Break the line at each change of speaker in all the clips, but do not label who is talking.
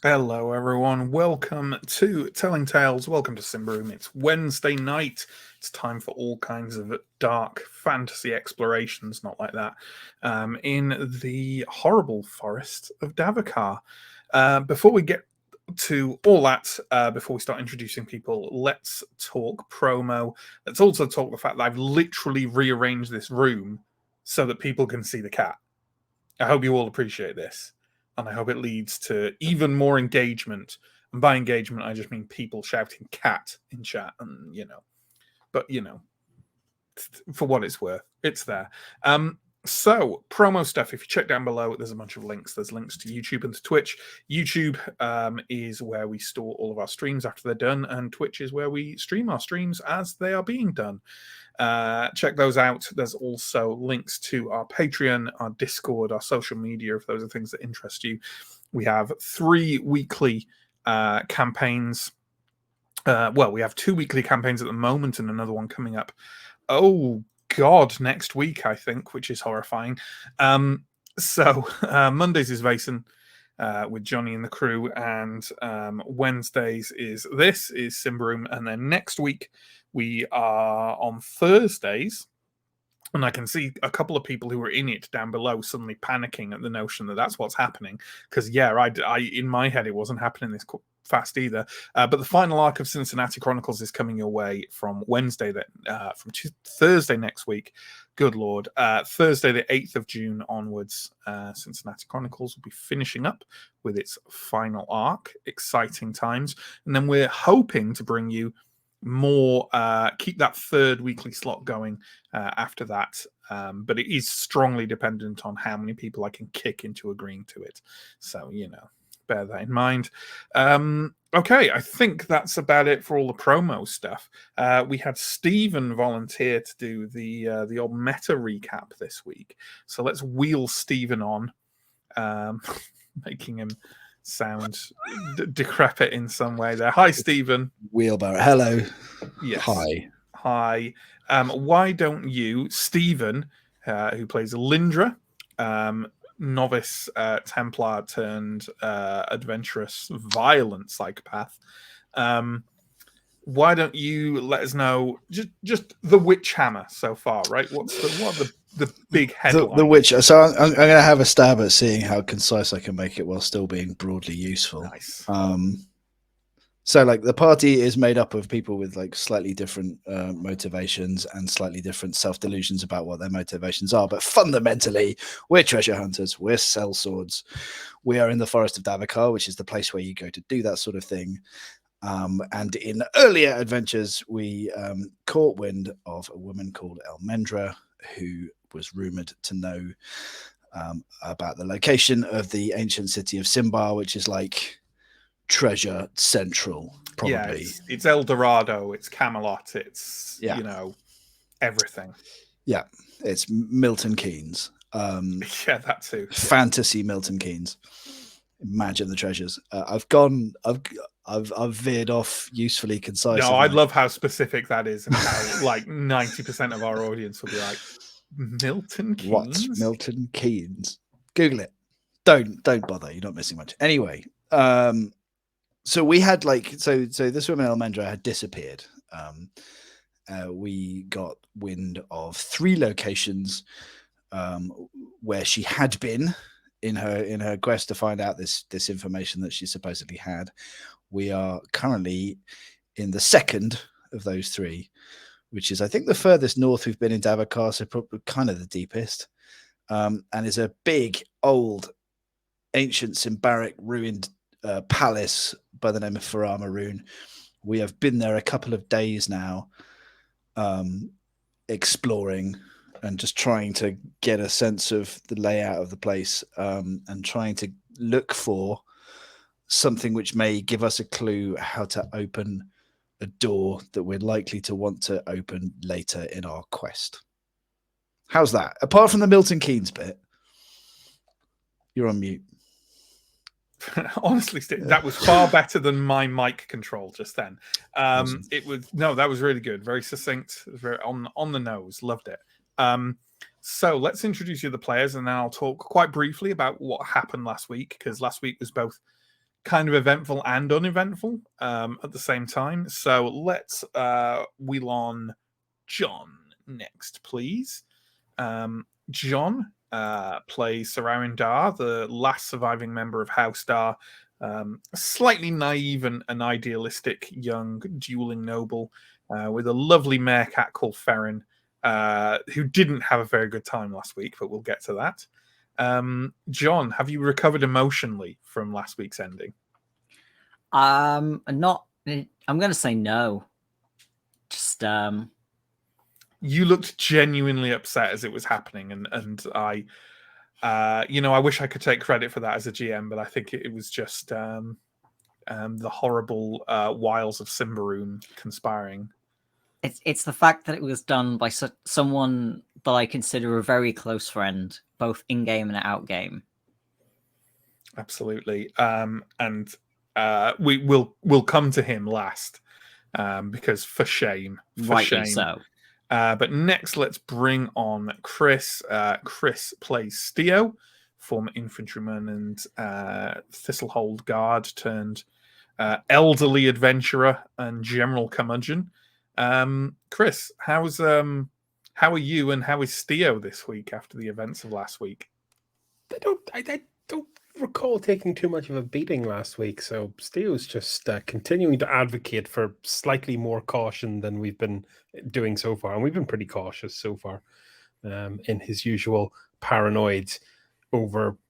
Hello, everyone. Welcome to Telling Tales. Welcome to Symbaroum. It's Wednesday night. It's time for all kinds of dark fantasy explorations, not like that, in the horrible forest of Davokar. Before we get to all that, before we start introducing people, let's talk promo. Let's also talk the fact that I've literally rearranged this room so that people can see the cat. I hope you all appreciate this, and I hope it leads to even more engagement. And by engagement, I just mean people shouting "cat" in chat, and but for what it's worth, it's there. So promo stuff. If you check down below, there's a bunch of links. There's links to YouTube and to Twitch. YouTube is where we store all of our streams after they're done, and Twitch is where we stream our streams as they are being done. Check those out. There's also links to our Patreon, our Discord, our social media, if those are things that interest you. We have 3 weekly campaigns. We have 2 weekly campaigns at the moment and another one coming up. Oh, God, next week, I think, which is horrifying. Mondays is Vason with Johnny and the crew, and Wednesdays is Symbaroum, and then next week we are on Thursdays. And I can see a couple of people who are in it down below suddenly panicking at the notion that that's what's happening. Because, I in my head, it wasn't happening this fast either. But the final arc of Cincinnati Chronicles is coming your way from Thursday next week. Good Lord. Thursday, the 8th of June onwards, Cincinnati Chronicles will be finishing up with its final arc. Exciting times. And then we're hoping to bring you more, keep that 3rd weekly slot going after that, but it is strongly dependent on how many people I can kick into agreeing to it, so bear that in mind. Okay, I think that's about it for all the promo stuff. We had Stephen volunteer to do the old meta recap this week, so let's wheel Stephen on, making him sound decrepit in some way there. Hi, Stephen.
Wheelbarrow. Hello.
Yes.
Hi.
Why don't you, Stephen, who plays Lindra, novice Templar turned adventurous, violent psychopath, why don't you let us know just the witch hammer so far, right? What are the big headlines?
The witch. So I'm going to have a stab at seeing how concise I can make it while still being broadly useful.
Nice.
So like the party is made up of people with like slightly different motivations and slightly different self-delusions about what their motivations are. But fundamentally, we're treasure hunters. We're sellswords. We are in the forest of Davokar, which is the place where you go to do that sort of thing. And in earlier adventures, we caught wind of a woman called Elmendra, who was rumored to know about the location of the ancient city of Symbar, which is like treasure central, probably.
Yeah, it's El Dorado, it's Camelot, it's everything.
Yeah, it's Milton Keynes.
Yeah, that too.
Fantasy Milton Keynes. Imagine the treasures. I've veered off usefully concise.
No, I love how specific that is, and how like 90% of our audience will be like, Milton Keynes?
What's Milton Keynes? Google it. Don't bother. You're not missing much. Anyway, so we had so this woman Elmendra had disappeared. We got wind of 3 locations where she had been in her quest to find out this information that she supposedly had. We are currently in the 2nd of those 3, which is I think the furthest north we've been in Davokar, so probably kind of the deepest, and is a big old ancient Symbaroum ruined palace by the name of Fria Ligan. We have been there a couple of days now, exploring and just trying to get a sense of the layout of the place, and trying to look for something which may give us a clue how to open a door that we're likely to want to open later in our quest. How's that? Apart from the Milton Keynes bit, you're on mute.
Honestly, Steve, that was far better than my mic control just then. It was that was really good, very succinct, very on the nose. Loved it. So let's introduce you to the players, and then I'll talk quite briefly about what happened last week, because last week was both kind of eventful and uneventful at the same time. So let's wheel on John next, please. John plays Sararin Dar, the last surviving member of House Dar, slightly naive and idealistic young dueling noble with a lovely meerkat called Ferrin, who didn't have a very good time last week, but we'll get to that. John, have you recovered emotionally from last week's ending?
Not. I'm going to say no. Just
You looked genuinely upset as it was happening, and I, I wish I could take credit for that as a GM, but I think it was just the horrible wiles of Symbaroum conspiring.
It's the fact that it was done by someone that I consider a very close friend, both in game and out game.
Absolutely, and we'll come to him last, because for shame,
Rightly so.
But next, let's bring on Chris. Chris plays Steo, former infantryman and Thistlehold guard turned elderly adventurer and general curmudgeon. Chris, how are you and how is Steo this week after the events of last week?
I don't recall taking too much of a beating last week, so Steo's just continuing to advocate for slightly more caution than we've been doing so far, and we've been pretty cautious so far in his usual paranoid,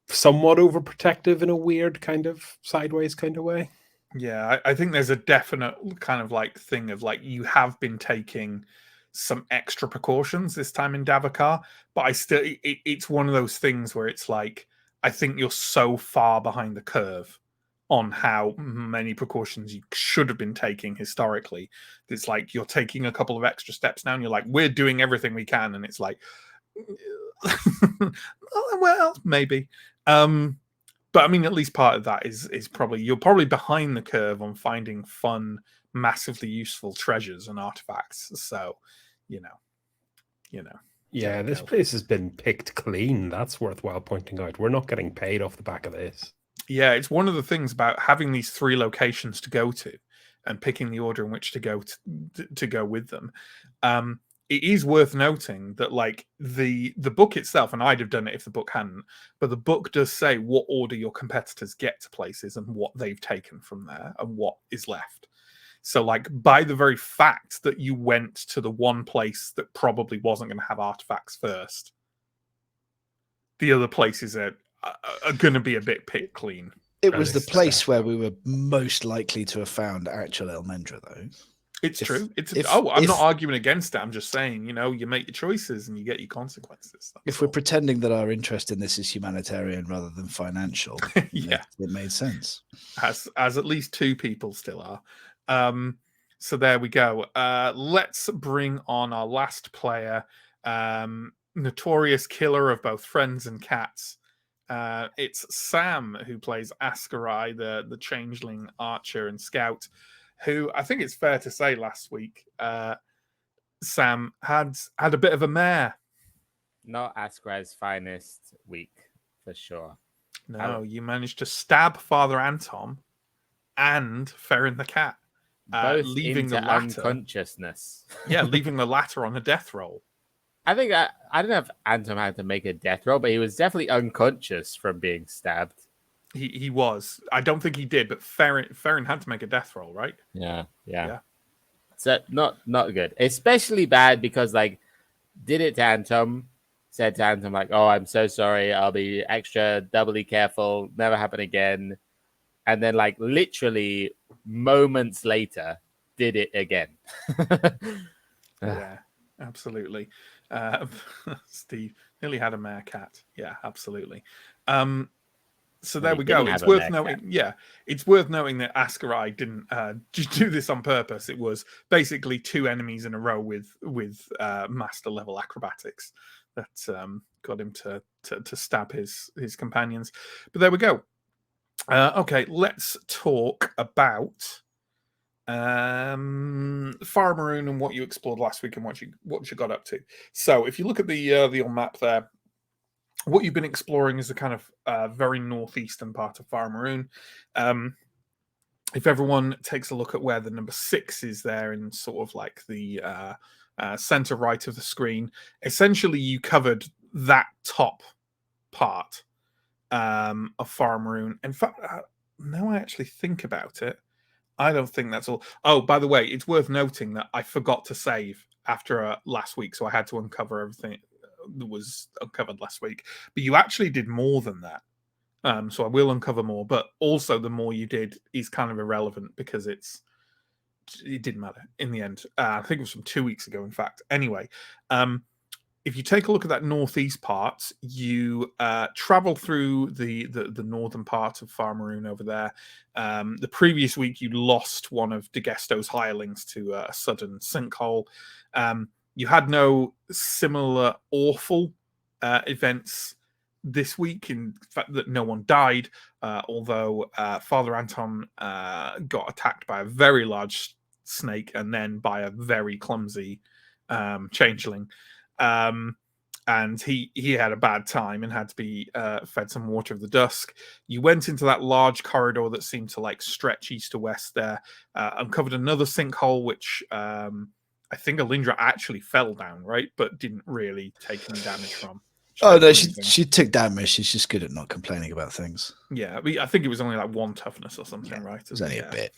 somewhat overprotective in a weird kind of sideways kind of way.
Yeah, I think there's a definite kind of like thing of like you have been taking some extra precautions this time in Davokar, but I still it's one of those things where it's like I think you're so far behind the curve on how many precautions you should have been taking historically. It's like you're taking a couple of extra steps now and you're like, we're doing everything we can. And it's like, well, maybe. But I mean, at least part of that is probably you're probably behind the curve on finding fun, massively useful treasures and artifacts. So, you know.
Yeah, this place has been picked clean. That's worthwhile pointing out. We're not getting paid off the back of this.
Yeah, it's one of the things about having these 3 locations to go to and picking the order in which to go to go with them. It is worth noting that like the book itself, and I'd have done it if the book hadn't, but the book does say what order your competitors get to places and what they've taken from there and what is left. So like by the very fact that you went to the one place that probably wasn't going to have artifacts first, the other places are going to be a bit picked clean.
It was the place where we were most likely to have found actual Elmendra, though.
It's true. I'm not arguing against it. I'm just saying, you make your choices and you get your consequences.
If we're pretending that our interest in this is humanitarian rather than financial,
yeah,
it made sense.
As at least 2 people still are. So there we go. Let's bring on our last player, notorious killer of both friends and cats. It's Sam, who plays Askarai, the changeling archer and scout, who I think it's fair to say last week, Sam had a bit of a mare.
Not Askarai's finest week, for sure.
No, you managed to stab Father Anton and Ferrin the cat.
Both
leaving
into
the latter
unconsciousness.
Yeah, leaving the latter on a death roll.
I think I don't know if Anton had to make a death roll, but he was definitely unconscious from being stabbed.
He was. I don't think he did, but Ferrin had to make a death roll, right?
Yeah. So not good. Especially bad because like did it to Anton, said to Anton like, "Oh, I'm so sorry. I'll be extra doubly careful. Never happen again." And then like literally moments later did it again.
Yeah, absolutely. Steve nearly had a meerkat. Yeah, absolutely. So there we go. It's worth noting. Yeah, it's worth noting that Askarai didn't do this on purpose. It was basically 2 enemies in a row with master level acrobatics that got him to stab his companions. But there we go. Okay, let's talk about Far Maroon and what you explored last week and what you got up to. So if you look at the old map there, what you've been exploring is the kind of very northeastern part of Fria Ligan. If everyone takes a look at where the number 6 is there in sort of like the center right of the screen, essentially you covered that top part of Fria Ligan. In fact, now I actually think about it, I don't think that's all. Oh, by the way, it's worth noting that I forgot to save after last week, so I had to uncover everything that was uncovered last week. But you actually did more than that. So I will uncover more, but also the more you did is kind of irrelevant because it didn't matter in the end. I think it was from 2 weeks ago, in fact. Anyway, if you take a look at that northeast part, you travel through the northern part of Fria Ligan over there. The previous week, you lost one of DeGesto's hirelings to a sudden sinkhole. You had no similar awful events this week, in fact that no one died, although Father Anton got attacked by a very large snake and then by a very clumsy changeling. And he had a bad time and had to be fed some water of the dusk. You went into that large corridor that seemed to like stretch east to west there, uncovered another sinkhole, which I think Alindra actually fell down, right? But didn't really take any damage from.
Oh no, she took damage. She's just good at not complaining about things.
Yeah, I think it was only like 1 toughness or something, right?
It was only a bit.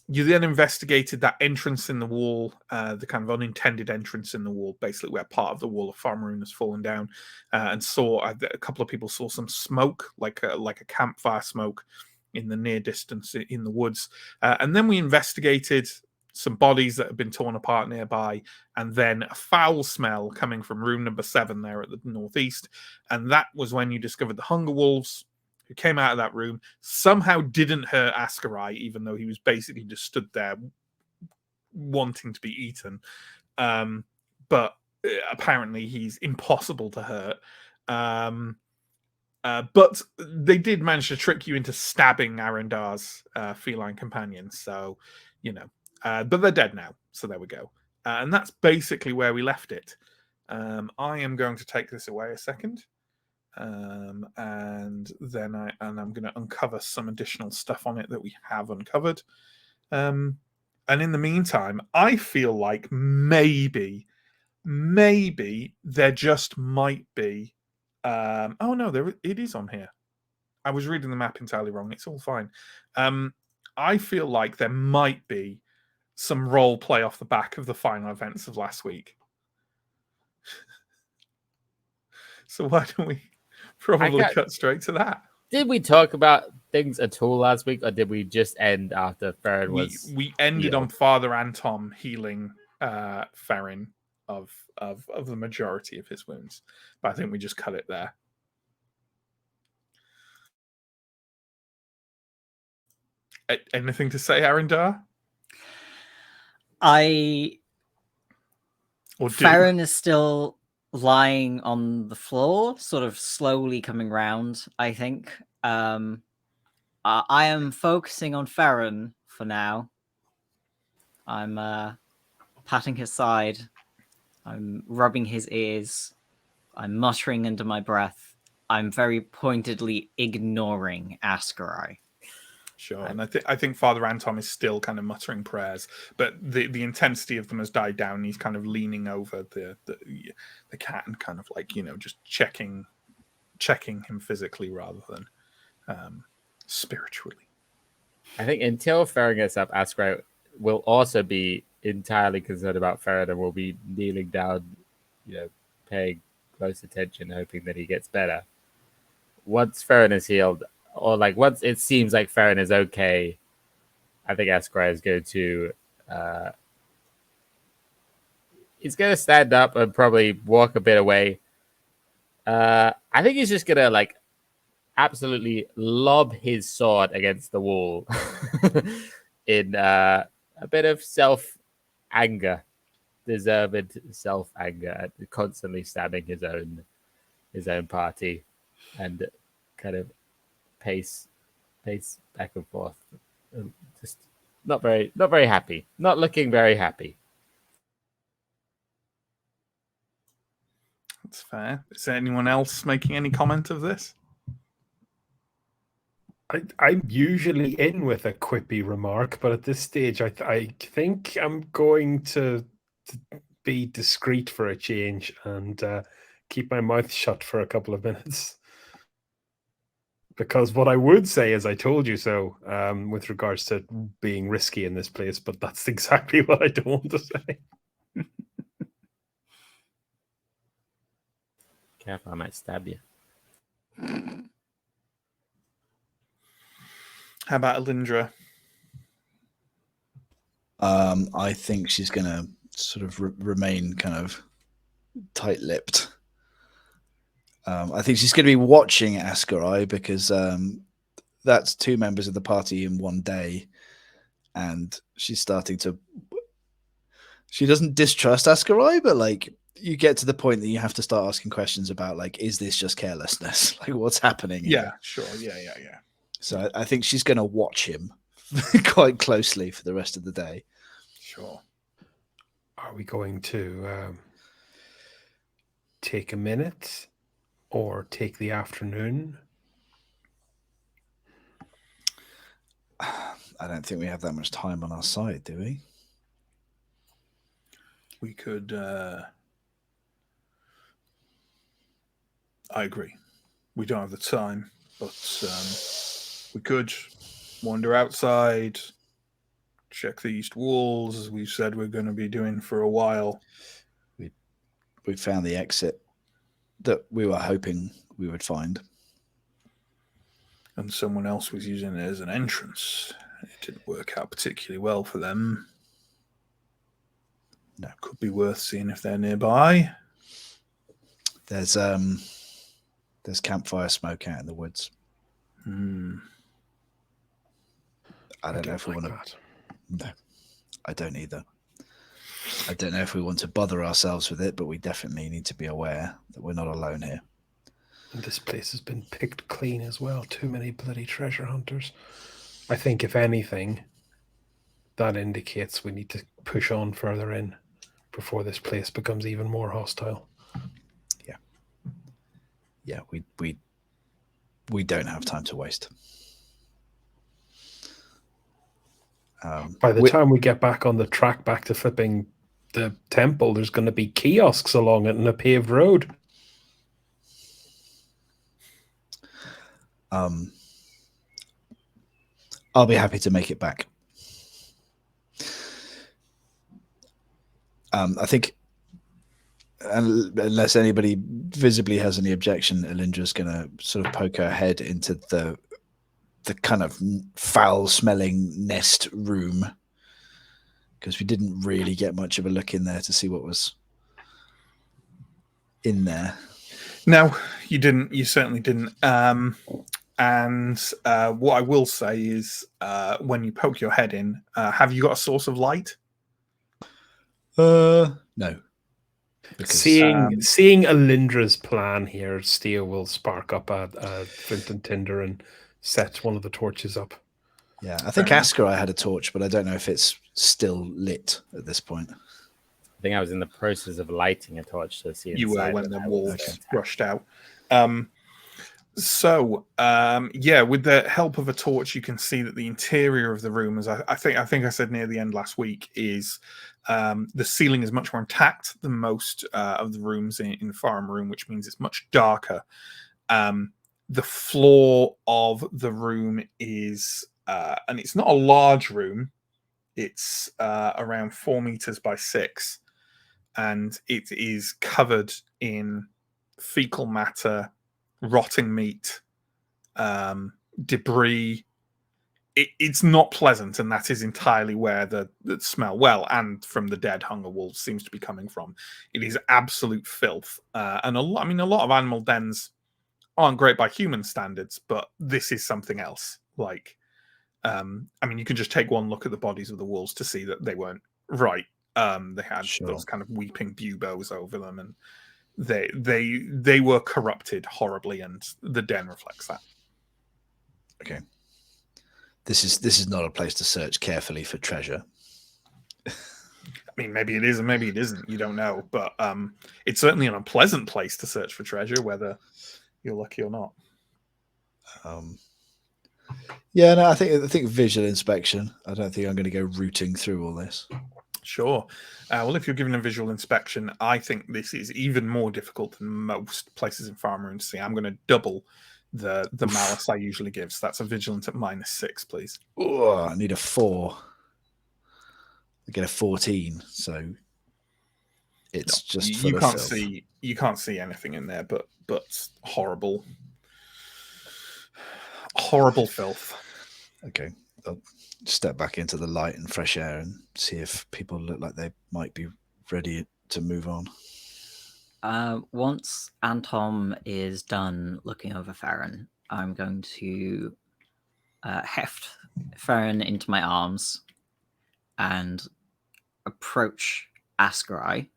You then investigated that entrance in the wall, the kind of unintended entrance in the wall, basically where part of the wall of Fria Ligan has fallen down, and saw a couple of people saw some smoke, like a campfire smoke, in the near distance in the woods. And then we investigated some bodies that had been torn apart nearby, and then a foul smell coming from room number 7 there at the northeast. And that was when you discovered the Hunger Wolves, who came out of that room, somehow didn't hurt Ascarai, even though he was basically just stood there wanting to be eaten. But apparently he's impossible to hurt. But they did manage to trick you into stabbing Arendar's feline companions. So, but they're dead now. So there we go. And that's basically where we left it. I am going to take this away a second. And then I'm going to uncover some additional stuff on it that we have uncovered. And in the meantime, I feel like maybe there just might be. Oh no, it is on here. I was reading the map entirely wrong. It's all fine. I feel like there might be some role play off the back of the final events of last week. So why don't we probably cut straight to that?
Did we talk about things at all last week, or did we just end after Farron was?
We ended on Father Anton healing Farron of the majority of his wounds, but I think we just cut it there. Anything to say, Arendar?
Farron is still lying on the floor, sort of slowly coming round, I think. I am focusing on Farron for now. I'm patting his side. I'm rubbing his ears. I'm muttering under my breath. I'm very pointedly ignoring Ascarai.
Sure, and I think Father Anton is still kind of muttering prayers, but the intensity of them has died down. He's kind of leaning over the cat and kind of like just checking him physically rather than spiritually.
I think until Farron gets up, Ascarai will also be entirely concerned about Farron and will be kneeling down, paying close attention, hoping that he gets better. Once Farron is healed, or like once it seems like Farron is okay, I think Ascarai is going to he's going to stand up and probably walk a bit away. I think he's just going to like absolutely lob his sword against the wall in a bit of self-anger, deserved self-anger at constantly stabbing his own party, and kind of pace back and forth, just not very happy, not looking very happy.
That's fair. Is there anyone else making any comment of this?
I'm usually in with a quippy remark, but at this stage, I think I'm going to be discreet for a change and keep my mouth shut for a couple of minutes. Because what I would say is I told you so with regards to being risky in this place, but that's exactly what I don't want to say.
Careful, I might stab you.
How about Alindra?
I think she's going to sort of remain kind of tight-lipped. I think she's going to be watching Ascarai because that's 2 members of the party in one day, and she's starting to. She doesn't distrust Ascarai, but like you get to the point that you have to start asking questions about like, is this just carelessness? Like, what's happening here?
Yeah, sure. Yeah.
So I think she's going to watch him quite closely for the rest of the day.
Sure.
Are we going to take a minute or take the afternoon?
I don't think we have that much time on our side, do we?
We could. I agree. We don't have the time, but we could wander outside, check the east walls, as we've said we're going to be doing for a while.
We found the exit that we were hoping we would find.
And someone else was using it as an entrance. It didn't work out particularly well for them.
No.
Could be worth seeing if they're nearby.
There's campfire smoke out in the woods.
Hmm.
I don't know if we want to. No, I don't either. I don't know if we want to bother ourselves with it, but we definitely need to be aware that we're not alone here.
And this place has been picked clean as well. Too many bloody treasure hunters. I think, if anything, that indicates we need to push on further in before this place becomes even more hostile.
Yeah, we don't have time to waste.
By the time we get back on the track back to flipping the temple, there's going to be kiosks along it and a paved road.
I'll be happy to make it back. I think, unless anybody visibly has any objection, Alindra's going to sort of poke her head into the kind of foul-smelling nest room, because we didn't really get much of a look in there to see what was in there.
No, you didn't. You certainly didn't. And what I will say is, when you poke your head in, have you got a source of light?
No. Because,
Seeing Alindra's plan here, Steel will spark up a flint and tinder and set one of the torches up.
yeah, I think Ascarai had a torch, but I don't know if it's still lit at this point.
I think I was in the process of lighting a torch to see.
You were
inside,
when
but
the
I
walls
wasn't.
rushed out. Yeah, with the help of a torch, you can see that the interior of the room, as I think I said near the end last week, is the ceiling is much more intact than most of the rooms in the farm room, which means it's much darker. The floor of the room is, and it's not a large room, it's around 4 meters by 6, and it is covered in fecal matter, rotting meat, debris. It's not pleasant, and that is entirely where the smell, well, and from the dead hunger wolves, seems to be coming from. It is absolute filth, and a lot of animal dens aren't great by human standards, but this is something else. Like, you can just take one look at the bodies of the wolves to see that they weren't right. They had those kind of weeping buboes over them, and they were corrupted horribly, and the den reflects that.
Okay. This is not a place to search carefully for treasure.
mean, maybe it is and maybe it isn't. You don't know, but it's certainly an unpleasant place to search for treasure, whether you're lucky or not.
Yeah, no, I think visual inspection. I don't think I'm going to go rooting through all this.
Sure. Well, if you're given a visual inspection, I think this is even more difficult than most places in Symbaroum to see. I'm going to double the malice I usually give. So that's a vigilance at -6, please.
Oh, I need a 4. I get a 14, so it's just
you
full of
can't
filth.
you can't see anything in there but horrible filth.
Okay, I'll step back into the light and fresh air and see if people look like they might be ready to move on.
Once Antom is done looking over Farron, I'm going to heft Farron into my arms and approach Ascarai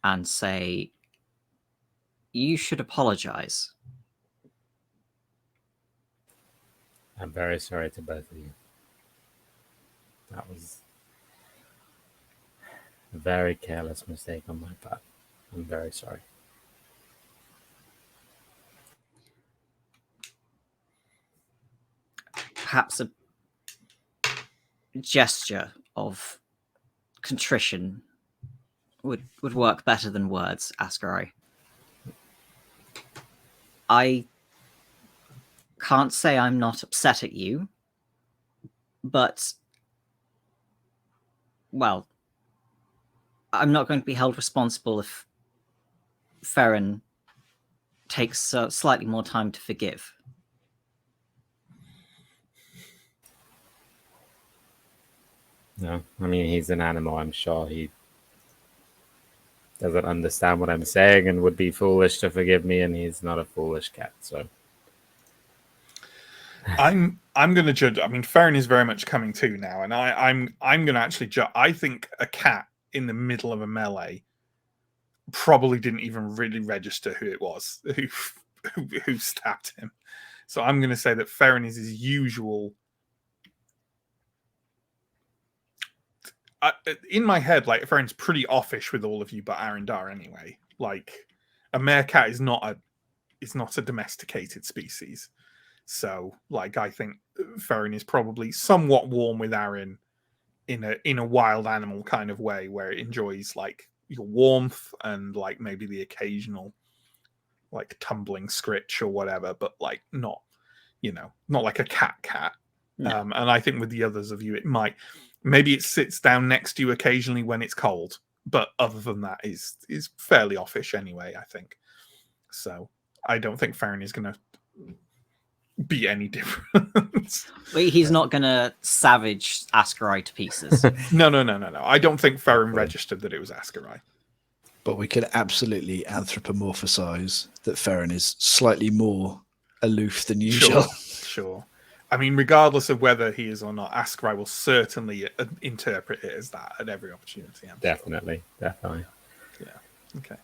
and say, "You should apologize."
I'm very sorry to both of you. That was a very careless mistake on my part. I'm very sorry.
Perhaps a gesture of contrition would work better than words, Ascarai. I can't say I'm not upset at you, but, well, I'm not going to be held responsible if Farron takes slightly more time to forgive.
No, I mean, he's an animal. I'm sure he doesn't understand what I'm saying and would be foolish to forgive me, and he's not a foolish cat, so...
I'm going to judge. I mean, Farron is very much coming to now, and I'm going to actually judge. I think a cat in the middle of a melee probably didn't even really register who it was who stabbed him. So I'm going to say that Farron is his usual. In my head, like, Farron's pretty offish with all of you, but Arendar anyway. Like, a meerkat is not a domesticated species. So, like, I think Farron is probably somewhat warm with Aaron in a wild animal kind of way, where it enjoys like your warmth and like maybe the occasional like tumbling scritch or whatever, but like not like a cat.
No.
And I think with the others of you, maybe it sits down next to you occasionally when it's cold, but other than that is fairly offish anyway, I think. So I don't think Farron is going to be any different.
Wait, he's not going to savage Ascarai to pieces.
No. I don't think Farron registered that it was Ascarai.
But we can absolutely anthropomorphize that Farron is slightly more aloof than usual.
Sure. I mean, regardless of whether he is or not, Ascarai will certainly interpret it as that at every opportunity.
Definitely.
Yeah. Okay.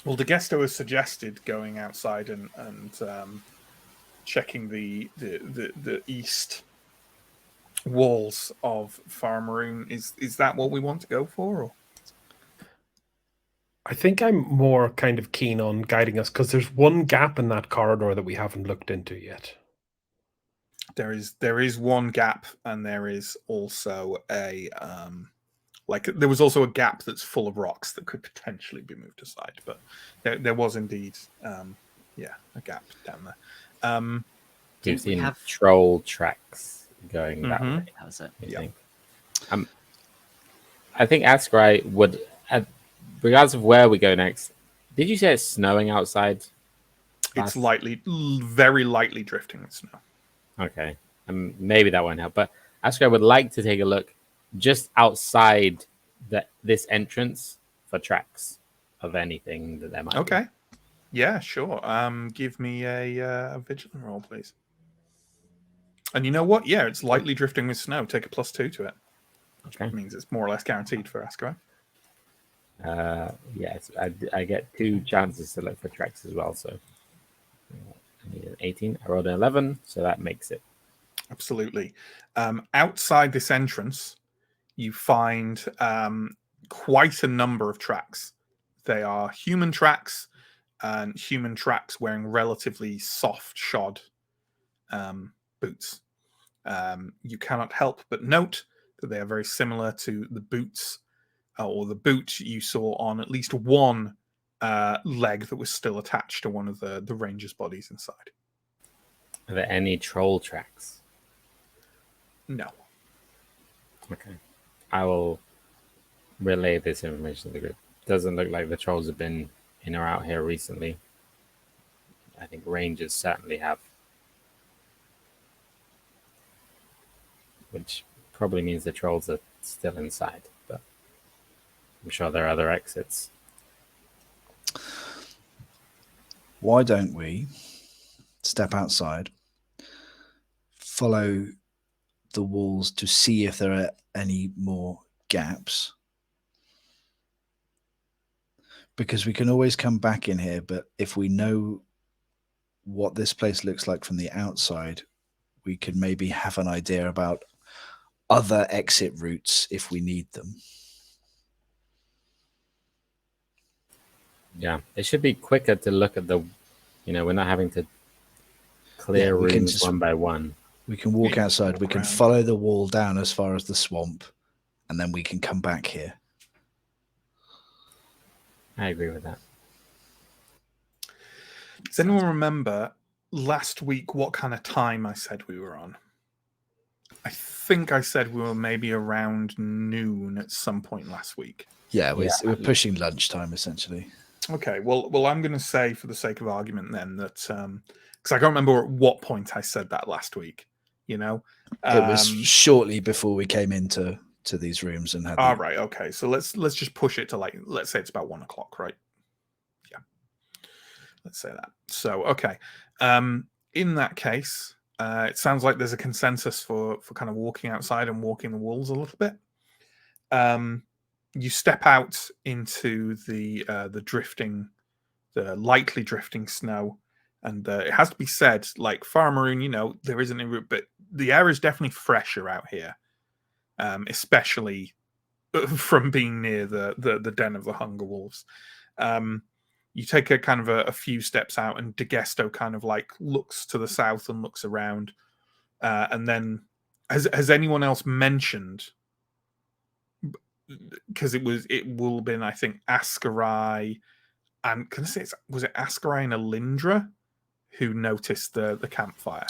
Well, DeGesto has suggested going outside and checking the east walls of Symbaroum. Is that what we want to go for? Or?
I think I'm more kind of keen on guiding us because there's one gap in that corridor that we haven't looked into yet.
There is one gap, and there is also a there was also a gap that's full of rocks that could potentially be moved aside, but there was indeed a gap down there.
You've seen troll tracks going that way.
How's it?
Yeah. I think Ascarai would, regardless of where we go next. Did you say it's snowing outside?
It's very lightly drifting with snow.
Okay, maybe that won't help. But Ascarai would like to take a look just outside this entrance for tracks of anything that there might be.
Okay. Yeah, sure. Give me a vigilant roll, please. And you know what? Yeah, it's lightly drifting with snow. Take a +2 to it. Which means it's more or less guaranteed for Ascarai.
Yes, I get 2 chances to look for tracks as well. So I need an 18. I rolled an 11, so that makes it.
Absolutely. Outside this entrance, you find quite a number of tracks. They are human tracks, and human tracks wearing relatively soft shod boots. You cannot help but note that they are very similar to the boots or the boot you saw on at least one leg that was still attached to one of the ranger's bodies inside.
Are there any troll tracks?
No.
Okay. I will relay this information to the group. Doesn't look like the trolls have been in or out here recently. I think rangers certainly have. Which probably means the trolls are still inside, but I'm sure there are other exits.
Why don't we step outside, follow the walls to see if there are any more gaps? Because we can always come back in here, but if we know what this place looks like from the outside, we could maybe have an idea about other exit routes if we need them.
Yeah, it should be quicker to look at the, we're not having to clear
we can
rooms
just-
one by one.
We can walk
Yeah,
outside,
walk
we can
around.
follow the wall down as far as the swamp, and then we can come back here.
I agree with that.
Does anyone remember last week what kind of time I said we were on? I think I said we were maybe around noon at some point last week.
Yeah, we're pushing lunchtime essentially.
Okay, well, I'm going to say for the sake of argument then that because I can't remember at what point I said that last week.
It was shortly before we came into these rooms and had.
All right, okay. So let's just push it to let's say it's about 1 o'clock, right? Yeah, let's say that. So okay, in that case, it sounds like there's a consensus for kind of walking outside and walking the walls a little bit. You step out into the lightly drifting snow, and it has to be said, like Far Maroon, there isn't a route, but the air is definitely fresher out here, especially from being near the den of the Hunger Wolves. You take a kind of a few steps out, and Degesto kind of like looks to the south and looks around, and then has anyone else mentioned? Because it will have been, I think, Askarai, and can I say was it Askarai and Alindra who noticed the campfire?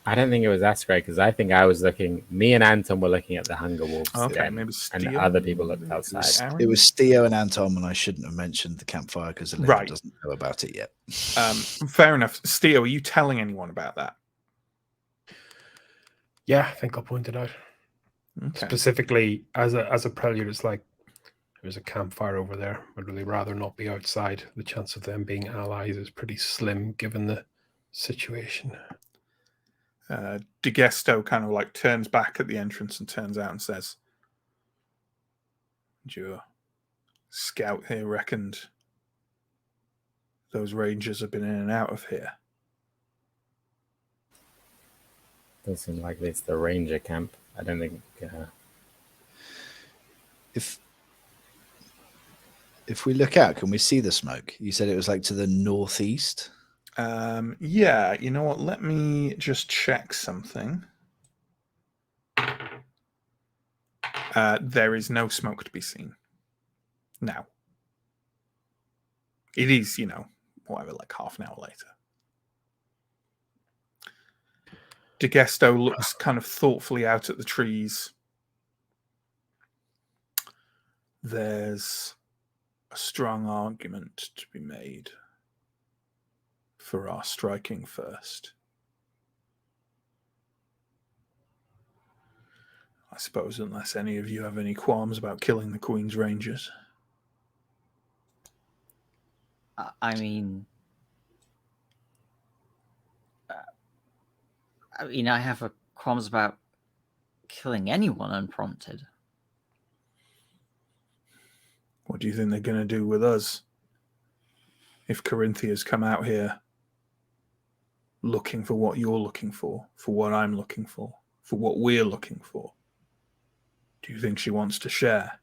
I don't think it was Askray, because I think I was looking. Me and Anton were looking at the Hunger Wolves.
Okay,
den,
maybe
and
Steo?
other people looked outside.
Aaron?
It was Steo and Anton, and I shouldn't have mentioned the campfire because Olivia
Right.
doesn't know about it yet.
Fair enough. Steo, are you telling anyone about that?
Yeah, I think I'll point it out.
Okay.
Specifically, as a prelude, it's like there's a campfire over there. I'd really rather not be outside. The chance of them being allies is pretty slim given the situation.
Degesto kind of like turns back at the entrance and turns out and says, "Your scout here reckoned those rangers have been in and out of here."
Doesn't seem like it's the ranger camp. I don't think.
If we look out, can we see the smoke? You said it was like to the northeast.
Yeah, you know what? Let me just check something. There is no smoke to be seen. Now. It is, whatever, like half an hour later. Degesto looks kind of thoughtfully out at the trees. There's a strong argument to be made for our striking first. I suppose unless any of you have any qualms about killing the Queen's Rangers.
I mean, I have a qualms about killing anyone unprompted.
What do you think they're going to do with us if Corinthians come out here looking for what you're looking for what I'm looking for what we're looking for? Do you think she wants to share?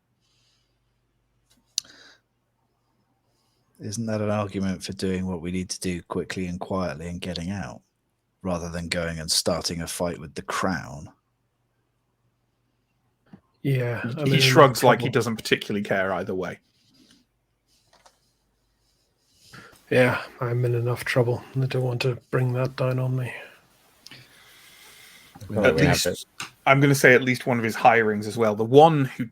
Isn't that an argument for doing what we need to do quickly and quietly and getting out, rather than going and starting a fight with the crown?
Yeah,
He shrugs like he doesn't particularly care either way.
Yeah, I'm in enough trouble. I don't want to bring that down on me.
At least, I'm going to say at least one of his hirings as well. The one who,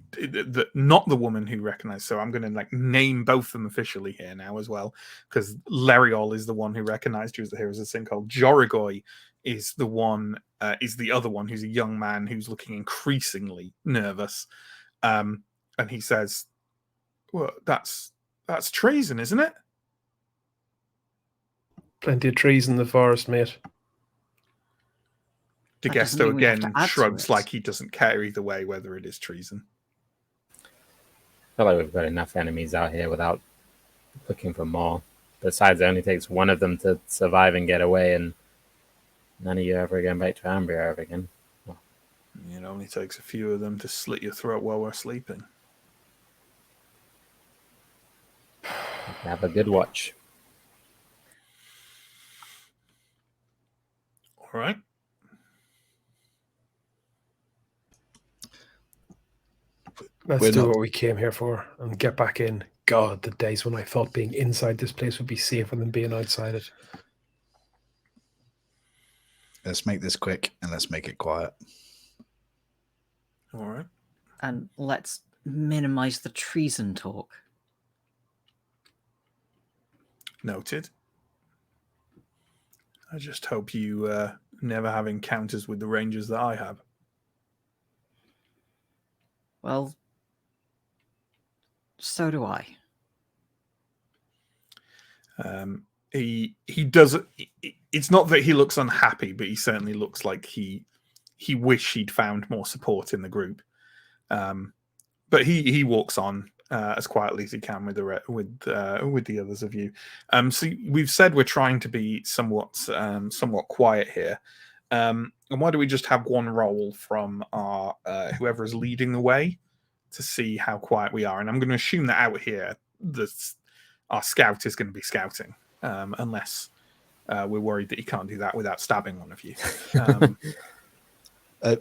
not the woman who recognized. So I'm going to like name both of them officially here now as well, because Leriol is the one who recognized you as the hero. There's a thing called Jorigoy is the one, is the other one who's a young man who's looking increasingly nervous. And he says, "Well, that's treason, isn't it?"
Plenty of trees in the forest, mate.
DeGuesto again shrugs like he doesn't care either way whether it is treason.
I feel like we've got enough enemies out here without looking for more. Besides, it only takes one of them to survive and get away, and none of you ever again back to Ambria ever again. Well,
it only takes a few of them to slit your throat while we're sleeping.
Have a good watch.
All right.
Let's do what we came here for and get back in. God, the days when I thought being inside this place would be safer than being outside it.
Let's make this quick and let's make it quiet.
All right.
And let's minimize the treason talk.
Noted. I just hope you never have encounters with the Rangers that I have.
Well, so do I.
He does. It's not that he looks unhappy, but he certainly looks like he wished he'd found more support in the group. But he walks on as quietly as he can with the others of you. So we've said we're trying to be somewhat quiet here. And why do we just have one roll from our whoever is leading the way to see how quiet we are? And I'm going to assume that out here, our scout is going to be scouting, unless we're worried that he can't do that without stabbing one of you.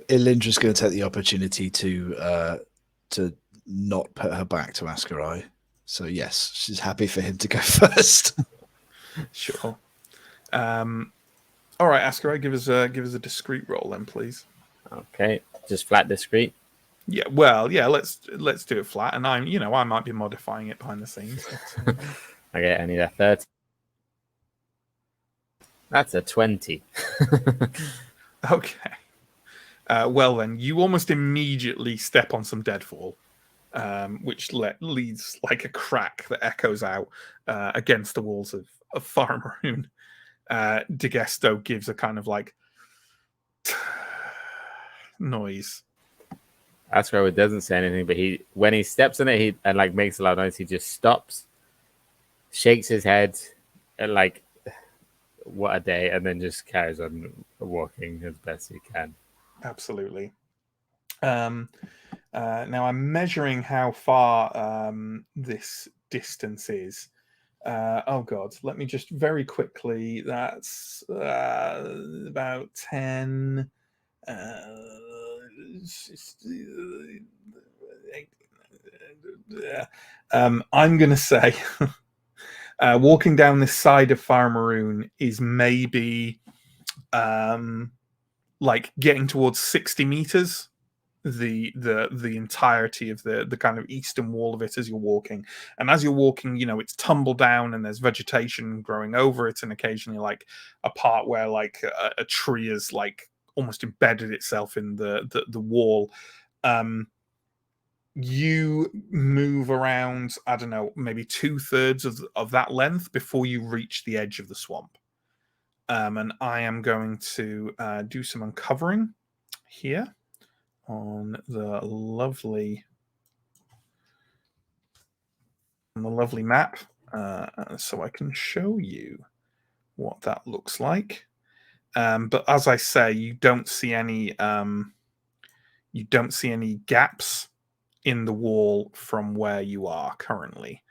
Ilindra's going to take the opportunity to not put her back to Ascarai. So yes, she's happy for him to go first.
Sure. All right, Ascarai, give us a discreet roll then, please.
Okay, just flat discreet.
Yeah, well, yeah, let's do it flat, and I might be modifying it behind the scenes.
Okay, I need a 30. That's a 20.
Okay. Well then, you almost immediately step on some deadfall, which leads like a crack that echoes out against the walls of Symbaroum. DeGuesto gives a kind of like noise.
Ascarai doesn't say anything, but when he steps on it, and like makes a loud noise, he just stops, shakes his head, and like, what a day, and then just carries on walking as best he can.
Absolutely. Now I'm measuring how far this distance is. Oh God, let me just very quickly. That's about 10. I'm going to say walking down this side of Symbaroum is maybe like getting towards 60 meters. The entirety of the kind of eastern wall of it as you're walking, and as you're walking, it's tumbled down and there's vegetation growing over it, and occasionally like a part where like a tree is like almost embedded itself in the wall. You move around, I don't know, maybe 2/3 of that length before you reach the edge of the swamp. And I am going to do some uncovering here on the lovely map, so I can show you what that looks like. But as I say, you don't see any You don't see any gaps in the wall from where you are currently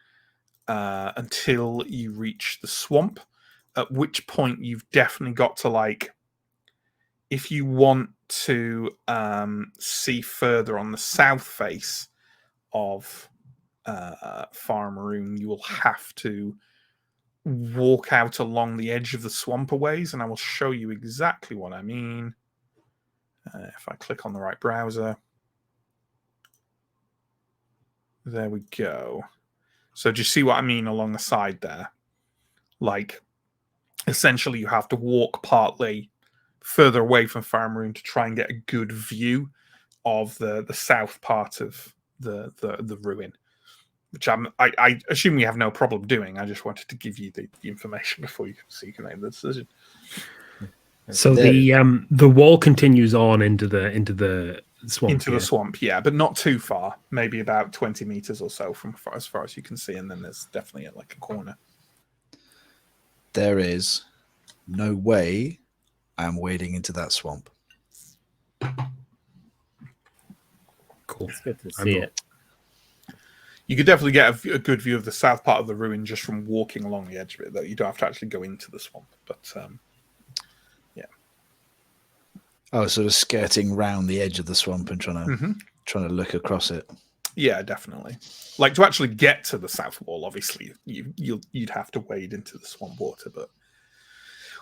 until you reach the swamp, at which point you've definitely got to, like, if you want to see further on the south face of Symbaroum, you will have to walk out along the edge of the swamp a ways, and I will show you exactly what I mean. If I click on the right browser. There we go. So do you see what I mean along the side there? Like, essentially you have to walk partly further away from Symbaroum to try and get a good view of the south part of the ruin, which I assume we have no problem doing. I just wanted to give you the information before you can make the decision.
So the wall continues on into the swamp.
Into the swamp, yeah, but not too far. Maybe about 20 meters or so from as far as you can see, and then there's definitely like a corner.
There is no way I'm wading into that swamp.
Cool.
It's good to see it.
You could definitely get a good view of the south part of the ruin just from walking along the edge of it, though. You don't have to actually go into the swamp. But yeah.
Oh, sort of skirting round the edge of the swamp and trying to look across it.
Yeah, definitely. Like, to actually get to the south wall, obviously, you'd have to wade into the swamp water, but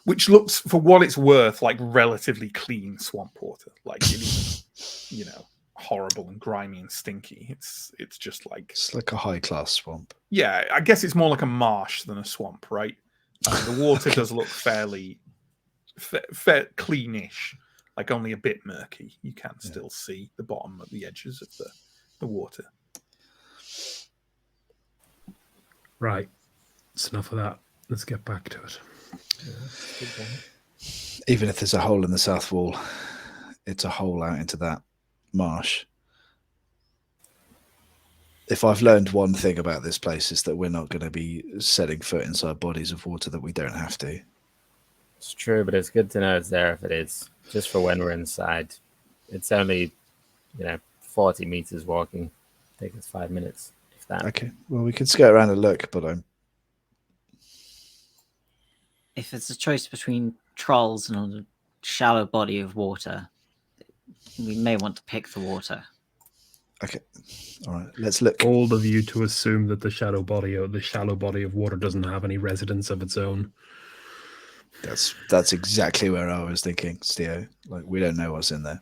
which looks, for what it's worth, like relatively clean swamp water. Like, it isn't, horrible and grimy and stinky. It's just like,
it's like a high class swamp.
Yeah, I guess it's more like a marsh than a swamp, right? The water does look fairly cleanish, like only a bit murky. You can still see the bottom of the edges of the water.
Right. That's enough of that. Let's get back to it.
Even if there's a hole in the south wall, it's a hole out into that marsh. If I've learned one thing about this place, is that we're not going to be setting foot inside bodies of water that we don't have to.
It's true, but it's good to know it's there if it is, just for when we're inside. It's only 40 meters walking. Take us 5 minutes, if that.
Okay, well, we could skirt around and look, but
If it's a choice between trolls and a shallow body of water, we may want to pick the water.
Okay, all right, let's look.
Bold of you to assume that the shallow body of water doesn't have any residence of its own.
That's exactly where I was thinking, Steo. Like, we don't know what's in there.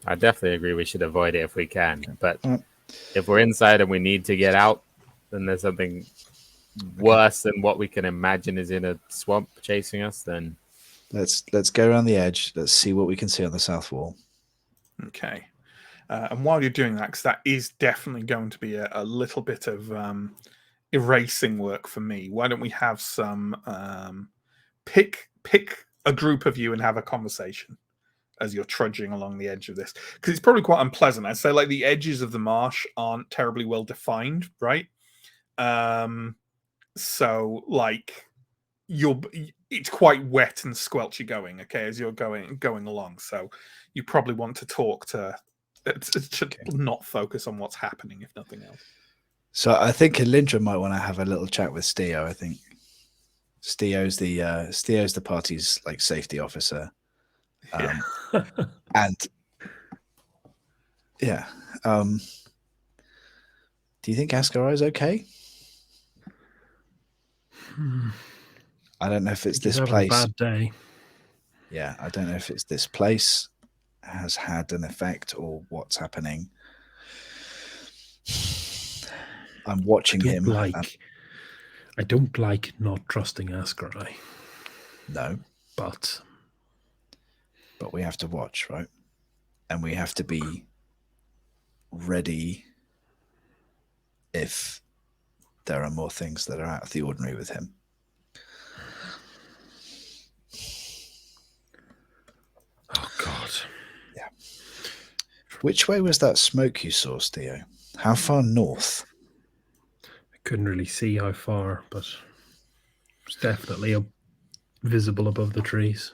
I definitely agree we should avoid it if we can. But if we're inside and we need to get out, then there's something worse than what we can imagine is in a swamp chasing us. Then
let's go around the edge. Let's see what we can see on the south wall.
Okay. And while you're doing that, because that is definitely going to be a little bit of erasing work for me, why don't we have some pick a group of you and have a conversation as you're trudging along the edge of this, because it's probably quite unpleasant. I'd say, like, the edges of the marsh aren't terribly well defined, right? So, like, it's quite wet and squelchy going, okay, as you're going along. So you probably want to talk to not focus on what's happening, if nothing else.
So I think Alindra might want to have a little chat with Steo. I think Steo's the party's like safety officer. And yeah, do you think Ascarai is okay? I don't know if it's this place.
A bad day.
Yeah, I don't know if it's this place has had an effect or what's happening. I'm watching him.
I don't like not trusting Ascarai.
No.
But
we have to watch, right? And we have to be ready if there are more things that are out of the ordinary with him.
Oh, God.
Yeah. Which way was that smoke you saw, Steo? How far north?
I couldn't really see how far, but it's definitely visible above the trees.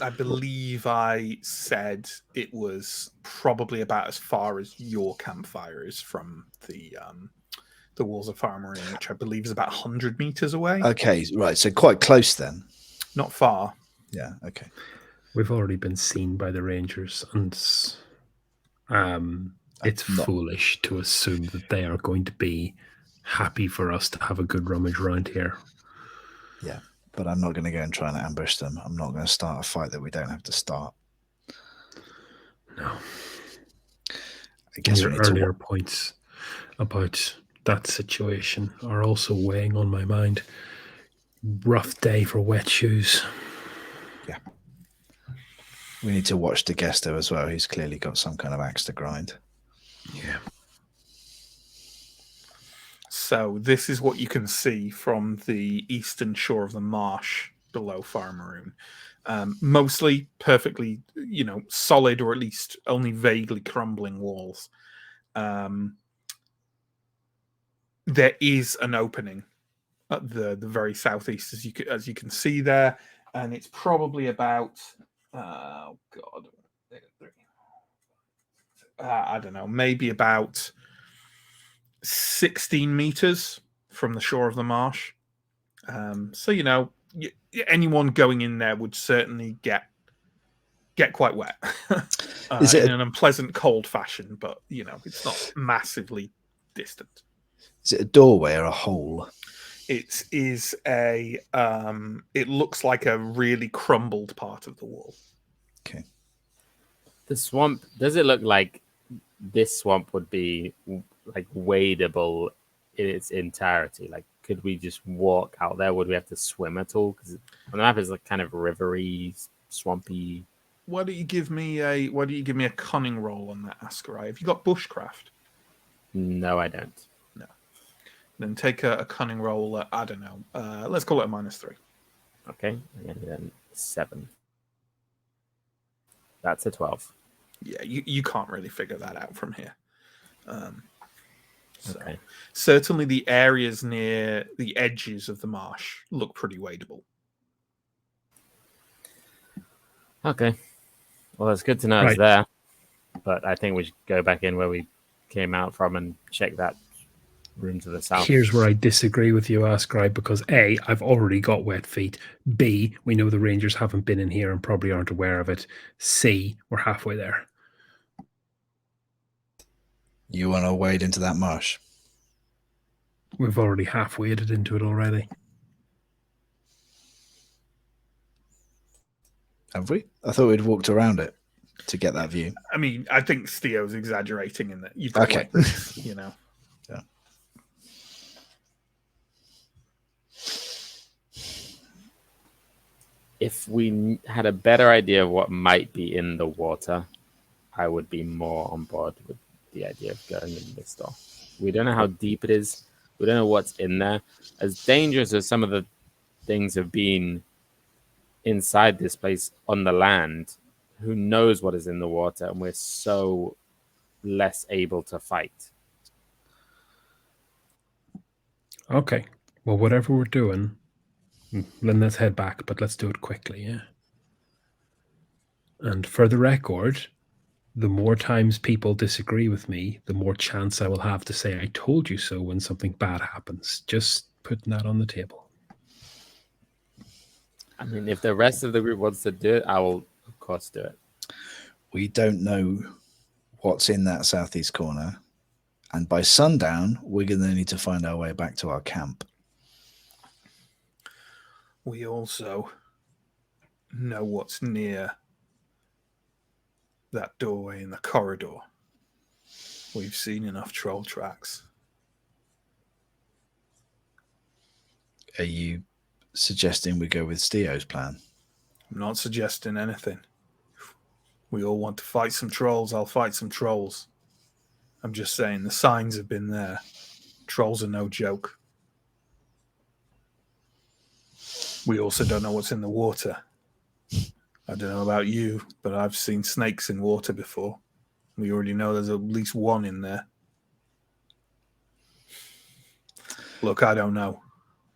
I believe I said it was probably about as far as your campfire is from the walls of Farmery, which I believe is about 100 meters away.
Okay, right. So quite close then.
Not far.
Yeah. Okay.
We've already been seen by the Rangers, and it's
Not-
foolish to assume that they are going to be happy for us to have a good rummage around here.
Yeah, but I'm not going to go and try and ambush them. I'm not going to start a fight that we don't have to start.
No.
I guess we
Your
need to
earlier points about that situation are also weighing on my mind. Rough day for wet shoes.
We need to watch DeGesto as well. He's clearly got some kind of axe to grind.
Yeah.
So this is what you can see from the eastern shore of the marsh below Farmeroon. Mostly perfectly, solid, or at least only vaguely crumbling walls. There is an opening at the very southeast, as you can see there, and it's probably about I don't know, maybe about 16 meters from the shore of the marsh. So anyone going in there would certainly get quite wet in an unpleasant cold fashion, but it's not massively distant.
Is it a doorway or a hole?
It is it looks like a really crumbled part of the wall.
Okay.
The swamp, does it look like this swamp would be like wadable in its entirety? Like, could we just walk out there? Would we have to swim at all? Because on the map is like kind of rivery, swampy.
Why don't you give me a cunning roll on that, Ascarai? Have you got bushcraft?
No, I don't.
No. Then take a cunning roll. I don't know. Let's call it a -3.
Okay, and then 7. That's a 12.
Yeah, you can't really figure that out from here.
Okay.
Certainly the areas near the edges of the marsh look pretty wadable.
Okay. Well, it's good to know it's there. But I think we should go back in where we came out from and check that room to the south.
Here's where I disagree with you, Ascribe, because A, I've already got wet feet. B, we know the Rangers haven't been in here and probably aren't aware of it. C, we're halfway there.
You want to wade into that marsh?
We've already half waded into it already.
Have we? I thought we'd walked around it to get that view.
I mean, I think Steo's exaggerating in that you've got
Okay.
Yeah.
If we had a better idea of what might be in the water, I would be more on board with the idea of going in this door. We don't know how deep it is. We don't know what's in there. As dangerous as some of the things have been inside this place on the land, who knows what is in the water, and we're so less able to fight.
Okay. Well, whatever we're doing, then let's head back, but let's do it quickly, yeah? And for the record, the more times people disagree with me, the more chance I will have to say I told you so when something bad happens. Just putting that on the table.
I mean, if the rest of the group wants to do it, I will, of course, do it.
We don't know what's in that southeast corner. And by sundown, we're going to need to find our way back to our camp.
We also know what's near that doorway in the corridor. We've seen enough troll tracks.
Are you suggesting we go with Steo's plan?
I'm not suggesting anything. We all want to fight some trolls. I'll fight some trolls. I'm just saying the signs have been there. Trolls are no joke. We also don't know what's in the water. I don't know about you, but I've seen snakes in water before. We already know there's at least one in there. Look, I don't know.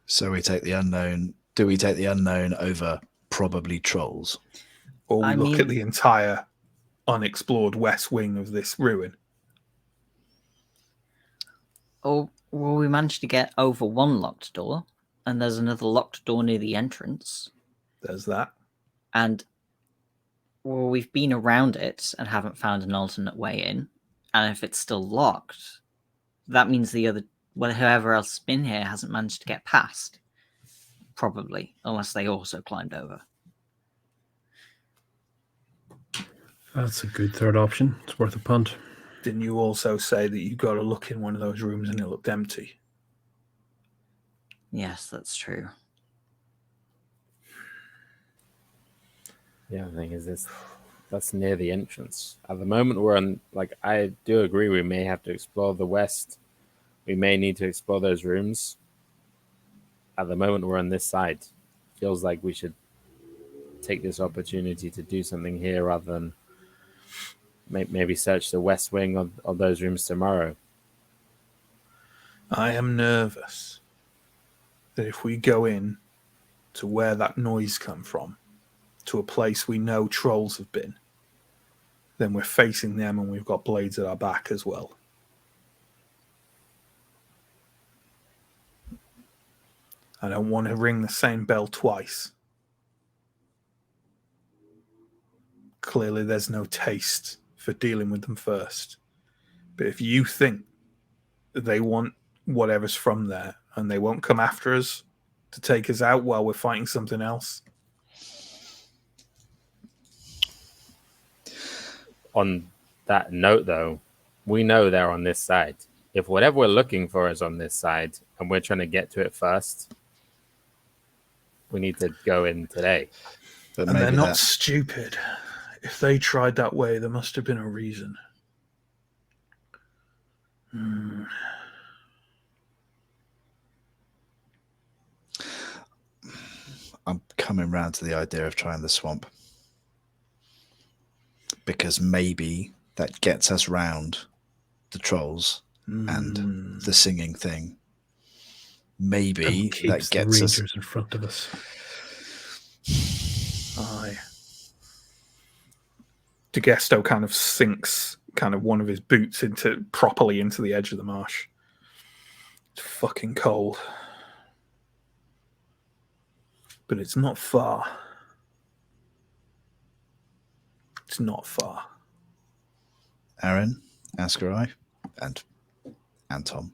So we take the unknown. Do we take the unknown over probably trolls?
or we
I
look
mean-
at the entire unexplored west wing of this ruin.
Oh, well, we managed to get over one locked door, and there's another locked door near the entrance.
There's that.
And well, we've been around it and haven't found an alternate way in. And if it's still locked, that means whoever else has been here hasn't managed to get past. Probably, unless they also climbed over.
That's a good third option. It's worth a punt.
Didn't you also say that you got to look in one of those rooms and it looked empty?
Yes, that's true.
Yeah, the thing is, that's near the entrance. At the moment, we're on. Like, I do agree. We may have to explore the west. We may need to explore those rooms. At the moment, we're on this side. Feels like we should take this opportunity to do something here rather than maybe search the west wing of those rooms tomorrow.
I am nervous that if we go in to where that noise come from, to a place we know trolls have been, then we're facing them and we've got blades at our back as well. I don't want to ring the same bell twice. Clearly there's no taste for dealing with them first. But if you think that they want whatever's from there and they won't come after us to take us out while we're fighting something else.
On that note, though, we know they're on this side. If whatever we're looking for is on this side and we're trying to get to it first, we need to go in today.
But
And they're
maybe
not stupid. If they tried that way, there must have been a reason.
I'm coming round to the idea of trying the swamp. Because maybe that gets us round the trolls and the singing thing. Maybe
And keeps
that gets
the
us
rangers in front of us.
Aye. DeGesto kind of sinks kind of one of his boots properly into the edge of the marsh. It's fucking cold. But it's not far. It's not far.
Aaron, Ascarai, and Anton.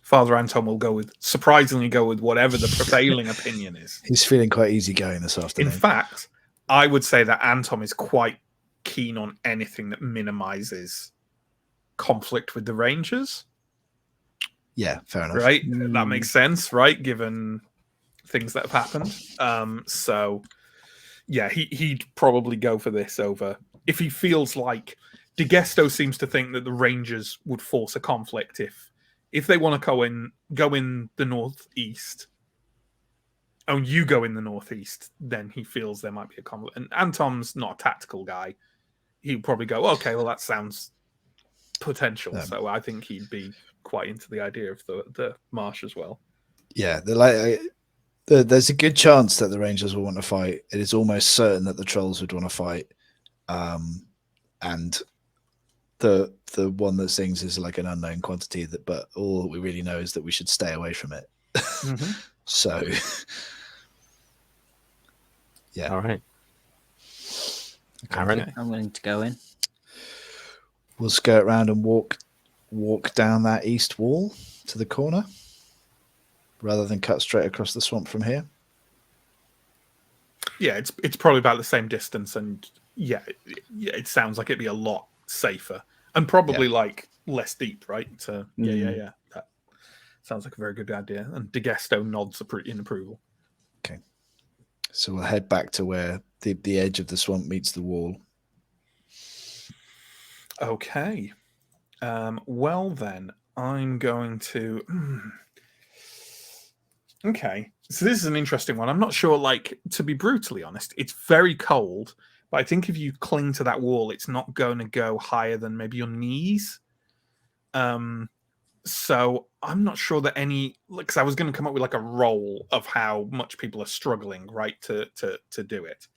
Father Anton will surprisingly go with whatever the prevailing opinion is.
He's feeling quite easygoing this afternoon.
In fact, I would say that Anton is quite keen on anything that minimizes conflict with the Rangers.
Yeah, fair enough.
Right? That makes sense, right? Given things that have happened. So, yeah, he'd probably go for this over if he feels like DeGesto seems to think that the Rangers would force a conflict if they want to go in the northeast. Oh, you go in the northeast, then he feels there might be a conflict. And Anton's not a tactical guy. He'd probably go, okay, well, that sounds potential. So I think he'd be quite into the idea of the marsh as well.
Yeah, there's a good chance that the Rangers will want to fight. It is almost certain that the trolls would want to fight. And the one that sings is like an unknown quantity, but all that we really know is that we should stay away from it.
Mm-hmm.
So, yeah.
All right. Aaron?
I'm willing to go in.
We'll skirt around and walk down that east wall to the corner rather than cut straight across the swamp from here.
Yeah, it's probably about the same distance, and yeah, it sounds like it'd be a lot safer and probably like less deep, right? Yeah. That sounds like a very good idea. And DeGesto nods in approval.
Okay, so we'll head back to where the edge of the swamp meets the wall.
Okay. Well then, I'm going to. Okay, so this is an interesting one. I'm not sure, like, to be brutally honest, it's very cold, but I think if you cling to that wall, it's not going to go higher than maybe your knees. So I'm not sure that because I was going to come up with like a roll of how much people are struggling, right, to do it.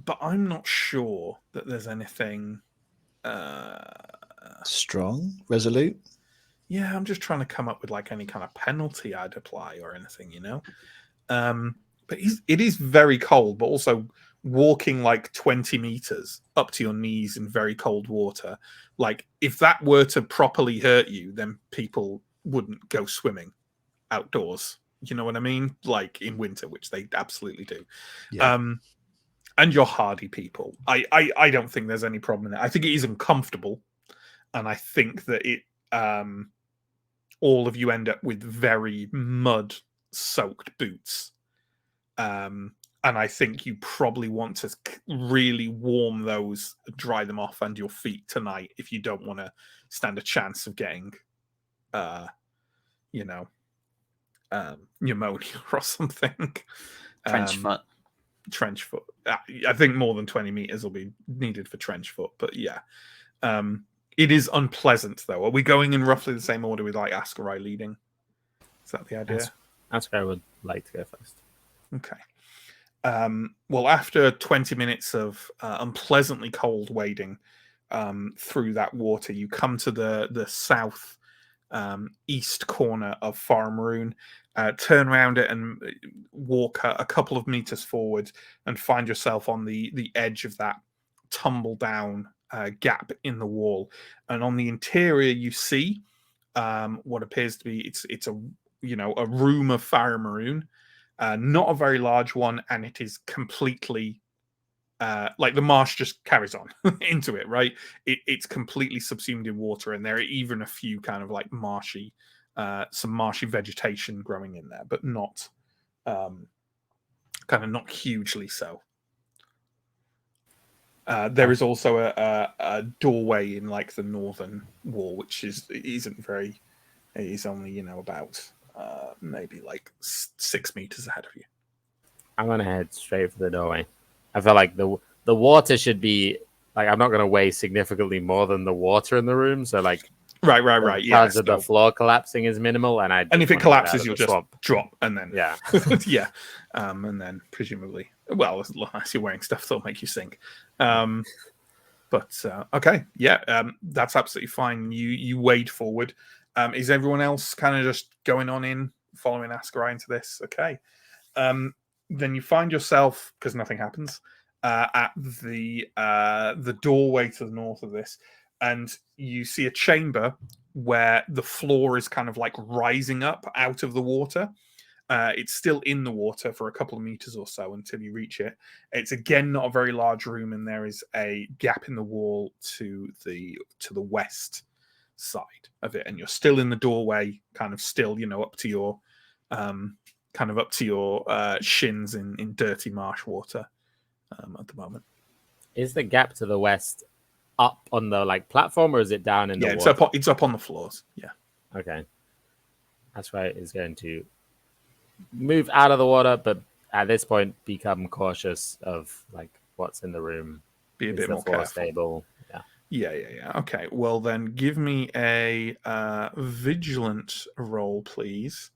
But I'm not sure that there's anything
Strong, resolute.
Yeah, I'm just trying to come up with like any kind of penalty I'd apply or anything, you know. But it is very cold, but also walking like 20 meters up to your knees in very cold water. Like if that were to properly hurt you, then people wouldn't go swimming outdoors. You know what I mean? Like in winter, which they absolutely do.
Yeah.
And you're hardy people. I don't think there's any problem in it. I think it is uncomfortable, and I think that it all of you end up with very mud-soaked boots. And I think you probably want to really warm those, dry them off under your feet tonight if you don't want to stand a chance of getting, pneumonia or something.
Trench foot.
Trench foot. I think more than 20 meters will be needed for trench foot, but yeah. It is unpleasant, though. Are we going in roughly the same order with like Askarai leading? Is that the idea?
Askarai would like to go first.
Okay. Well, after 20 minutes of unpleasantly cold wading through that water, you come to the south east corner of Symbaroum, turn around it and walk a couple of meters forward and find yourself on the edge of that tumble down gap in the wall. And on the interior, you see what appears to be it's a room of Symbaroum. Not a very large one, and it is completely like the marsh just carries on into it, right? It's completely subsumed in water, and there are even a few kind of like some marshy vegetation growing in there, but not not hugely so. There is also a doorway in like the northern wall, which isn't very. It is only about maybe like 6 meters ahead of you.
I'm gonna head straight for the doorway. I feel like the water should be like I'm not gonna weigh significantly more than the water in the room. So like
right.
The chance of the floor collapsing is minimal, and
if it collapses, you'll just drop and then
yeah.
And then presumably, well, as you're wearing stuff that'll make you sink. But okay, that's absolutely fine. You wade forward. Is everyone else kind of just going on in, following Askarai into this? Okay. Then you find yourself, because nothing happens, at the doorway to the north of this, and you see a chamber where the floor is kind of like rising up out of the water. It's still in the water for a couple of meters or so until you reach it. It's again not a very large room, and there is a gap in the wall to the west side of it, and you're still in the doorway, kind of still, up to your shins in dirty marsh water at the moment.
Is the gap to the west up on the like platform, or is it down in the water?
It's up on the floors. Yeah.
Okay. That's right. Is going to move out of the water, but at this point become cautious of like what's in the room.
Be a bit more careful.
Stable.
Yeah. Okay. Well, then give me a vigilant roll, please.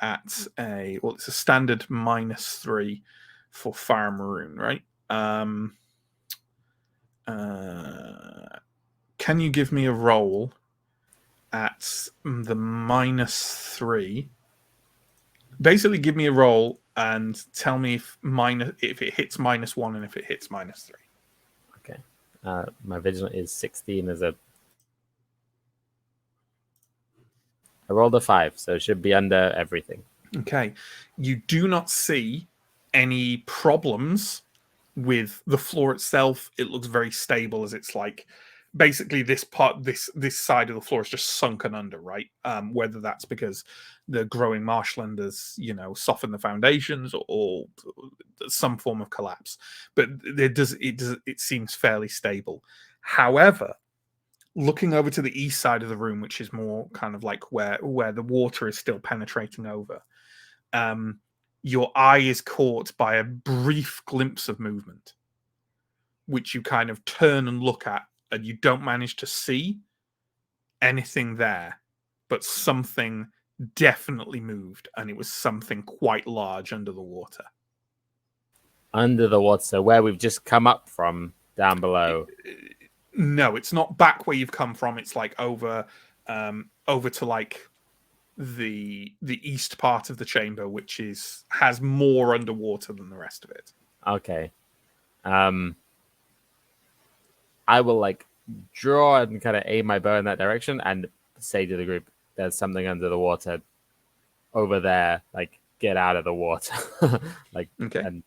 It's a standard -3 for Symbaroum, right? Can you give me a roll at the -3? Basically, give me a roll and tell me if it hits -1 and if it hits -3.
Okay. My vigilant is 16 as a. I rolled a 5, so it should be under everything.
Okay. You do not see any problems with the floor itself. It looks very stable, as it's like basically this side of the floor is just sunken under, right? Whether that's because the growing marshland has softened the foundations or some form of collapse, but it seems fairly stable. However, looking over to the east side of the room, which is more kind of like where the water is still penetrating over, your eye is caught by a brief glimpse of movement, which you kind of turn and look at, and you don't manage to see anything there, but something definitely moved, and it was something quite large under the water.
Under the water, so where we've just come up from down below.
No, it's not back where you've come from. It's like over to like the east part of the chamber, which has more underwater than the rest of it.
Okay. I will like draw and kind of aim my bow in that direction and say to the group, "There's something under the water over there. Like, get out of the water." Like,
Okay.
and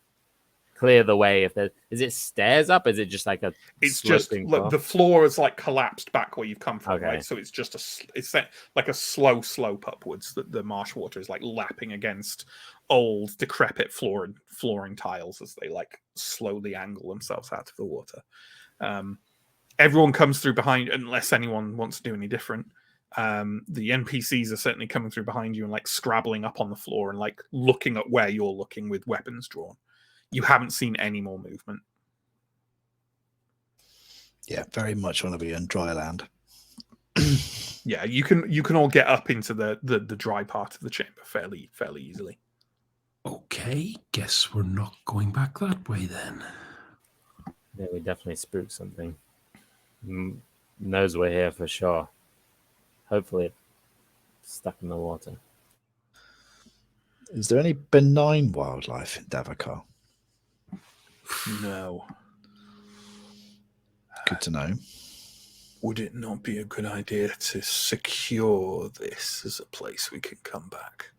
clear the way. If there is it stairs up? Is it just like a?
It's just
floor?
the floor is like collapsed back where you've come from,
Okay.
right? So it's just it's like a slow slope upwards that the marsh water is like lapping against old decrepit flooring tiles as they like slowly angle themselves out of the water. Everyone comes through behind, unless anyone wants to do any different. The NPCs are certainly coming through behind you and like scrabbling up on the floor and like looking at where you're looking with weapons drawn. You haven't seen any more movement.
Yeah, very much want to be on dry land.
Yeah, you can all get up into the dry part of the chamber fairly easily.
Okay, guess we're not going back that way then.
Yeah, we definitely spooked something. Knows we're here for sure. Hopefully it's stuck in the water.
Is there any benign wildlife in Davakar?
No.
Good to know.
Would it not be a good idea to secure this as a place we can come back?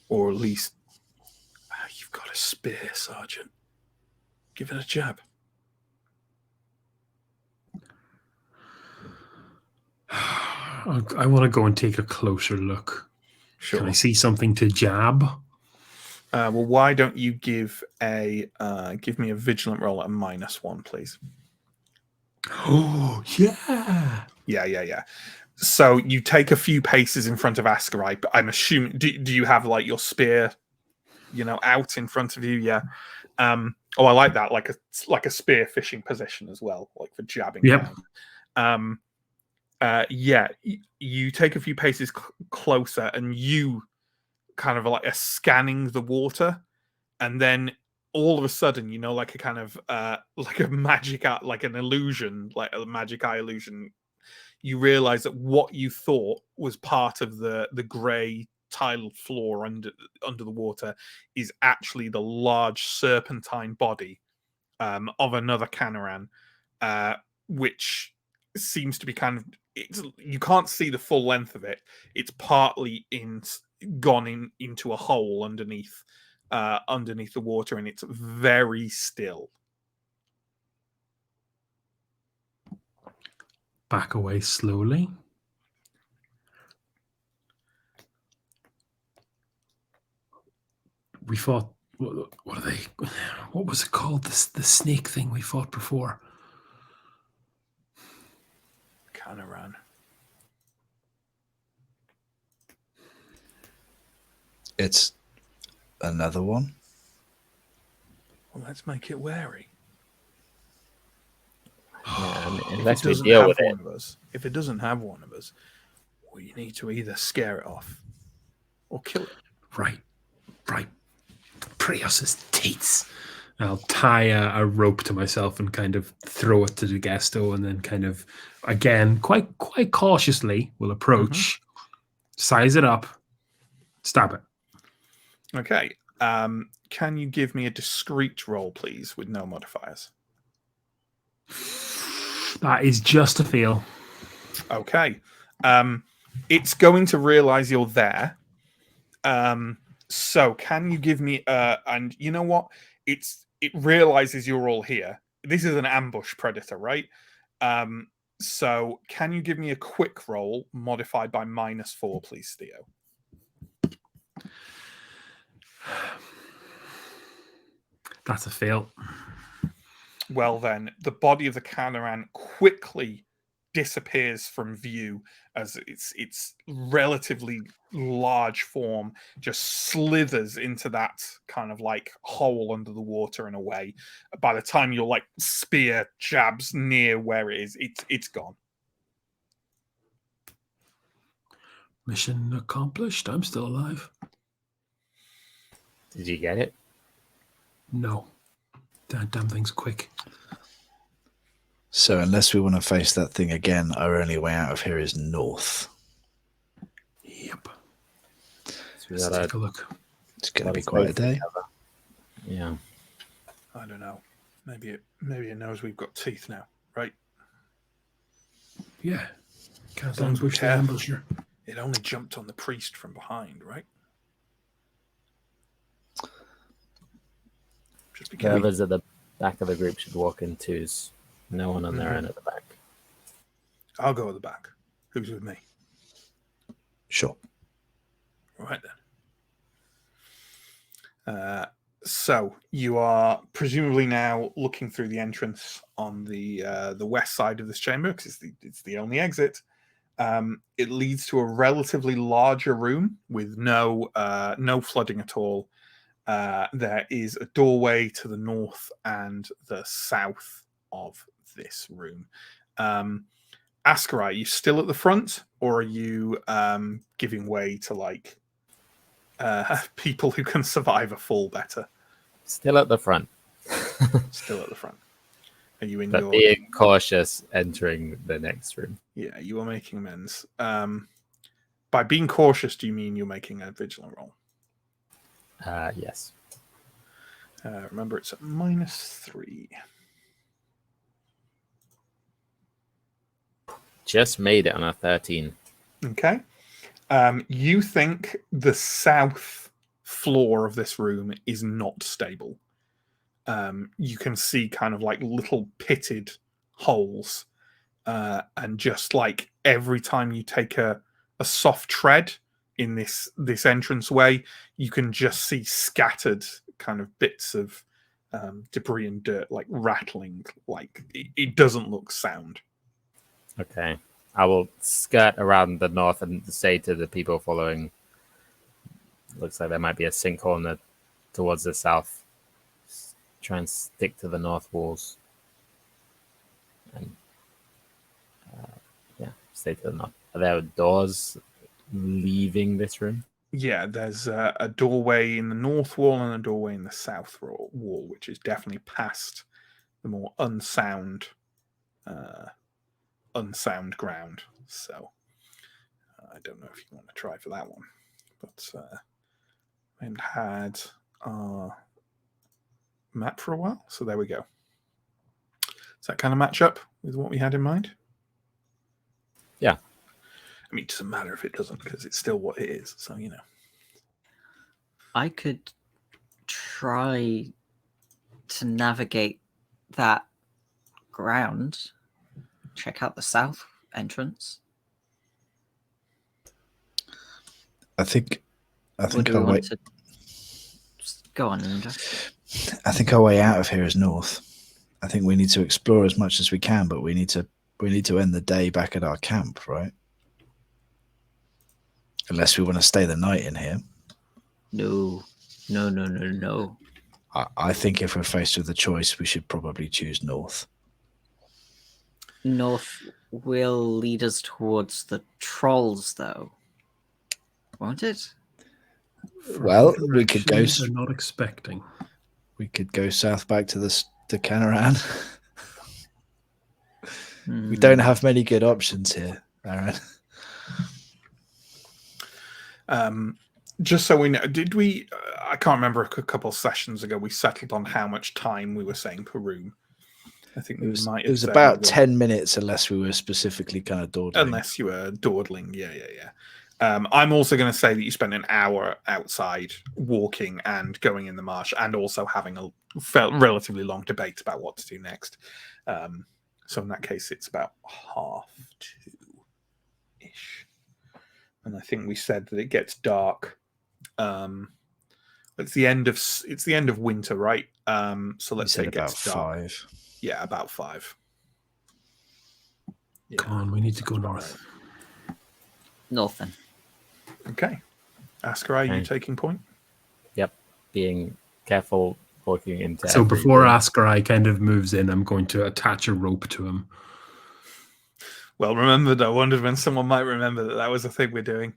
Or at least... you've got a spear, Sergeant. Give it a jab.
I want to go and take a closer look.
Sure.
Can I see something to jab?
Well, why don't you give me a vigilant roll at a -1, please?
Oh, yeah.
Yeah. So you take a few paces in front of Ascarai, but I'm assuming, do you have like your spear, out in front of you? Yeah. I like that, like a spear fishing position as well, like for jabbing.
Yep.
Down. Yeah. You take a few paces closer, and you kind of like are scanning the water, and then all of a sudden, like a kind of like a magic eye, like an illusion, like a magic eye illusion, you realize that what you thought was part of the grey tiled floor under the water is actually the large serpentine body of another Canaran, which seems to be kind of, you can't see the full length of it. It's partly gone into a hole underneath the water, and it's very still.
Back away slowly. We fought. What are they? What was it called? The snake thing we fought before.
Canaran.
It's another one.
Well, let's make it wary.
Yeah,
If
unless
it
we
doesn't
deal
have
with
one
it.
of us, if it doesn't have one of us, we need to either scare it off or kill it.
Right. Pray us his teats. I'll tie a rope to myself and kind of throw it to the Gesto, and then kind of, again, quite cautiously, will approach, size it up, stab it.
Okay. Can you give me a discreet roll, please, with no modifiers?
That is just a feel.
Okay. It's going to realize you're there. So can you give me and you know what? It realizes you're all here. This is an ambush predator, right? So can you give me a quick roll modified by -4, please, Theo?
That's a fail.
Well, then, the body of the Canaran quickly disappears from view as its relatively large form just slithers into that kind of like hole under the water in a way. By the time your like spear jabs near where it is, it's gone.
Mission accomplished. I'm still alive.
Did you get it?
No. That damn thing's quick.
So unless we want to face that thing again, our only way out of here is north.
Yep.
So we
Let's
gotta
take a look.
It's going to
let
be
us
quite a
wait for
day.
cover. Yeah.
I don't know. Maybe it knows we've got teeth now, right?
Yeah. Can't
As long as we're
ambush the
careful.
ambusher.
It only jumped on the priest from behind, right? Just be careful.
Whoever's at the back of the group should walk in twos. No one on their own at the back.
I'll go at the back. Who's with me?
Sure.
All right then. So you are presumably now looking through the entrance on the west side of this chamber because it's the only exit. It leads to a relatively larger room with no flooding at all. There is a doorway to the north and the south of this room. Askarai, are you still at the front, or are you giving way to like people who can survive a fall better?
Still at the front.
Still at the front. Are you in
But
your?
being cautious entering the next room.
Yeah, you are making amends. By being cautious, do you mean you're making a vigilant roll?
Yes.
Remember, it's at -3.
Just made it on a 13.
Okay. You think the south floor of this room is not stable. You can see kind of like little pitted holes, and just like every time you take a soft tread in this entranceway, you can just see scattered kind of bits of debris and dirt like rattling. Like it doesn't look sound.
Okay. I will skirt around the north and say to the people following, looks like there might be a sinkhole towards the south. Try and stick to the north walls. And stay to the north. Are there doors leaving this room?
Yeah, there's a doorway in the north wall and a doorway in the south wall, which is definitely past the more unsound ground. So I don't know if you want to try for that one, but we haven't had our map for a while, so there we go. Does that kind of match up with what we had in mind?
Yeah.
I mean, it doesn't matter if it doesn't, because it's still what it is. So, you know.
I could try to navigate that ground. Check out the south entrance.
I think
Or do we
our way,
want to just go on, Ninja?
I think our way out of here is north. I think we need to explore as much as we can, but we need to end the day back at our camp, right? Unless we want to stay the night in here.
No.
I think if we're faced with a choice, we should probably choose north.
North will lead us towards the trolls, though. Won't it?
Well, we could go.
They're not expecting.
We could go south back to the Canaran. We don't have many good options here, Aaron.
Just so we know, did we? I can't remember. A couple of sessions ago, we settled on how much time we were saying per room. I think
It was,
might.
it was about 10 minutes, unless we were specifically kind of dawdling.
Unless you were dawdling, yeah. I'm also going to say that you spent an hour outside walking and going in the marsh, and also having a relatively long debate about what to do next. So in that case, it's about 2:30-ish. And I think we said that it gets dark. It's the end of winter, right? So let's say it
about
gets dark.
5.
Yeah, about 5. Yeah.
Come on, we need to go north.
North then.
Okay. Askarai, are you taking point?
Yep. Being careful walking into.
So before Askarai kind of moves in, I'm going to attach a rope to him.
Well, remembered. I wondered when someone might remember that was a thing we're doing.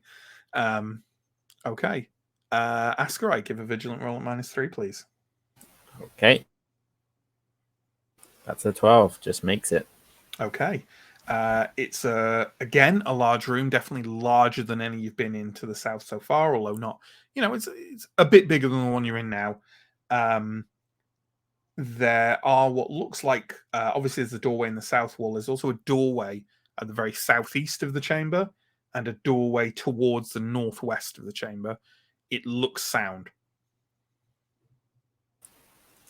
Okay. Askarai, give a vigilant roll at -3, please.
Okay. That's a 12. Just makes it.
Okay. It's again a large room, definitely larger than any you've been in to the south so far, although not, it's a bit bigger than the one you're in now. There are what looks like, obviously there's a doorway in the south wall. There's also a doorway at the very southeast of the chamber and a doorway towards the northwest of the chamber. It looks sound.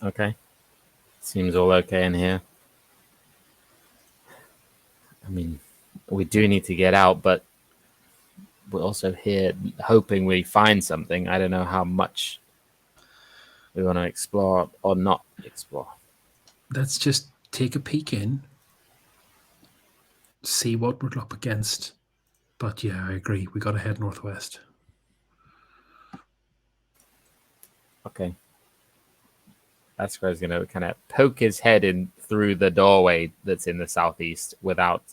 Okay. Seems all okay in here. I mean, we do need to get out, but we're also here hoping we find something. I don't know how much we want to explore or not explore.
Let's just take a peek in, see what we're up against. But yeah, I agree. We got to head northwest.
Okay. That's where he's going to kind of poke his head in through the doorway that's in the southeast without,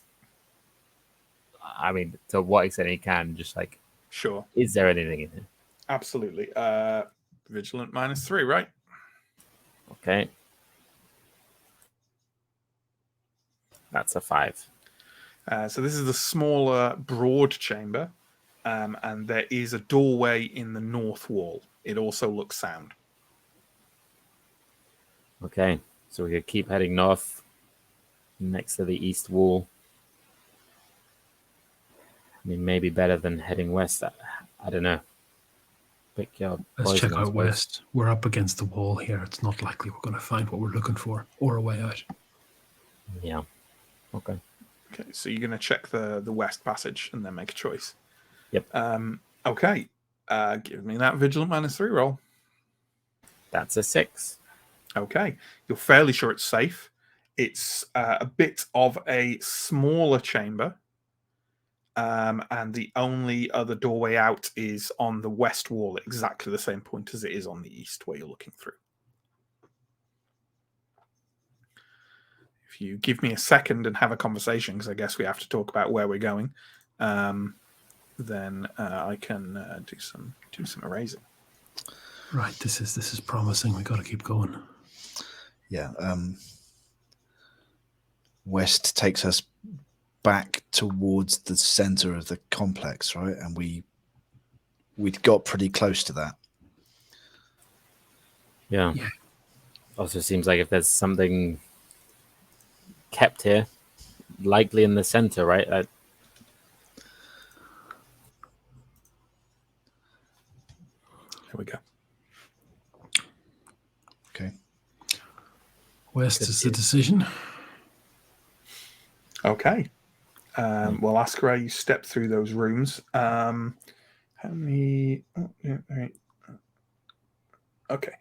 I mean, to what extent he can, just like,
Sure.
is there anything in here?
Absolutely. Vigilant -3, right?
Okay. That's a 5.
So this is the smaller, broad chamber, and there is a doorway in the north wall. It also looks sound.
Okay. So we could keep heading north next to the east wall. I mean, maybe better than heading west. I don't know. Pick your
Let's
poison,
check
I
out
suppose.
west. We're up against the wall here. It's not likely we're going to find what we're looking for or a way out.
Yeah. Okay.
Okay, so you're going to check the west passage and then make a choice.
Yep.
Okay. Give me that Vigilant -3 roll.
That's a 6.
Okay. You're fairly sure it's safe. It's a bit of a smaller chamber. And the only other doorway out is on the west wall at exactly the same point as it is on the east where you're looking through. If you give me a second and have a conversation, because I guess we have to talk about where we're going, then I can do some erasing.
Right, this is promising. We got to keep going.
Yeah. West takes us back towards the center of the complex, right? And we'd got pretty close to that.
Yeah.
Yeah.
Also seems like if there's something kept here, likely in the center, right?
Here we go.
Okay.
West
Could
is
be.
the decision.
Okay. Well, Askara, you step through those rooms. How many? Oh, yeah, right. Okay.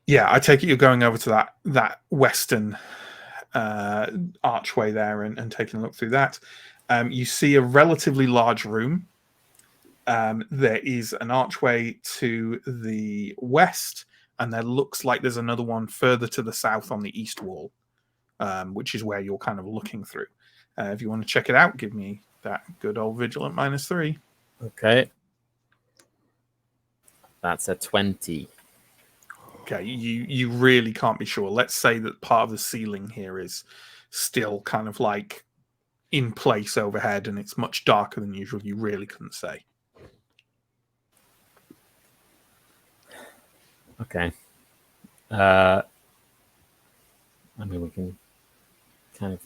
Yeah, I take it you're going over to that western archway there and taking a look through that. You see a relatively large room. There is an archway to the west, and there looks like there's another one further to the south on the east wall, which is where you're kind of looking through. If you want to check it out, give me that good old Vigilant -3.
Okay. That's a 20.
Okay, you really can't be sure. Let's say that part of the ceiling here is still kind of like in place overhead, and it's much darker than usual. You really couldn't say.
Okay. I mean, we can kind of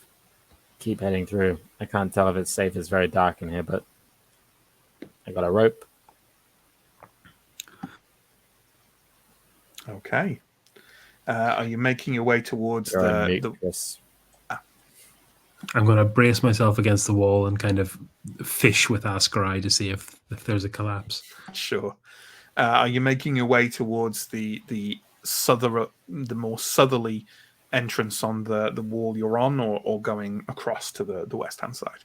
keep heading through. I can't tell if it's safe. It's very dark in here, but I got a rope.
Okay. Are you making your way towards
You're on mute,
the
Chris.
I'm going to brace myself against the wall and kind of fish with Askari to see if there's a collapse.
Sure. Are you making your way towards the more southerly entrance on the wall you're on, or going across to the west hand side?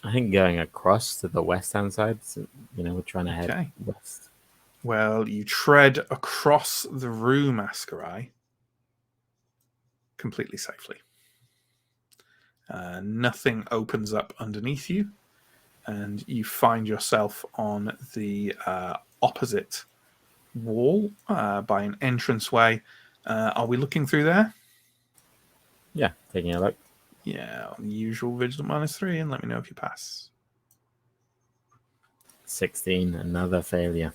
I think going across to the west-hand side. So, we're trying to head
Okay.
west.
Well, you tread across the room, Askari, completely safely. Nothing opens up underneath you, and you find yourself on the opposite wall by an entranceway. Are we looking through there?
Yeah, taking a look.
Yeah, on the usual vigilant -3, and let me know if you pass.
16, another failure.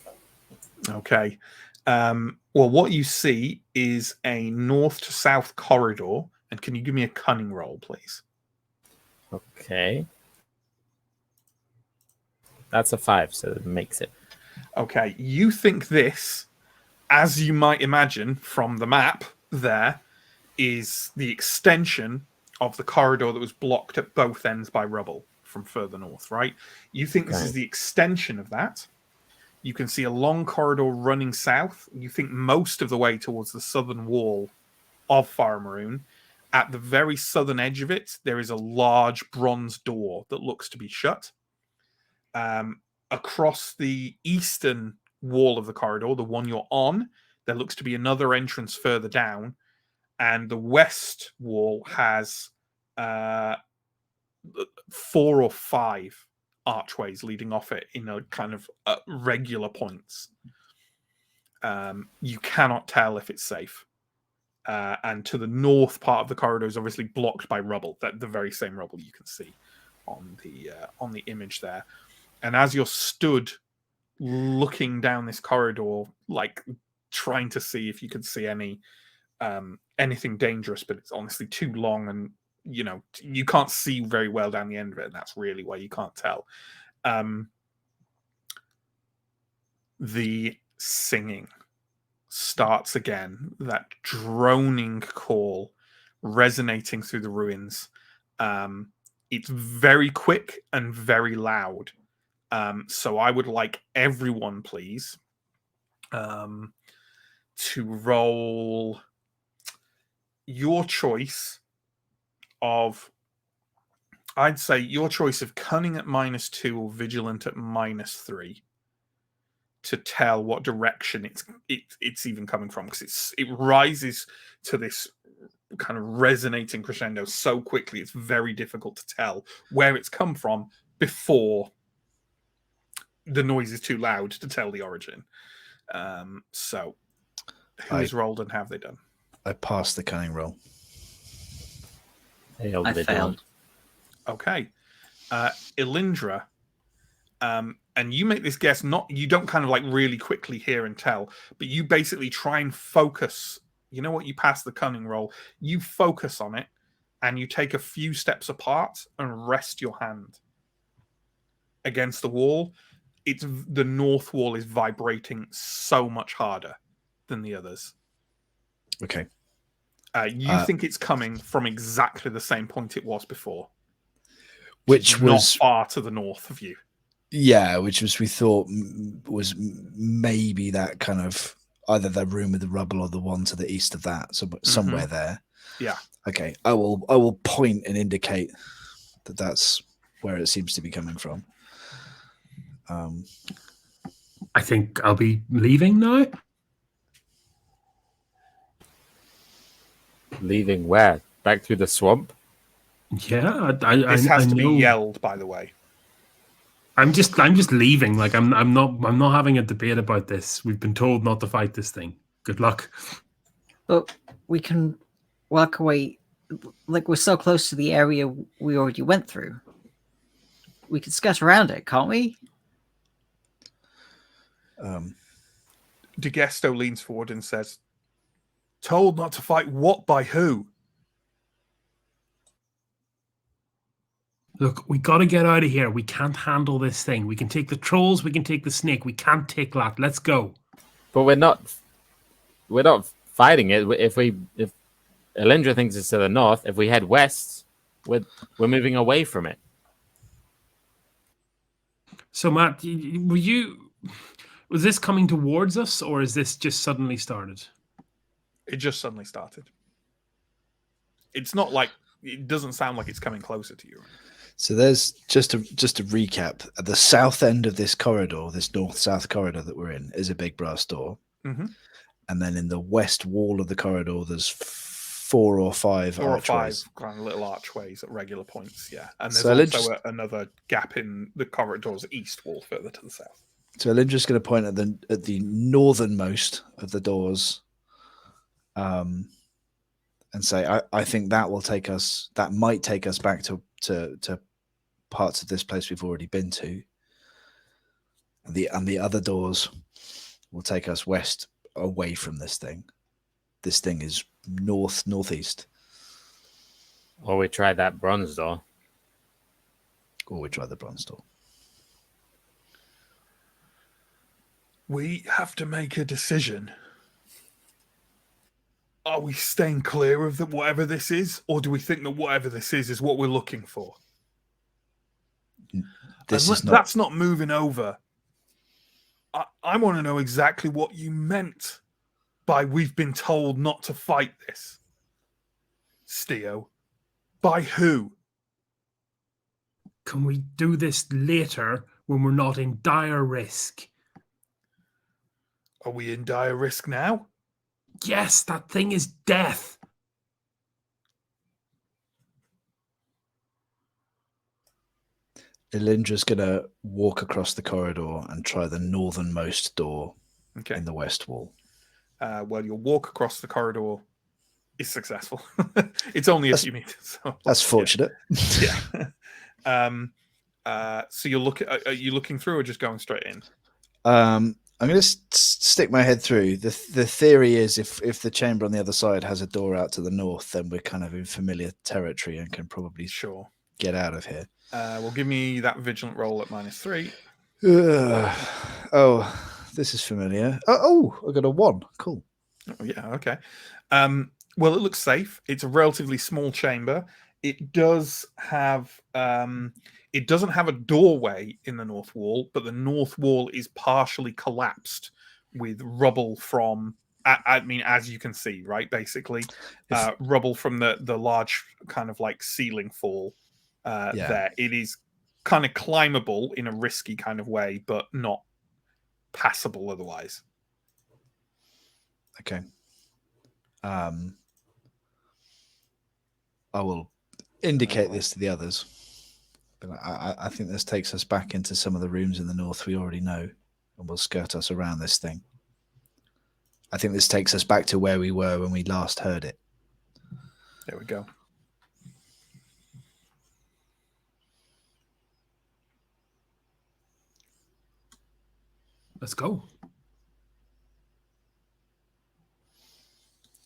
Okay. Well, what you see is a north to south corridor, and can you give me a cunning roll, please?
Okay. That's a 5, so it makes it.
Okay, you think this, as you might imagine from the map there, is the extension of the corridor that was blocked at both ends by rubble from further north, right? You think this is the extension of that. You can see a long corridor running south. You think most of the way towards the southern wall of Symbaroum. At the very southern edge of it, there is a large bronze door that looks to be shut. Across the eastern wall of the corridor, the one you're on, there looks to be another entrance further down. And the west wall has 4 or 5 archways leading off it in a kind of regular points. You cannot tell if it's safe. And to the north part of the corridor is obviously blocked by rubble, that the very same rubble you can see on the image there. And as you're stood looking down this corridor, like trying to see if you could see anything dangerous, but it's honestly too long, and you can't see very well down the end of it, and that's really why you can't tell. The singing starts again, that droning call resonating through the ruins. It's very quick and very loud. So I would like everyone, please, to roll your choice of, I'd say your choice of cunning at -2 or vigilant at -3 to tell what direction it's even coming from, because it rises to this kind of resonating crescendo so quickly it's very difficult to tell where it's come from before the noise is too loud to tell the origin. So who's rolled and have they done?
I passed the cunning roll.
I failed.
Okay. Elindra, and you make this guess, you don't kind of like really quickly hear and tell, but you basically try and focus. You know what? You pass the cunning roll. You focus on it, and you take a few steps apart and rest your hand against the wall. The north wall is vibrating so much harder than the others.
Okay.
You think it's coming from exactly the same point it was before,
which
not
was
far to the north of you.
Yeah, which was, we thought was maybe that kind of either the room with the rubble or the one to the east of that, somewhere there.
Yeah.
Okay, I will point and indicate that that's where it seems to be coming from.
I think I'll be leaving now.
Leaving where? Back through the swamp?
Yeah,
This has
I
to
know.
be yelled, by the way.
I'm just leaving. Like I'm not having a debate about this. We've been told not to fight this thing. Good luck.
But we can walk away. Like, we're so close to the area we already went through. We can skirt around it, can't we?
DeGesto leans forward and says, "Told not to fight what by who?"
Look, we got to get out of here. We can't handle this thing. We can take the trolls. We can take the snake. We can't take that. Let's go.
But we're not fighting it. If Elindra thinks it's to the north, if we head west, we're moving away from it.
So, Matt, was this coming towards us, or is this just suddenly started?
It just suddenly started. It's not like, it doesn't sound like it's coming closer to you.
So there's just to recap, at the south end of this corridor, this north-south corridor that we're in, is a big brass door.
Mm-hmm.
And then in the west wall of the corridor, there's 4 or 5 archways.
Kind of little archways at regular points, yeah. And there's
So
also another gap in the corridor's east wall further to the south.
So Elindra's going to point at the northernmost of the doors, and say, "I think that will take us. That might take us back to parts of this place we've already been to. And the other doors will take us west, away from this thing. This thing is northeast.
Or we try that bronze door.
Or we try the bronze door.
We have to make a decision. Are we staying clear of whatever this is, or do we think that whatever this is what we're looking for? That's not moving over. I want to know exactly what you meant by we've been told not to fight this. Steo, by who?
Can we do this later when we're not in dire risk?
Are we in dire risk now?
Yes, that thing is death.
Elindra's going to walk across the corridor and try the northernmost door in the west wall.
Well, your walk across the corridor is successful. It's only a few meters. So,
that's fortunate.
Yeah. So are you looking through or just going straight in?
I'm going to stick my head through. The theory is if the chamber on the other side has a door out to the north, then we're kind of in familiar territory and can probably get out of here.
Well, give me that vigilant roll at -3.
Oh, this is familiar. Oh, I got a 1. Cool.
Oh, yeah, okay. Well, it looks safe. It's a relatively small chamber. It does have it doesn't have a doorway in the north wall, but the north wall is partially collapsed with rubble from I mean, as you can see, right? Basically, rubble from the large kind of like ceiling fall there. It is kind of climbable in a risky kind of way, but not passable otherwise.
Okay. I will indicate this to the others. But I think this takes us back into some of the rooms in the north we already know, and will skirt us around this thing. I think this takes us back to where we were when we last heard it.
There we go.
Let's go.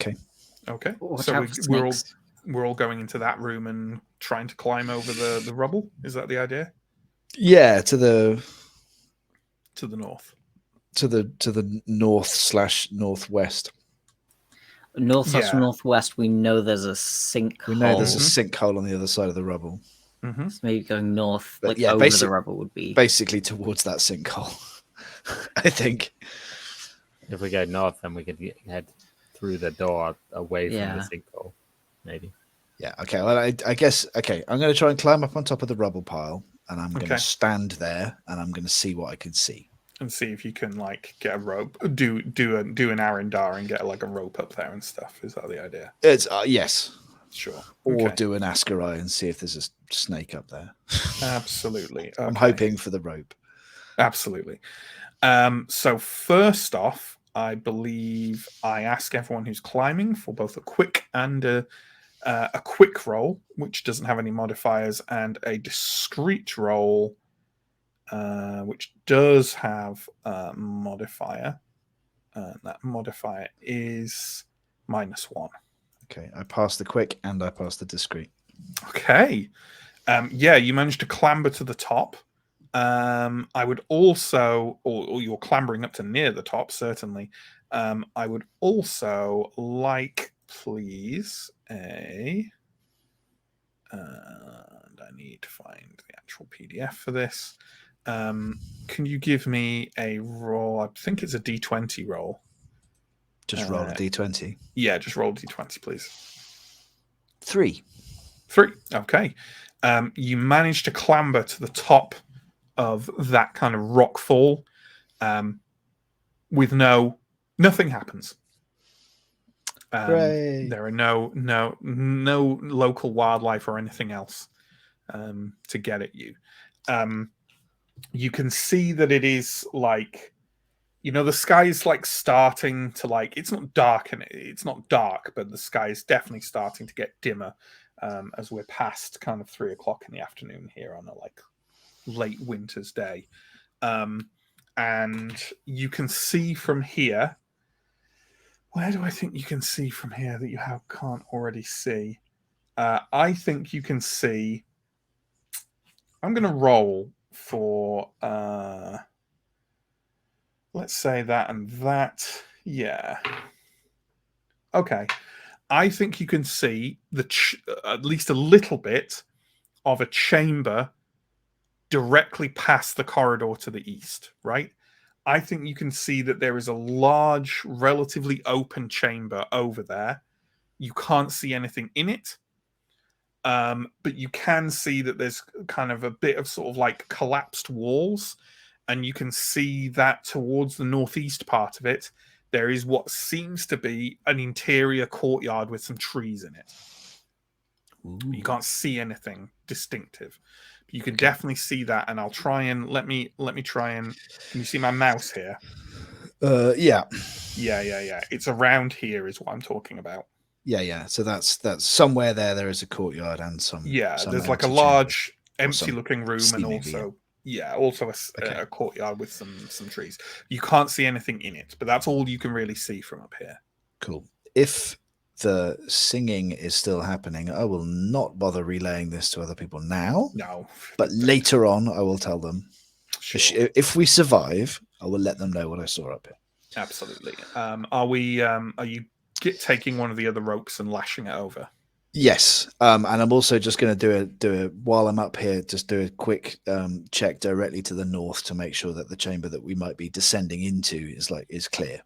Okay.
Okay.
Watch
So
out for
we're all going into that room and trying to climb over the rubble. Is that the idea?
Yeah, to the
north.
To the north/northwest.
Northwest. We know there's a sinkhole.
We know there's a sinkhole on the other side of the rubble.
Mm-hmm.
So maybe going north,
But
like
yeah,
over the rubble would be
basically towards that sinkhole. I think.
If we go north, then we could head through the door away from the sinkhole, maybe.
Yeah. Okay. Well, I guess. Okay. I'm going to try and climb up on top of the rubble pile, and I'm going to stand there, and I'm going to see what I can see,
and see if you can like get a rope, do an Arendar and get like a rope up there and stuff. Is that the idea?
It's yes.
Sure.
Or do an Ascarai and see if there's a snake up there.
Absolutely. Okay.
I'm hoping for the rope.
Absolutely. So first off, I believe I ask everyone who's climbing for both a quick and a quick roll, which doesn't have any modifiers, and a discreet roll, which does have a modifier. That modifier is -1.
Okay, I passed the quick and I passed the discreet.
Okay. Yeah, you managed to clamber to the top. I would also, or you're clambering up to near the top, certainly. I would also like, please, and I need to find the actual PDF for this. Can you give me a roll? I think it's a D20 roll.
Just roll a D20.
Yeah, just roll a D20, please.
3.
Okay. You managed to clamber to the top of that kind of rock fall with nothing happens. There are no local wildlife or anything else to get at you. you can see that it is like, the sky is like starting to like, it's not dark and it's not dark, but the sky is definitely starting to get dimmer as we're past kind of 3 o'clock in the afternoon here on a like late winter's day. And you can see from here, where do I think you can see from here that you can't already see? I think you can see, I'm going to roll for, let's say that and that. Yeah. Okay. I think you can see at least a little bit of a chamber directly past the corridor to the east, right? I think you can see that there is a large, relatively open chamber over there. You can't see anything in it, but you can see that there's kind of a bit of sort of like collapsed walls, and you can see that towards the northeast part of it, there is what seems to be an interior courtyard with some trees in it.
Ooh.
You can't see anything distinctive. You can definitely see that, and I'll try and let me try and. Can you see my mouse here?
Yeah.
Yeah. It's around here, is what I'm talking about.
Yeah. So that's somewhere there. There is a courtyard and some.
Yeah,
some
there's like a
empty
large,
chambers.
empty-looking room, and
steamy view.
also
Okay.
a courtyard with some trees. You can't see anything in it, but that's all you can really see from up here.
Cool. If the singing is still happening, I will not bother relaying this to other people now.
No,
But later on, I will tell them.
sure.
If we survive, I will let them know what I saw up here.
Absolutely. Are you taking one of the other ropes and lashing it over?
Yes, and I'm also just going to do a while I'm up here, just do a quick check directly to the north to make sure that the chamber that we might be descending into is clear.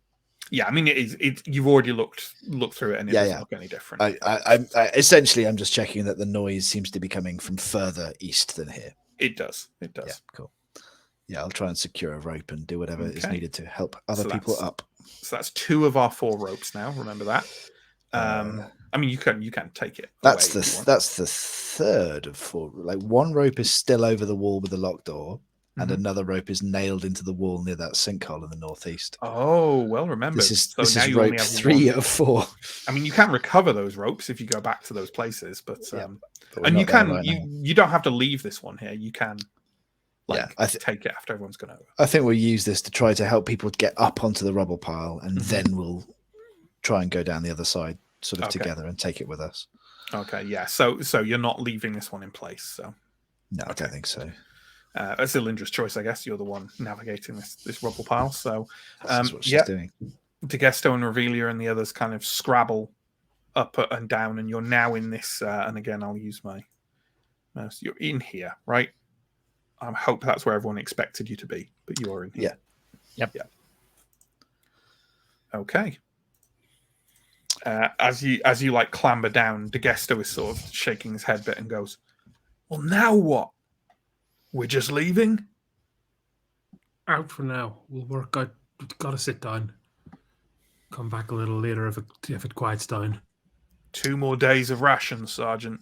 Yeah, I mean it is. You've already looked through it, and it doesn't look any different.
I essentially I'm just checking that the noise seems to be coming from further east than here.
It does.
Yeah, cool. Yeah, I'll try and secure a rope and do whatever is
Okay.
needed to help other people up.
So that's 2 of our 4 ropes now. Remember that. I mean, you can take it.
That's the third of 4. Like one rope is still over the wall with the locked door, and another rope is nailed into the wall near that sinkhole in the northeast.
Oh, well remembered.
This
So
is
now you
rope
only have
3
1.
of 4.
I mean, you can recover those ropes if you go back to those places, but
But
and
we're
you
not there
can
right now.
you don't have to leave this one here. You can take it after everyone's gone over.
I think we'll use this to try to help people get up onto the rubble pile, and then we'll try and go down the other side sort of together and take it with us.
Okay, yeah. So you're not leaving this one in place. So
No, I don't think so.
that's Ilindra's choice, I guess. You're the one navigating this rubble pile. So
That's what she's doing.
DeGesto and Revelia and the others kind of scrabble up and down, and you're now in this. And again, I'll use my mouse. You're in here, right? I hope that's where everyone expected you to be, but you are in here.
Yeah.
Yep.
Okay. As you like clamber down, DeGesto is sort of shaking his head a bit and goes, "Well, now what? We're just leaving?"
Out for now. We'll work out. We've got to sit down. Come back a little later if it quiets down.
2 more days of rations, Sergeant.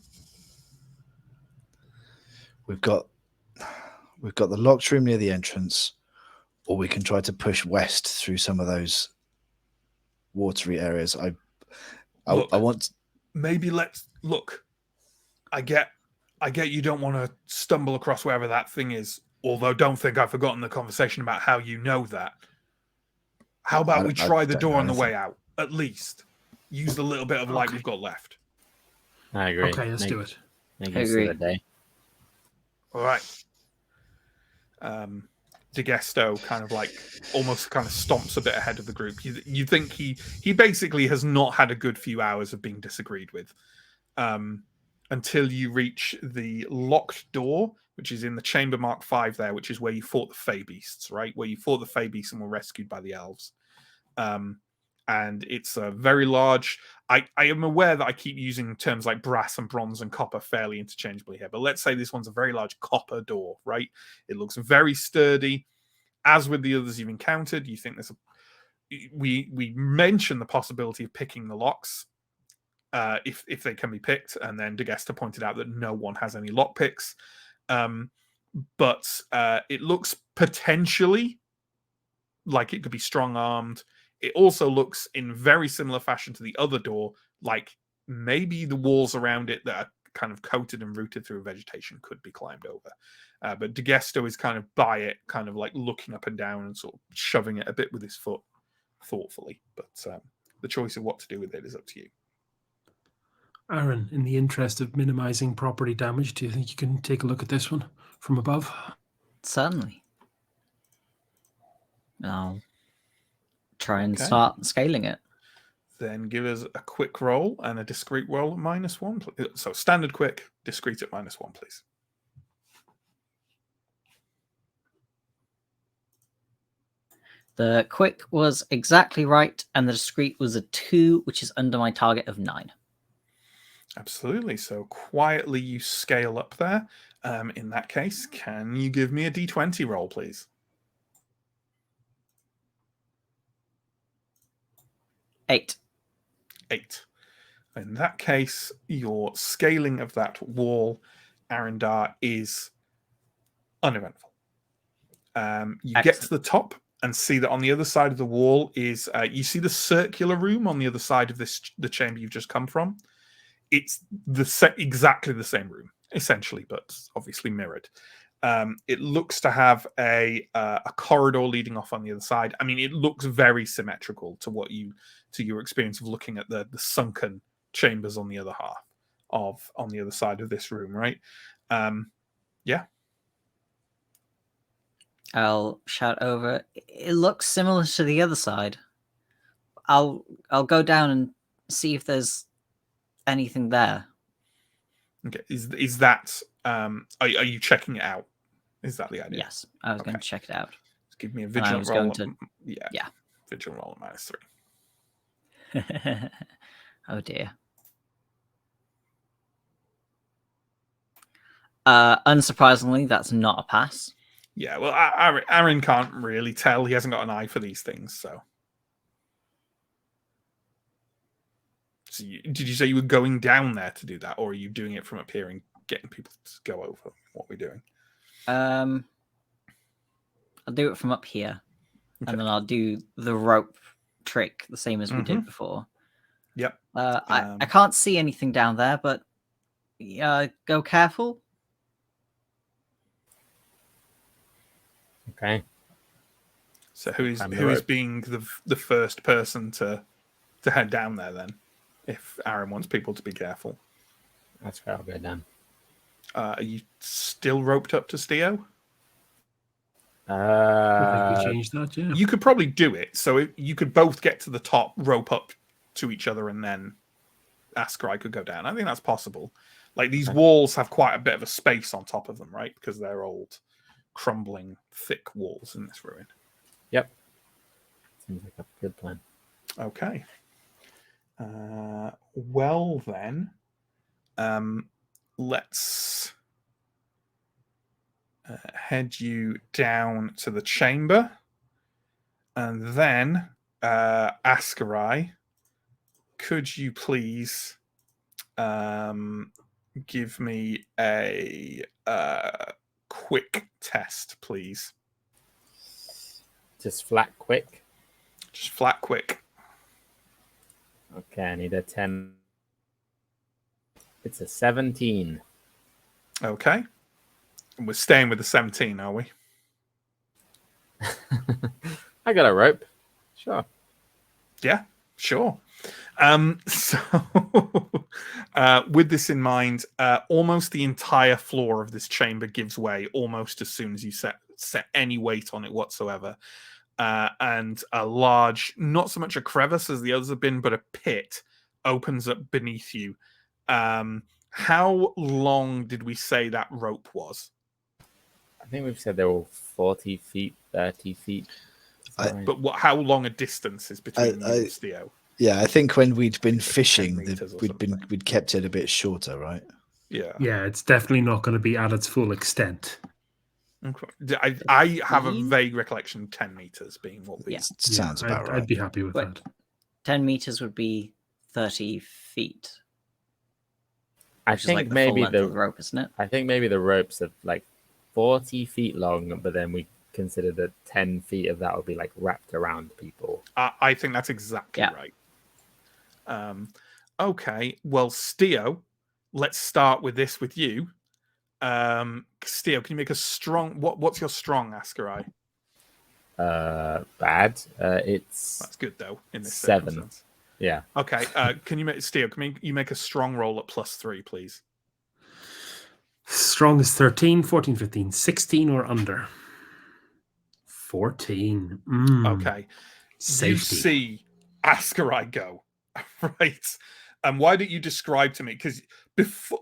We've got the locked room near the entrance, or we can try to push west through some of those watery areas. I want.
Maybe let's look. I get you don't want to stumble across wherever that thing is. Although, don't think I've forgotten the conversation about how you know that. How about we try the door on the way out? At least use the little bit of light we've got left.
I agree.
Okay, let's do it.
Make
I
use
agree.
of the day.
All right. DeGesto kind of like almost kind of stomps a bit ahead of the group. You think he basically has not had a good few hours of being disagreed with, until you reach the locked door, which is in the chamber mark 5 there, which is where you fought the Fey Beasts, right? Where you fought the Fey Beasts and were rescued by the elves. And it's a very large. I am aware that I keep using terms like brass and bronze and copper fairly interchangeably here, but let's say this one's a very large copper door, right? It looks very sturdy. As with the others you've encountered, you think we mention the possibility of picking the locks if they can be picked, and then DeGesta pointed out that no one has any lock picks. but it looks potentially like it could be strong-armed. It also looks in very similar fashion to the other door, like maybe the walls around it that are kind of coated and rooted through vegetation could be climbed over. But Degesto is kind of by it, kind of like looking up and down and sort of shoving it a bit with his foot thoughtfully. But the choice of what to do with it is up to you.
Aaron, in the interest of minimizing property damage, do you think you can take a look at this one from above?
Certainly. I'll try and
Okay.
start scaling it.
Then give us a quick roll and a discrete roll at -1. So standard quick, discrete at -1, please.
The quick was exactly right, and the discrete was a 2, which is under my target of 9.
Absolutely. So quietly you scale up there. In that case, can you give me a d20 roll, please?
8.
8. In that case, your scaling of that wall, Arendar, is uneventful. You get to the top and see that on the other side of the wall is you see the circular room on the other side of the chamber you've just come from. It's exactly the same room, essentially, but obviously mirrored. It looks to have a corridor leading off on the other side. I mean, it looks very symmetrical to your experience of looking at the sunken chambers on the other on the other side of this room, right? Yeah.
I'll shout over. It looks similar to the other side. I'll go down and see if there's anything there.
Okay. Is that are you checking it out? Is that the idea?
Yes, I was going to check it out.
Just give me a
I
vigilant
was
roll.
going
Yeah. Vigilant roll at -3.
Oh dear. Unsurprisingly, that's not a pass.
Yeah, well, Aaron can't really tell. He hasn't got an eye for these things, so. So did you say you were going down there to do that, or are you doing it from up here and getting people to go over what we're doing?
I'll do it from up here,
Okay.
and then I'll do the rope trick the same as we did before.
Yep.
I can't see anything down there, but go careful.
Okay.
So who is being the first person to head down there then? If Aaron wants people to be careful,
That's where I'll go down.
are you still roped up to Steo?
I think we changed that, yeah.
You could probably do it. So you could both get to the top, rope up to each other, and then Askrai could go down. I think that's possible. Like these walls have quite a bit of a space on top of them, right? Because they're old, crumbling, thick walls in this ruin.
Yep. Seems like a good plan.
Okay. Well then, let's head you down to the chamber, and then Askrai, could you please give me a quick test, please?
Just flat quick.
Just flat quick.
Okay, I need a 10. It's a 17.
Okay. And we're staying with the 17, are we?
I got a rope. Sure.
Yeah, sure. So with this in mind, almost the entire floor of this chamber gives way almost as soon as you set any weight on it whatsoever. And a large, not so much a crevice as the others have been, but a pit opens up beneath you. How long did we say that rope was?
I think we've said they were 40 feet, 30 feet. Right.
But how long a distance is between you and Steo?
Yeah, I think when we'd been fishing,
meters or
we'd kept it a bit shorter, right?
Yeah.
Yeah, it's definitely not going to be at its full extent.
Okay. I have a vague recollection of 10 meters being what we...
Yeah.
Sounds about right.
I'd be happy with
But
that.
10 meters would be 30 feet.
I
Which is
think
like the full
maybe
length of the rope, isn't it?
I think maybe the ropes have like 40 feet long, but then we consider that 10 feet of that will be like wrapped around people.
I think that's exactly right. Okay, well, Steo, let's start with this with you. Steo, can you make a strong? What's your strong, Ascarai?
Bad. It's
That's good though in this
7.
circumstance.
Yeah.
Okay. Can you make Steo? Can you make a strong roll at +3, please?
Strong is 13, 14, 15, 16 or under. 14.
Okay.
Safety.
You see Ascarai go, right? And why don't you describe to me? Because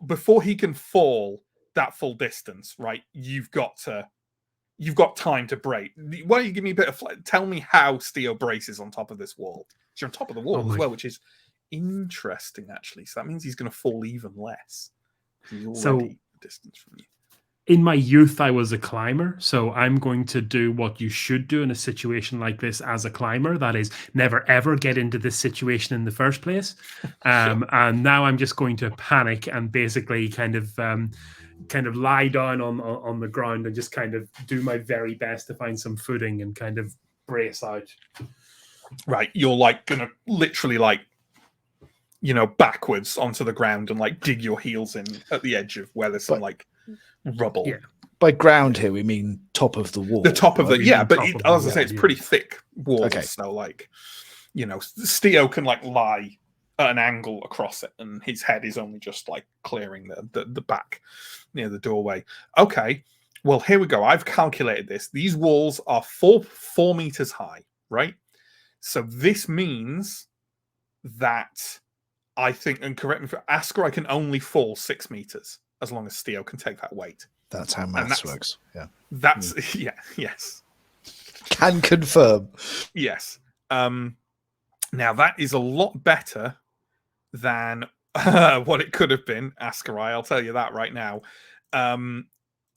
before he can fall that full distance, right? You've got time to break. Why don't you give me a bit of tell me how Steo braces on top of this wall? You're on top of the wall as well, which is interesting actually. So that means he's going to fall even less. He's already a distance from you.
In my youth, I was a climber, so I'm going to do what you should do in a situation like this as a climber. That is, never ever get into this situation in the first place. And now I'm just going to panic and basically kind of lie down on the ground and just kind of do my very best to find some footing and kind of brace out.
Right, you're like gonna literally like, backwards onto the ground and like dig your heels in at the edge of where there's some like rubble.
Yeah.
By ground here, we mean top of the wall.
The top of the but as I say, it's
yeah.
pretty thick walls.
Okay.
So like, Steo can like lie at an angle across it, and his head is only just like clearing the back near the doorway. Okay, well here we go. I've calculated this. These walls are 4 meters high, right? So this means that I think, and correct me if Ascarai can only fall 6 meters as long as Steo can take that weight.
That's how maths works. Yeah.
That's yes.
Can confirm.
Yes. Now that is a lot better than what it could have been, Ascarai. I'll tell you that right now.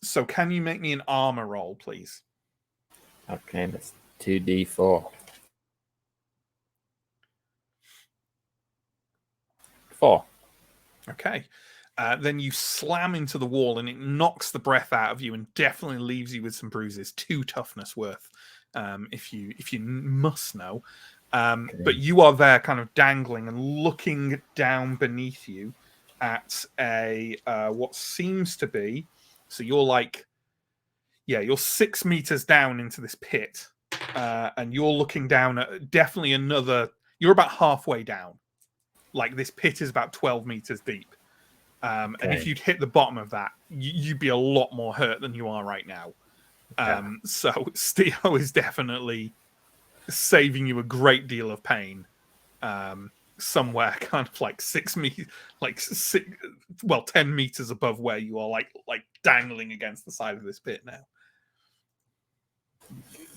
So can you make me an armor roll, please?
Okay, that's 2d4. 4.
Okay. Then you slam into the wall and it knocks the breath out of you and definitely leaves you with some bruises. 2 toughness worth, if you must know.
Okay.
But you are there kind of dangling and looking down beneath you at a what seems to be, so you're like, you're 6 meters down into this pit, and you're looking down at definitely you're about halfway down. Like this pit is about 12 meters deep. And if you'd hit the bottom of that, you'd be a lot more hurt than you are right now. So Steo is definitely saving you a great deal of pain. Somewhere kind of like 10 meters above where you are, like dangling against the side of this pit now.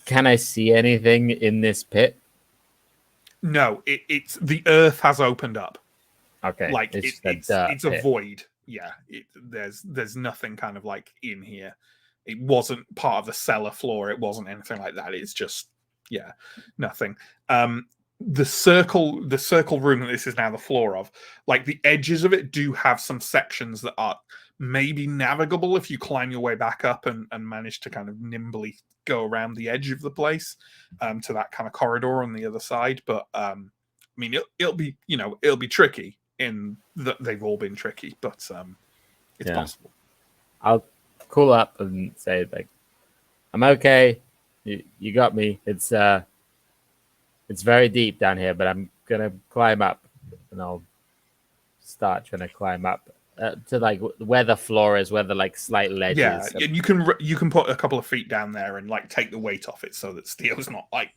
Can I see anything in this pit?
No, it's the earth has opened up.
Okay,
Like it's a
pit.
void. Yeah, there's nothing kind of like in here. It wasn't part of the cellar floor. It wasn't anything like that. It's just nothing. The circle room that this is now the floor of, like the edges of it do have some sections that are maybe navigable if you climb your way back up and manage to kind of nimbly go around the edge of the place to that kind of corridor on the other side. But I mean, it'll be tricky in that they've all been tricky, but it's possible.
I'll cool up and say like, I'm okay. You got me. It's very deep down here, but I'm gonna climb up, and I'll start trying to climb up to like where the floor is, where the like slight ledges.
Yeah, and you can put a couple of feet down there and like take the weight off it so that Steel's not like,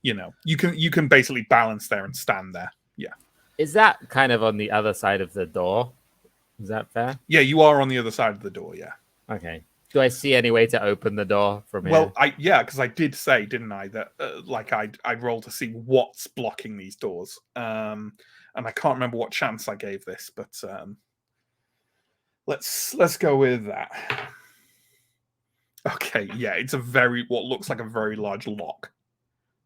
you can basically balance there and stand there. Yeah.
Is that kind of on the other side of the door? Is that fair?
Yeah, you are on the other side of the door. Yeah.
Okay. Do I see any way to open the door from here?
Well, because I did say, didn't I, that I'd roll to see what's blocking these doors. And I can't remember what chance I gave this, but let's go with that. Okay, yeah, it's what looks like a very large lock,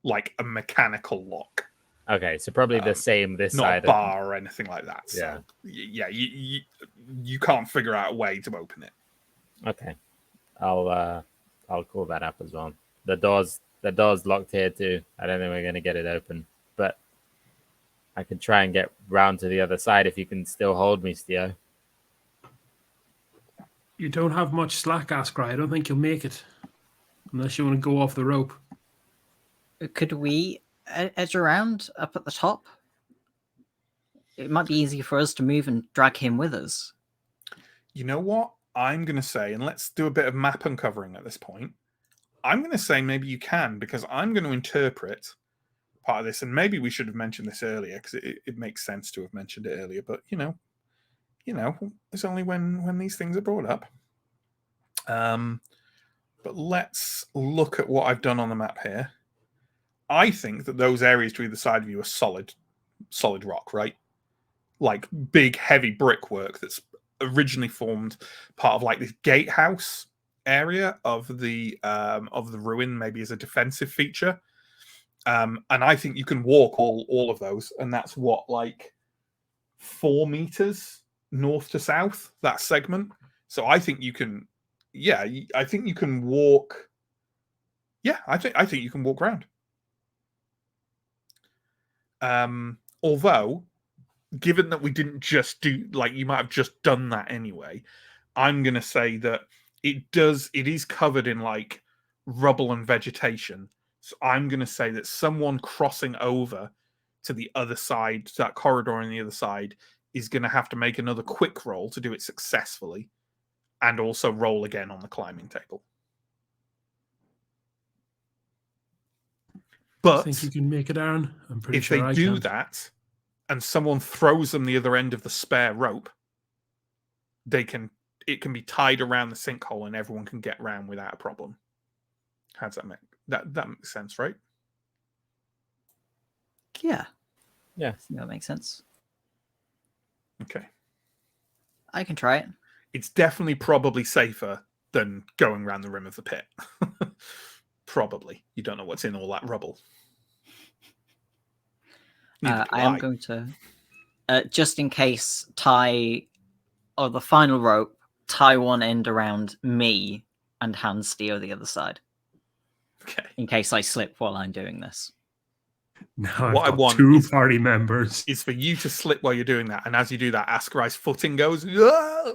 like a mechanical lock.
Okay, so probably the same this
not
side.
Not a bar or anything like that. So,
yeah,
you can't figure out a way to open it.
Okay. I'll call that up as well. The door's locked here too. I don't think we're gonna get it open, but I can try and get round to the other side if you can still hold me, Steo.
You don't have much slack, Askra. I don't think you'll make it unless you want to go off the rope.
Could we edge around up at the top? It might be easier for us to move and drag him with us.
You know what? I'm going to say, and let's do a bit of map uncovering at this point. I'm going to say maybe you can, because I'm going to interpret part of this, and maybe we should have mentioned this earlier, because it makes sense to have mentioned it earlier. But you know, it's only when these things are brought up. But let's look at what I've done on the map here. I think that those areas to either side of you are solid rock, right? Like big, heavy brickwork that's originally formed part of like this gatehouse area of the ruin, maybe as a defensive feature. And I think you can walk all of those, and that's what, like 4 meters north to south, that segment. So I think you can, I think you can walk. Yeah, I think you can walk around. Although, given that we didn't just do, like, you might have just done that anyway, I'm going to say that it is covered in like rubble and vegetation. So I'm going to say that someone crossing over to the other side, to that corridor on the other side, is going to have to make another quick roll to do it successfully, and also roll again on the climbing table. But
I think you can make it, Aaron. I'm pretty
if
sure
they
I
do
can.
that, and someone throws them the other end of the spare rope, it can be tied around the sinkhole, and everyone can get around without a problem. How does that make that makes sense, right?
Yeah.
Yeah.
I think that makes sense.
Okay.
I can try it.
It's definitely probably safer than going around the rim of the pit. Probably. You don't know what's in all that rubble.
I am going to, just in case, tie the final rope, tie one end around me and hand Steo the other side.
Okay.
In case I slip while I'm doing this.
Now
What I
I've got
want
2
is-
party members.
Is for you to slip while you're doing that, and as you do that, Askarai's footing goes. "Ah!"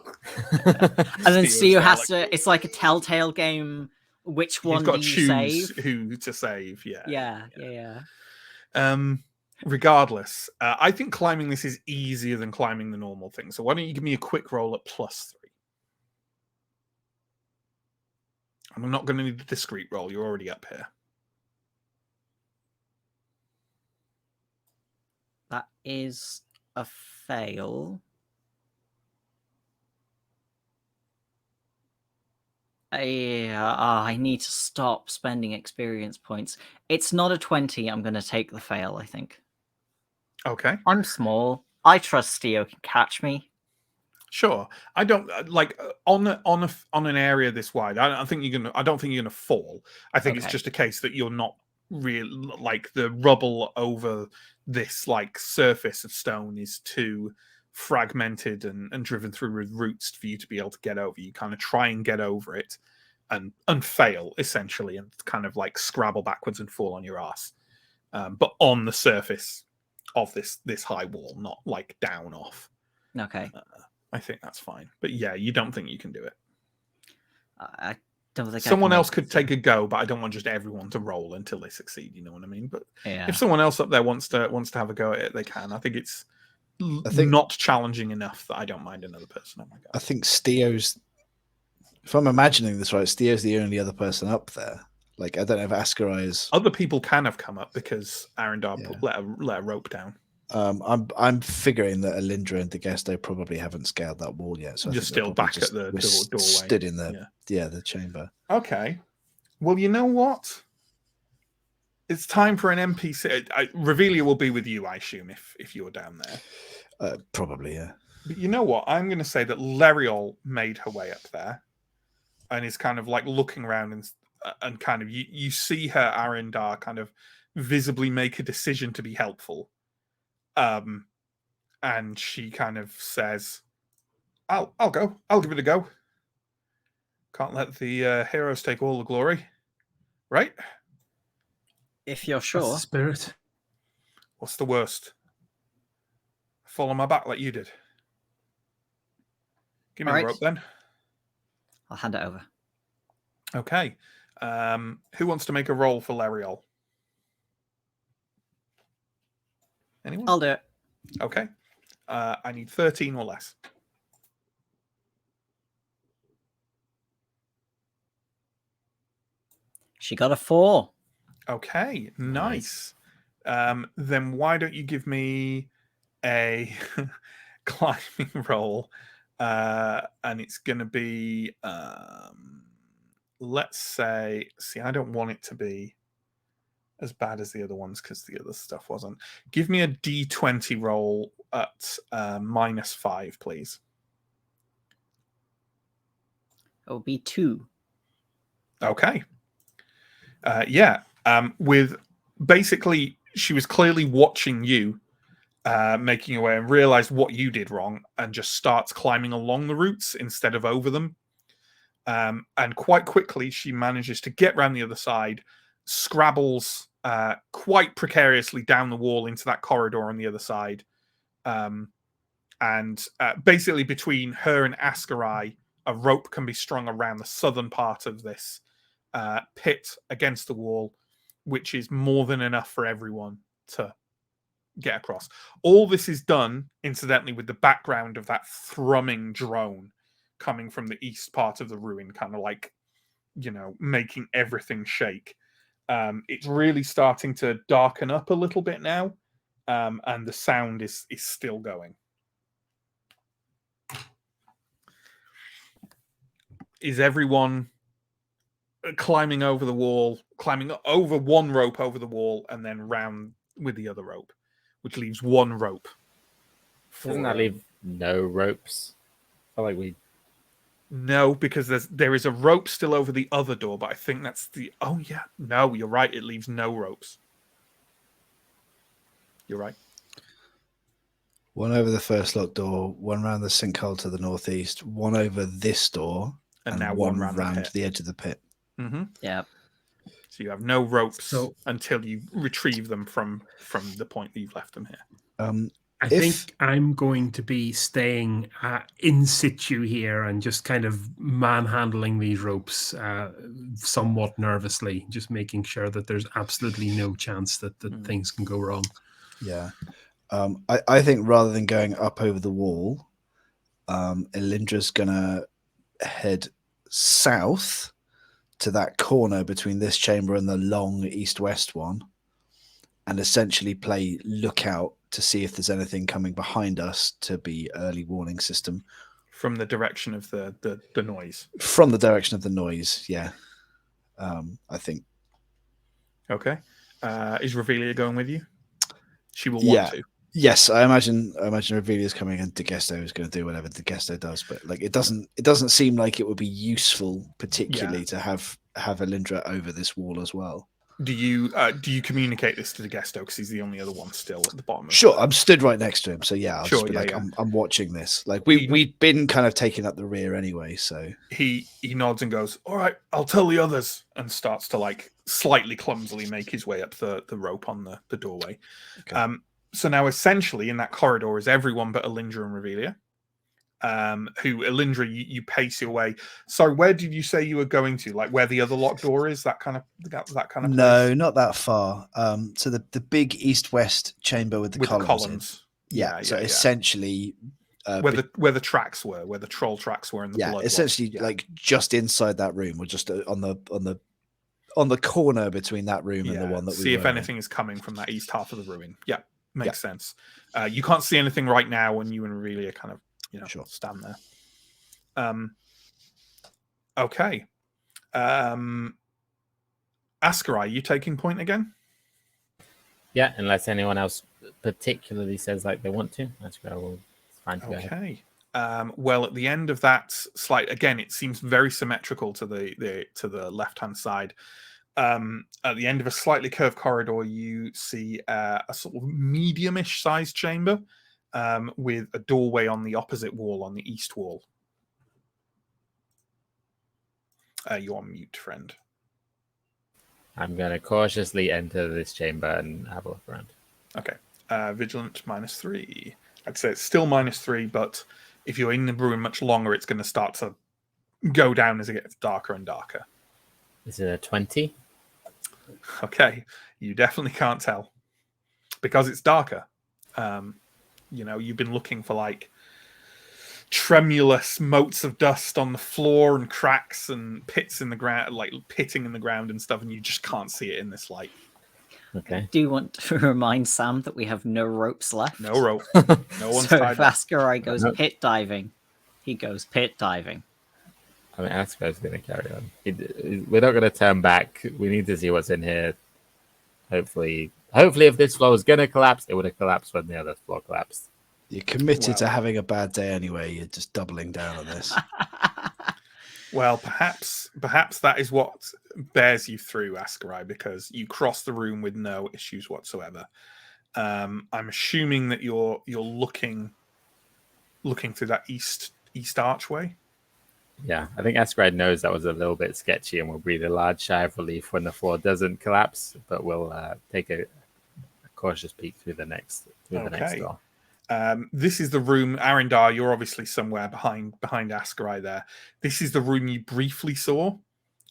And then
Steo's
Steo
there,
has
like,
to. It's like a telltale game. Which one
You've got
do
to
you
choose
save?
who to save.
Yeah.
Regardless, I think climbing this is easier than climbing the normal thing. So why don't you give me a quick roll at +3? I'm not going to need a discrete roll. You're already up here.
That is a fail. I need to stop spending experience points. It's not a 20. I'm going to take the fail, I think.
Okay.
I'm small. I trust Steo can catch me.
Sure. I don't like on an area this wide. I don't think you're gonna fall. I think it's
Okay.
just a case that you're not real, like the rubble over this like surface of stone is too fragmented and driven through with roots for you to be able to get over. You kind of try and get over it and fail essentially, and kind of like scrabble backwards and fall on your ass. But on the surface of this high wall, not like down off.
Okay.
I think that's fine. But yeah, you don't think you can do it.
I don't think
Someone
I can
else
make
could
it,
take a go, but I don't want just everyone to roll until they succeed. You know what I mean? But
Yeah.
if someone else up there wants to have a go at it, they can. I think it's
think-
not challenging enough that I don't mind another person. Oh my god!
I think Steo's, if I'm imagining this right, Steo's the only other person up there. Like, I don't know if Ascarai is.
Other people can have come up because Arendar
Yeah.
let a rope down.
I'm figuring that Alindra and DeGasto probably haven't scaled that wall yet. So I
Just
think they're
still
probably
back at the doorway.
stood in the the chamber.
Okay. Well, you know what? It's time for an NPC. Revelia will be with you, I assume, if you're down there.
Probably, yeah.
But you know what? I'm going to say that Leriol made her way up there and is kind of like looking around and kind of you see her, Arendar, kind of visibly make a decision to be helpful. And she kind of says, I'll go. I'll give it a go. Can't let the heroes take all the glory, right?
If you're
That's the
sure.
spirit.
What's the worst? Fall on my back like you did. Give me
All
the
right.
rope then.
I'll hand it over.
Okay. Who wants to make a roll for Lariol? Anyone?
I'll do it.
Okay. I need 13 or less.
She got a 4.
Okay,
Nice.
nice. Then why don't you give me a climbing roll? And it's going to be, let's say, see, I don't want it to be as bad as the other ones because the other stuff wasn't. Give me a D20 roll at -5, please.
It will be 2.
Okay. Yeah. With basically, she was clearly watching you making your way and realized what you did wrong and just starts climbing along the roots instead of over them. And quite quickly, she manages to get around the other side, scrabbles quite precariously down the wall into that corridor on the other side. And basically, between her and Ascarai, a rope can be strung around the southern part of this pit against the wall, which is more than enough for everyone to get across. All this is done, incidentally, with the background of that thrumming drone coming from the east part of the ruin, kind of like, making everything shake. It's really starting to darken up a little bit now, and the sound is still going. Is everyone climbing over the wall, climbing over one rope over the wall, and then round with the other rope, which leaves one rope?
Doesn't that leave no ropes? I feel like we.
No, because there is a rope still over the other door, but I think that's the. Oh yeah, no, you're right. It leaves no ropes. You're right.
One over the first locked door, one round the sinkhole to the northeast, one over this door,
And now
one
one round the pit.
the edge of the pit.
Mm-hmm.
Yeah.
So you have no ropes
So-
until you retrieve them from the point that you've left them here.
I
If-
think I'm going to be staying in situ here and just kind of manhandling these ropes somewhat nervously, just making sure that there's absolutely no chance that things can go wrong.
Yeah. I think rather than going up over the wall, Elindra's going to head south to that corner between this chamber and the long east-west one and essentially play lookout to see if there's anything coming behind us to be early warning system.
From the direction of the noise.
From the direction of the noise, yeah. I think.
Okay. Is Revelia going with you? She will want to.
Yes, I imagine Revelia's coming and DeGesto is going to do whatever DeGesto does, but like it doesn't seem like it would be useful, particularly to have Elindra over this wall as well.
Do you communicate this to DeGesto because he's the only other one still at the bottom?
Sure, I'm stood right next to him, so yeah, I'll
Sure,
just be
yeah.
I'm watching this. Like we've been kind of taking up the rear anyway, so
he nods and goes, "All right, I'll tell the others," and starts to like slightly clumsily make his way up the rope on the doorway.
Okay.
So now essentially in that corridor is everyone but Elindra and Revelia. Who Elindra, you pace your way. Sorry, where did you say you were going to? Like where the other locked door is? That kind of place?
No, not that far. So the big east-west chamber with the
With
columns.
the columns.
Yeah. So essentially,
where the tracks were, where the troll tracks were, and the blood.
Essentially, like just inside that room, or just on the corner between that room and the one that we
see if
were
anything is coming from that east half of the ruin. Yeah, makes sense. You can't see anything right now when you and Revelia kind of stand there. Okay. Ascarai, you taking point again?
Yeah, unless anyone else particularly says like they want to. That's where it's fine to go ahead.
Okay. Well, at the end of that slide, again, it seems very symmetrical to the left-hand side. At the end of a slightly curved corridor, you see a sort of medium-ish sized chamber with a doorway on the opposite wall, on the east wall. You're on mute, friend.
I'm going to cautiously enter this chamber and have a look around.
Okay. Vigilant -3. I'd say it's still -3, but if you're in the room much longer, it's going to start to go down as it gets darker and darker.
Is it a 20?
Okay. You definitely can't tell because it's darker. You've been looking for like tremulous motes of dust on the floor and cracks and pits in the ground, like pitting in the ground and stuff, and you just can't see it in this light.
Okay.
I do want to remind Sam that we have no ropes left.
No rope. No one's
So
tied
if
up.
Ascarai goes
No.
pit diving, he goes pit diving.
I mean, Ascar's going to carry on. We're not going to turn back. We need to see what's in here. Hopefully, if this floor was going to collapse, it would have collapsed when the other floor collapsed.
You're committed to
Well.
having a bad day anyway. You're just doubling down on this.
Well, perhaps that is what bears you through, Ascarai, because you cross the room with no issues whatsoever. I'm assuming that you're looking through that east archway.
Yeah, I think Ascar knows that was a little bit sketchy and will breathe a large sigh of relief when the floor doesn't collapse, but we'll take a cautious peek through the next door.
This is the room, Arendar, you're obviously somewhere behind Ascarai there. This is the room you briefly saw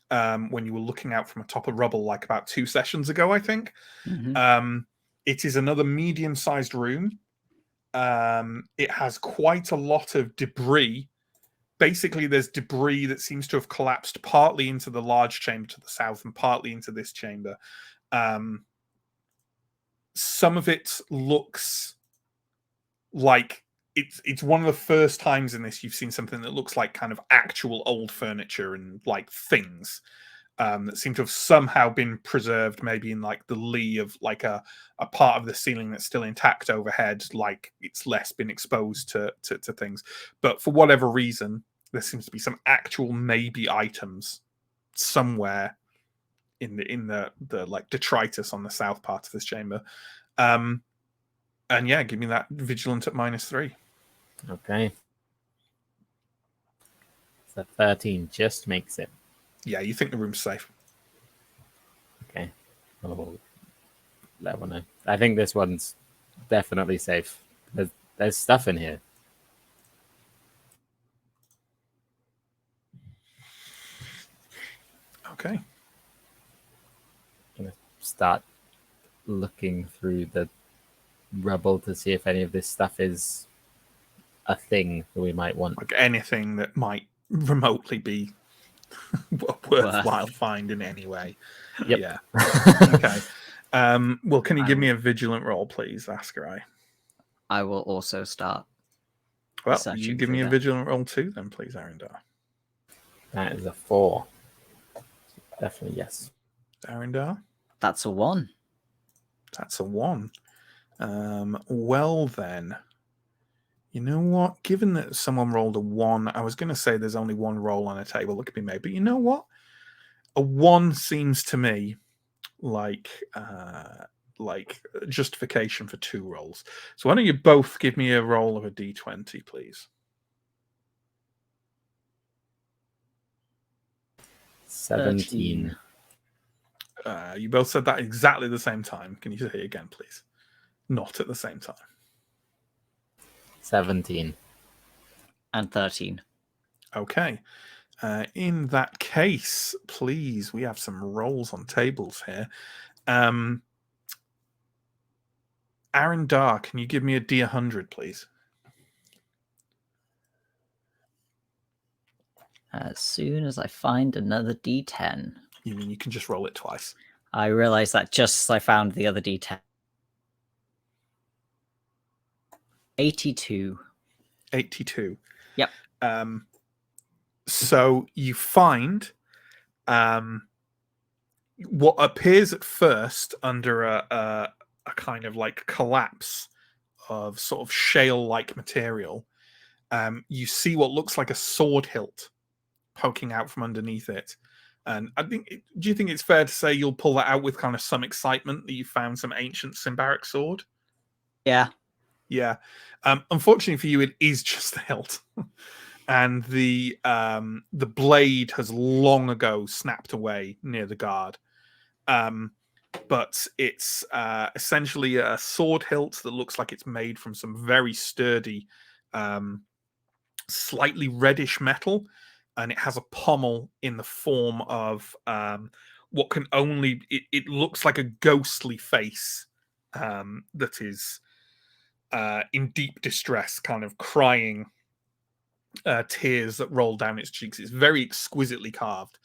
when you were looking out from atop of rubble like about 2 sessions ago, I think.
Mhm.
It is another medium-sized room. It has quite a lot of debris. Basically, there's debris that seems to have collapsed partly into the large chamber to the south and partly into this chamber. Some of it looks like it's one of the first times in this you've seen something that looks like kind of actual old furniture and like things that seem to have somehow been preserved, maybe in like the lee of like a part of the ceiling that's still intact overhead, like it's less been exposed to things. But for whatever reason, there seems to be some actual maybe items somewhere in the like detritus on the south part of this chamber. And yeah, give me that vigilant at -3.
Okay. So 13 just makes it.
Yeah, you think the room's safe.
Okay. Oh, that one. I think this one's definitely safe. There's stuff in here.
Okay.
Gonna start looking through the rubble to see if any of this stuff is a thing that we might want.
Like anything that might remotely be a worthwhile find in any way.
Yep.
Yeah. Okay. Well, can you give me a vigilant roll, please, Ascarai?
I will also start.
Well, you
Searching
give me
through
a
that.
vigilant roll too, then, please, Arendar.
That is a 4. Definitely yes.
Arendar,
That's a 1.
that's a 1. Well, then, you know what? Given that someone rolled a 1, I was going to say there's only one roll on a table that could be made, but you know what? A 1 seems to me like justification for 2 rolls. So why don't you both give me a roll of a d20, please?
17.
You both said that exactly the same time. Can you say it again, please? Not at the same time.
17.
And 13.
Okay. In that case, please, we have some rolls on tables here. Arendar, can you give me a D100, please?
As soon as I find another D10.
You mean you can just roll it twice?
I realized that just as I found the other D10. 82.
82.
Yep.
So you find what appears at first under a kind of like collapse of sort of shale-like material. You see what looks like a sword hilt poking out from underneath it. And I think, do you think it's fair to say you'll pull that out with kind of some excitement that you found some ancient Symbaroum sword?
Yeah.
Yeah. Unfortunately for you, it is just the hilt. and the blade has long ago snapped away near the guard. But it's essentially a sword hilt that looks like it's made from some very sturdy, slightly reddish metal, and it has a pommel in the form of what can only it looks like a ghostly face that is in deep distress, kind of crying tears that roll down its cheeks. It's very exquisitely carved.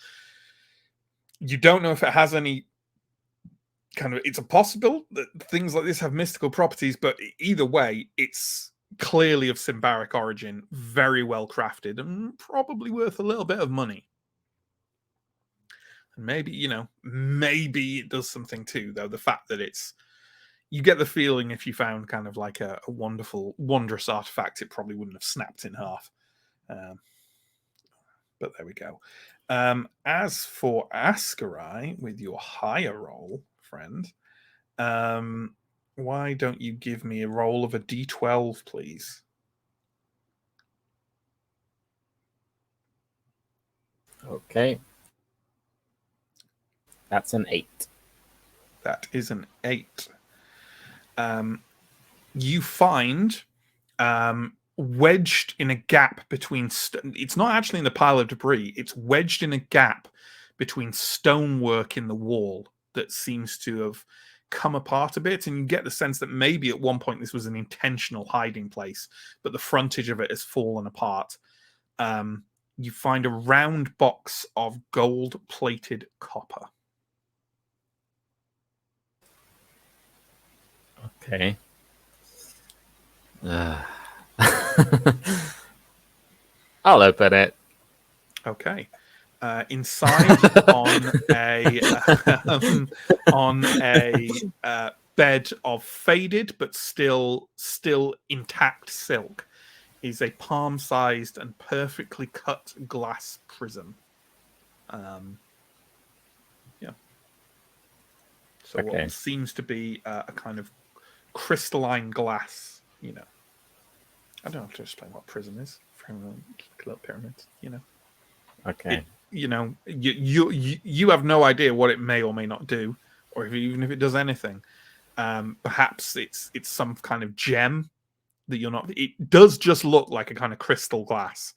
You don't know if it has any kind of, it's a possible that things like this have mystical properties, but either way, it's clearly of Symbaric origin, very well crafted, and probably worth a little bit of money. And maybe, maybe it does something too, though. The fact that you get the feeling if you found kind of like a wonderful, wondrous artifact, it probably wouldn't have snapped in half. But there we go. As for Ascarai, with your higher roll, friend, why don't you give me a roll of a d12, please?
Okay. That's an 8.
That is an 8. You find wedged in a gap between it's not actually in the pile of debris, it's wedged in a gap between stonework in the wall that seems to have come apart a bit, and you get the sense that maybe at one point this was an intentional hiding place, but the frontage of it has fallen apart. You find a round box of gold-plated copper.
Okay. I'll open it.
Okay. Inside on a bed of faded but still intact silk is a palm-sized and perfectly cut glass prism. So
Okay.
what seems to be a kind of crystalline glass, I don't have to explain what prism is. Little pyramids,
Okay.
You have no idea what it may or may not do, or even if it does anything. Perhaps it's some kind of gem that you're not. It does just look like a kind of crystal glass,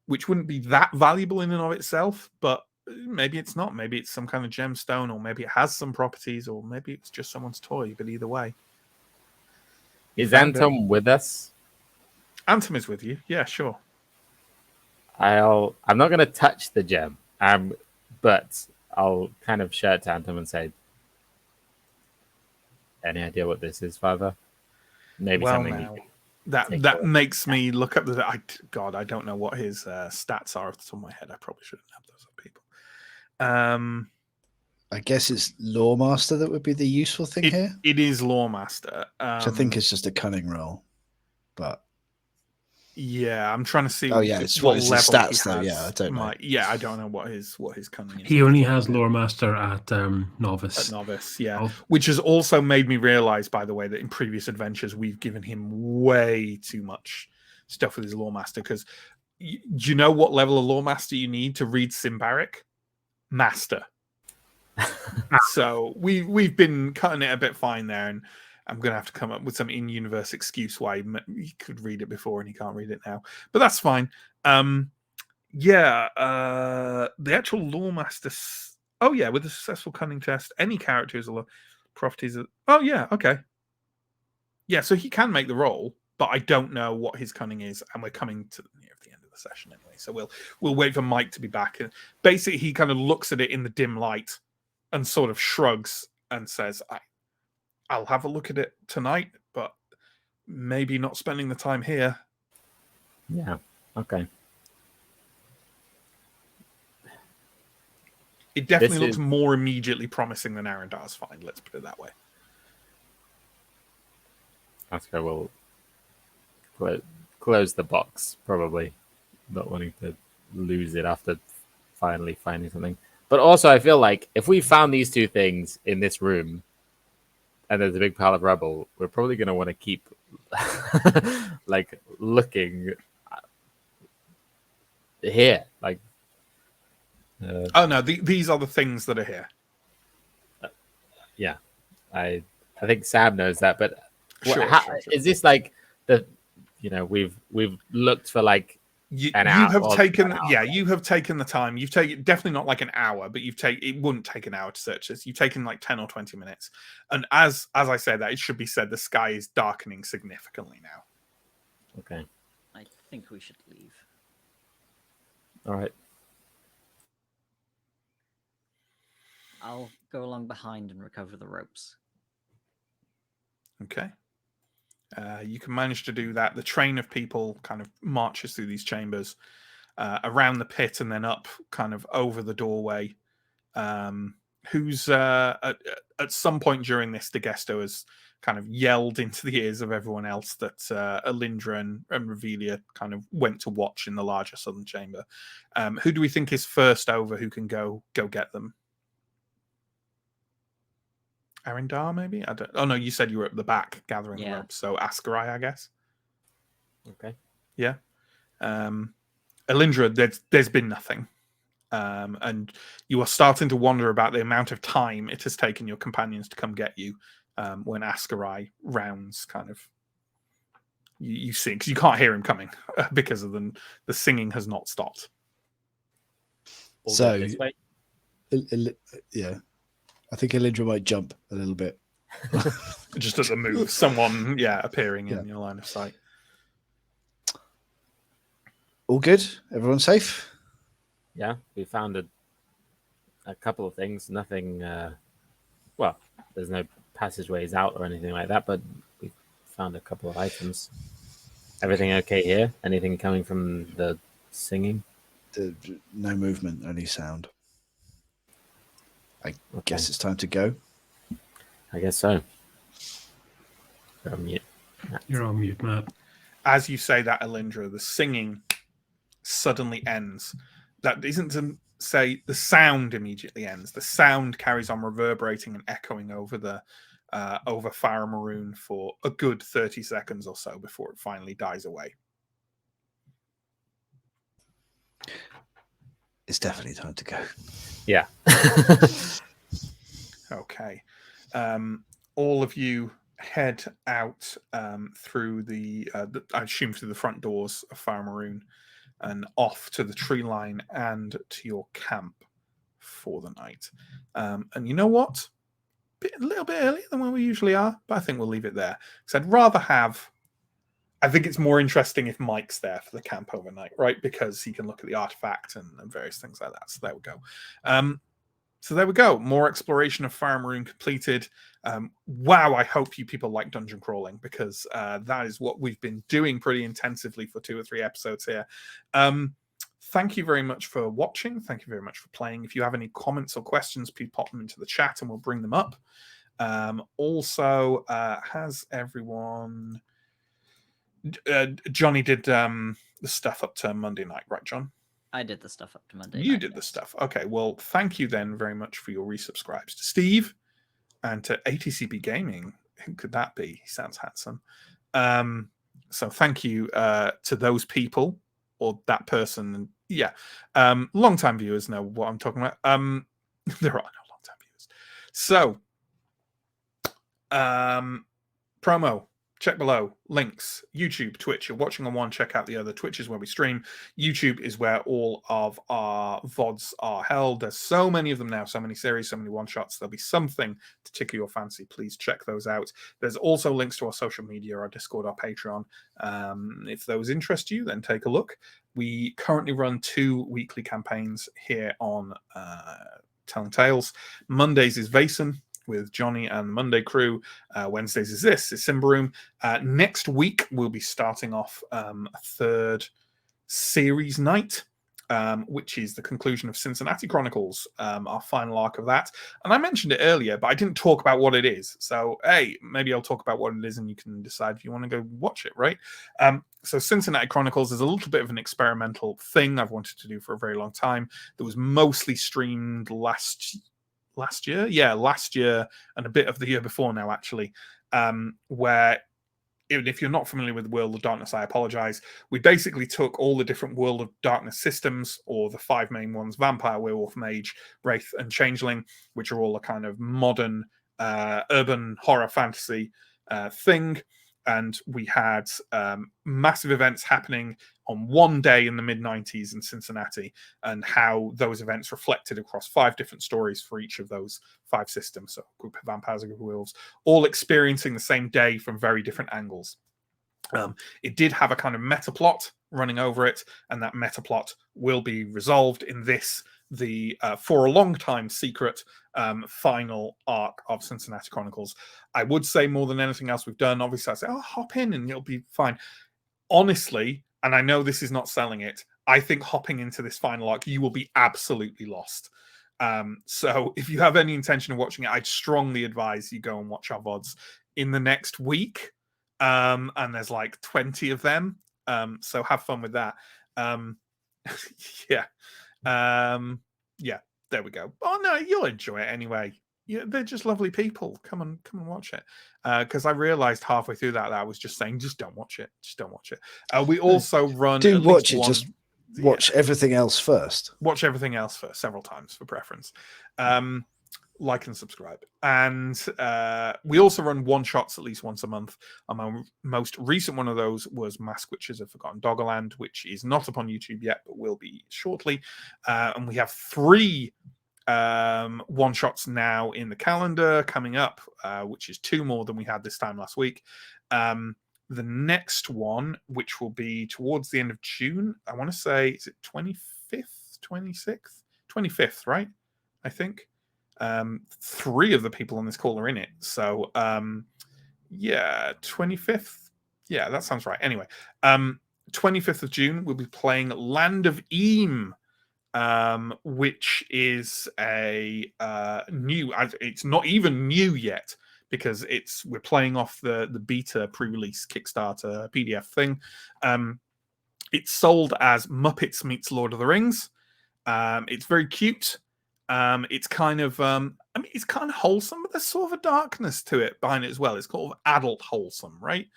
which wouldn't be that valuable in and of itself, but maybe it's not. Maybe it's some kind of gemstone, or maybe it has some properties, or maybe it's just someone's toy. But either way,
Is Anton with us?
Anton is with you. Yeah, sure.
I'm not going to touch the gem, but I'll kind of shout to Anton and say, "Any idea what this is, Father? Maybe
Well,
something."
now, that makes me look up the. I don't know what his stats are off the top of my head. I probably shouldn't have those up, people.
I guess it's Lawmaster that would be the useful thing here.
It is Lawmaster,
which I think is just a cunning roll, but
yeah, I'm trying to see.
Oh yeah, it's
what
his
level
stats
he
though.
has.
Yeah, I don't know.
I don't know what his cunning is.
He only has Lore Master at Novice.
At Novice, yeah. Which has also made me realize, by the way, that in previous adventures we've given him way too much stuff with his Lawmaster. Because you know what level of Lawmaster you need to read Symbaric? Master. So we've been cutting it a bit fine there, and I'm going to have to come up with some in-universe excuse why he could read it before and he can't read it now. But that's fine. The actual Lawmaster... Oh, yeah, with a successful cunning test, any characters or properties... Oh, yeah, okay. Yeah, so he can make the roll, but I don't know what his cunning is, and we're coming to near the end of the session anyway, so we'll wait for Mike to be back. And basically, he kind of looks at it in the dim light and sort of shrugs and says, I'll have a look at it tonight, but maybe not spending the time here.
Yeah, okay.
It definitely looks more immediately promising than Arendar's find, let's put it that way.
Oscar will close the box, probably, not wanting to lose it after finally finding something. But also, I feel like if we found these two things in this room, and there's a big pile of rubble, we're probably going to want to keep like looking here? Like,
Oh no, these are the things that are here.
yeah, I think Sam knows that, but
Sure,
how,
sure.
is this like the, we've looked for like
You
an
have
hour,
taken you have taken the time. You've taken definitely not like an hour, but it wouldn't take an hour to search this. You've taken like 10 or 20 minutes. And as I said that, it should be said the sky is darkening significantly now.
Okay.
I think we should leave.
All right.
I'll go along behind and recover the ropes.
Okay. You can manage to do that. The train of people kind of marches through these chambers, around the pit, and then up kind of over the doorway. Who's at some point during this, Degesto has kind of yelled into the ears of everyone else that Alindra and Revelia kind of went to watch in the larger southern chamber. Who do we think is first over? Who can go get them? Arendar, maybe? I don't. Oh no, you said you were at the back gathering the ropes. So Askarai, I guess.
Okay.
Yeah. Alindra, there's been nothing. And you are starting to wonder about the amount of time it has taken your companions to come get you when Askarai rounds kind of you see, because you can't hear him coming because of the singing has not stopped.
So
this way?
yeah, I think Alindra might jump a little bit.
Just at the move, someone appearing in your line of sight.
All good? Everyone safe?
Yeah, we found a couple of things. Nothing. Well, there's no passageways out or anything like that, but we found a couple of items. Everything okay here? Anything coming from the singing?
No movement, only sound. I guess it's time to go.
I guess so. You're on mute.
You're on mute, Matt.
As you say that, Alindra, the singing suddenly ends. That isn't to say the sound immediately ends. The sound carries on reverberating and echoing over the over Symbaroum for a good 30 seconds or so before it finally dies away.
It's definitely time to go.
Yeah.
Okay. All of you head out through I assume through the front doors of Symbaroum and off to the tree line and to your camp for the night. And you know what? A little bit earlier than where we usually are, but I think we'll leave it there. Because I'd rather I think it's more interesting if Mike's there for the camp overnight, right? Because he can look at the artifact and various things like that. So there we go. So there we go. More exploration of Symbaroum completed. Wow, I hope you people like dungeon crawling, because that is what we've been doing pretty intensively for 2 or 3 episodes here. Thank you very much for watching. Thank you very much for playing. If you have any comments or questions, please pop them into the chat and we'll bring them up. Also, has everyone... Johnny did the stuff up to Monday night, right, John?
I did the stuff up to Monday.
You did the stuff. Okay, well, thank you then very much for your resubscribes to Steve and to ATCB Gaming. Who could that be? He sounds handsome. So thank you to those people or that person. Yeah. Long-time viewers know what I'm talking about. There are no long-time viewers. So, promo. Check below. Links. YouTube, Twitch. You're watching on one, check out the other. Twitch is where we stream. YouTube is where all of our VODs are held. There's so many of them now, so many series, so many one-shots. There'll be something to tickle your fancy. Please check those out. There's also links to our social media, our Discord, our Patreon. If those interest you, then take a look. We currently run 2 weekly campaigns here on Telling Tales. Mondays is Vason with Johnny and the Monday crew. Wednesdays is Symbaroum. Next week, we'll be starting off a 3rd series night, which is the conclusion of Cincinnati Chronicles, our final arc of that. And I mentioned it earlier, but I didn't talk about what it is. So, hey, maybe I'll talk about what it is and you can decide if you want to go watch it, right? So Cincinnati Chronicles is a little bit of an experimental thing I've wanted to do for a very long time. That was mostly streamed last year and a bit of the year before now, actually, where even if you're not familiar with World of Darkness, I apologize. We basically took all the different World of Darkness systems, or the 5 main ones: Vampire, Werewolf, Mage, Wraith, and Changeling, which are all a kind of modern urban horror fantasy thing. And we had massive events happening on one day in the mid-90s in Cincinnati, and how those events reflected across 5 different stories for each of those 5 systems. So a group of vampires, a group of werewolves, all experiencing the same day from very different angles. It did have a kind of meta plot running over it, and that meta plot will be resolved in this, the for a long time secret final arc of Cincinnati Chronicles. I would say, more than anything else we've done, obviously I'd say, hop in and you'll be fine. Honestly, and I know this is not selling it, I think hopping into this final arc, you will be absolutely lost. So if you have any intention of watching it, I'd strongly advise you go and watch our VODs in the next week. And there's like 20 of them. So have fun with that. Yeah. Yeah, there we go. Oh no, you'll enjoy it anyway. Yeah, they're just lovely people. Come and watch it. Because I realized halfway through that I was just saying, just don't watch it. Just don't watch it. We also run.
Do
at
watch
least
it.
one,
Just watch everything else first.
Watch everything else first, several times for preference. Like and subscribe. And we also run one-shots at least once a month. My most recent one of those was Mask Witches of Forgotten Doggerland, which is not up on YouTube yet, but will be shortly. And we have 3 one-shots now in the calendar coming up, which is 2 more than we had this time last week. The next one, which will be towards the end of June, I want to say, is it 25th, 26th? 25th, right? I think. 3 of the people on this call are in it. So, yeah, 25th. Yeah, that sounds right. Anyway, 25th of June, we'll be playing Land of Eam, which is a new, it's not even new yet, because we're playing off the beta pre-release Kickstarter PDF thing. It's sold as Muppets meets Lord of the Rings. It's very cute. It's kind of it's kind of wholesome, but there's sort of a darkness to it behind it as well. It's kind of adult wholesome, right?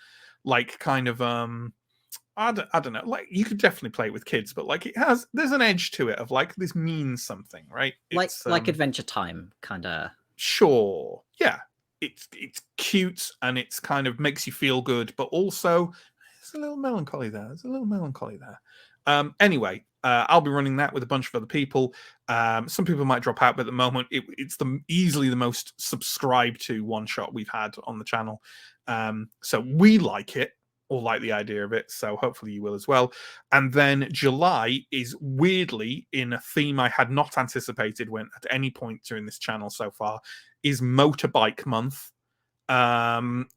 Like kind of I don't know, like you could definitely play it with kids, but like there's an edge to it of like this means something, right? It's,
like Adventure Time kind of.
Sure, yeah. It's cute and it's kind of makes you feel good, but also there's a little melancholy there. Anyway, I'll be running that with a bunch of other people. Some people might drop out, but at the moment, it's easily the most subscribed to one-shot we've had on the channel. So we like it, or like the idea of it, so hopefully you will as well. And then July is weirdly in a theme I had not anticipated when at any point during this channel so far, is Motorbike Month on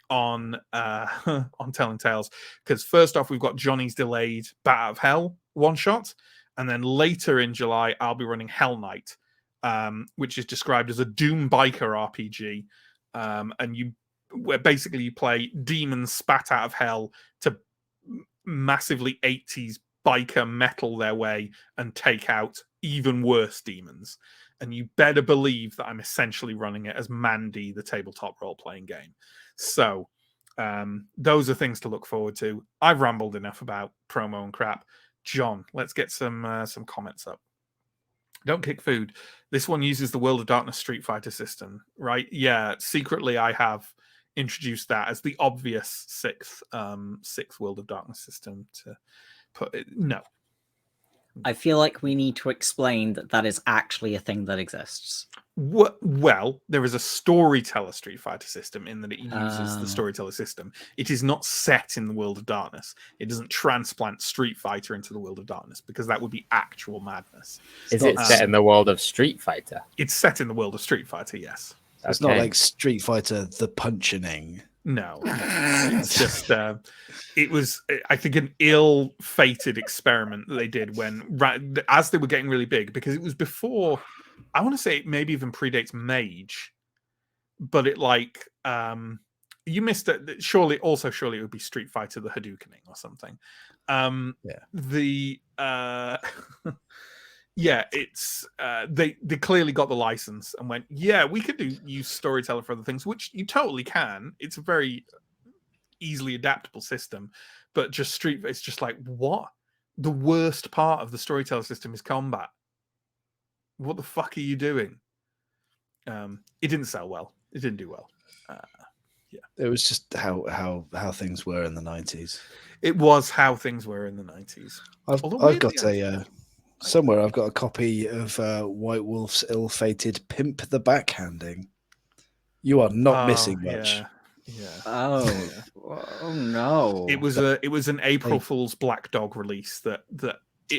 Telling Tales. Because first off, we've got Johnny's delayed Bat Out of Hell one-shot, and then later in July, I'll be running Hell Knight, which is described as a Doom biker RPG. And where basically you play demons spat out of hell to massively 80s biker metal their way and take out even worse demons. And you better believe that I'm essentially running it as Mandy, the tabletop role-playing game. So those are things to look forward to. I've rambled enough about promo and crap. John, let's get some comments up. Don't kick food. This one uses the World of Darkness Street Fighter system, right? Yeah, secretly I have introduced that as the obvious sixth World of Darkness system to put it. No.
I feel like we need to explain that is actually a thing that exists.
Well, there is a storyteller Street Fighter system in that it uses the storyteller system. It is not set in the World of Darkness. It doesn't transplant Street Fighter into the World of Darkness, because that would be actual madness.
Is it set in the world of Street Fighter?
It's set in the world of Street Fighter, yes.
It's not like Street Fighter the Punching.
No. It's just it was, I think, an ill-fated experiment that they did as they were getting really big, because it was before, I want to say it maybe even predates Mage, but it like you missed it. Surely it would be Street Fighter the Hadoukening or something. Yeah, it's they clearly got the license and went, yeah, we could use storyteller for other things, which you totally can. It's a very easily adaptable system, but just it's just like, what? The worst part of the storyteller system is combat. What the fuck are you doing? It didn't sell well. It didn't do well.
It was just how things were in the 90s.
It was how things were in the 90s.
I've got somewhere. I've got a copy of White Wolf's ill-fated "Pimp the Backhanding." You are not missing much.
Yeah.
Oh no!
It was an April Fool's Black Dog release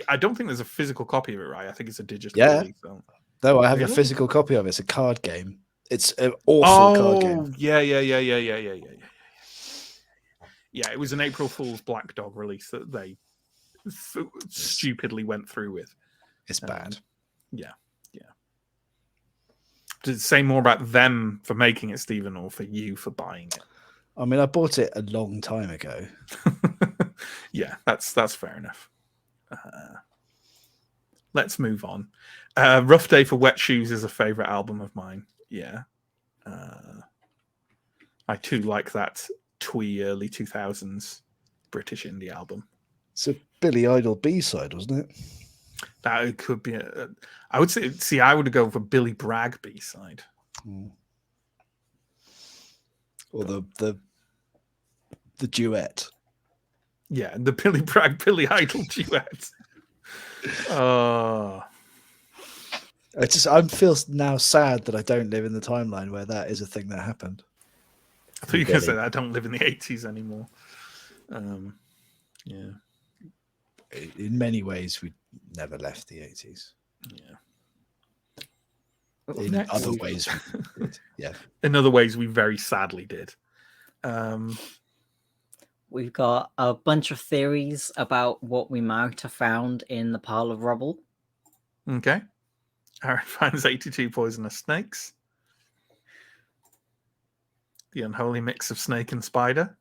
I don't think there's a physical copy of it, right? I think it's a digital release. So.
No, I have a physical copy of it. It's a card game. It's an awful card game.
Yeah. Yeah, it was an April Fool's Black Dog release that they stupidly went through with.
It's bad.
Yeah. Does it say more about them for making it, Stephen, or for you for buying it?
I mean, I bought it a long time ago.
Yeah, that's fair enough. Let's move on. Rough Day for Wet Shoes is a favorite album of mine. Yeah. I too like that twee early 2000s British indie album.
It's a Billy Idol B-side, wasn't it?
That could be I would say, I would go for Billy Bragg B-side.
Or the duet.
Yeah, the Billy Bragg Billy Idol duet.
I feel now sad that I don't live in the timeline where that is a thing that happened.
I thought you were going to say that I don't live in the 80s anymore. Yeah.
In many ways, we never left the 80s.
Yeah.
In other ways, we did. Yeah.
In other ways, we very sadly did.
We've got a bunch of theories about what we might have found in the pile of rubble.
Okay. Aaron finds 82 poisonous snakes. The unholy mix of snake and spider.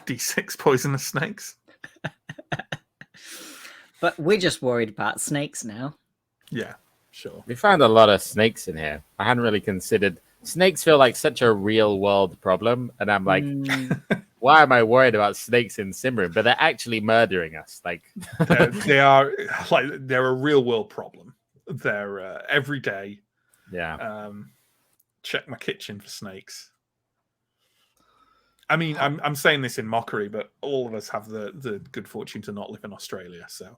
D6 poisonous snakes.
But we're just worried about snakes now.
Yeah, sure.
We found a lot of snakes in here. I hadn't really considered. Snakes feel like such a real world problem, and I'm like, why am I worried about snakes in Symbaroum? But they're actually murdering us. Like
they're a real world problem. They're every day.
Yeah.
Check my kitchen for snakes. I mean, I'm saying this in mockery, but all of us have the good fortune to not live in Australia. So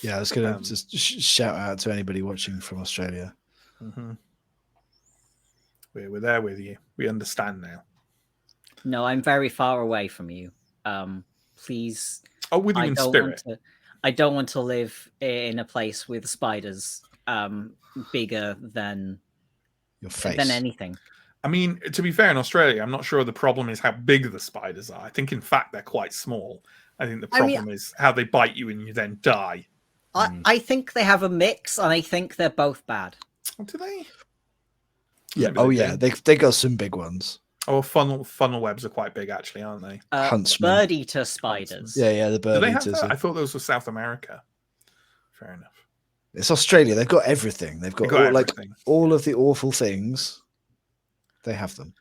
yeah, I was going to just shout out to anybody watching from Australia.
Mm-hmm. We're there with you. We understand now.
No, I'm very far away from you. Please.
Oh, with you in spirit.
I don't want to live in a place with spiders bigger than
your face.
Than anything.
I mean, to be fair, in Australia, I'm not sure the problem is how big the spiders are. I think, in fact, they're quite small. I think the problem is how they bite you and you then die.
I think they have a mix, and I think they're both bad.
Oh, do they?
Yeah. They got some big ones.
Oh, funnel webs are quite big, actually, aren't they?
Huntsman.
Bird eater spiders.
Yeah, the bird eaters.
I thought those were South America. Fair enough.
It's Australia. They've got everything. They've got everything. All of the awful things. They have them.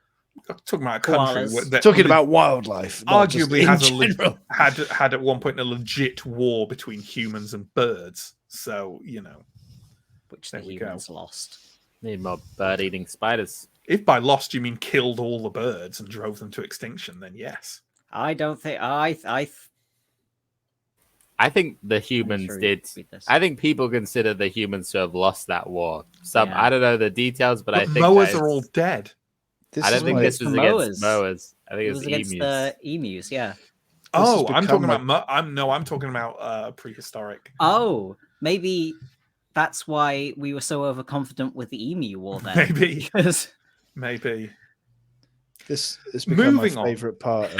I'm talking about a country.
Talking about wildlife.
Arguably had at one point a legit war between humans and birds. So,
which the humans lost.
Need more bird-eating spiders.
If by lost you mean killed all the birds and drove them to extinction, then yes.
I don't think
I think the humans did. I think people consider the humans to have lost that war. I don't know the details, but I think
mowers are all dead.
I don't think this was against mowers. I think it was
against
emus.
the emus. Yeah.
Oh, I'm talking about. I'm talking about prehistoric.
Oh, maybe that's why we were so overconfident with the emu war. Then
maybe. Maybe.
This has become my favorite part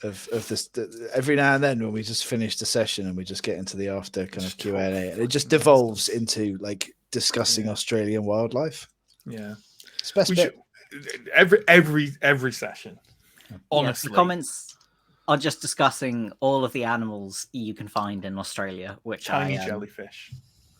of this. Every now and then, when we just finish the session and we just get into the after kind of Q&A, and it just devolves into like discussing Australian wildlife.
Yeah,
it's the best bit.
Every session. Honestly,
the comments are just discussing all of the animals you can find in Australia, which
tiny jellyfish.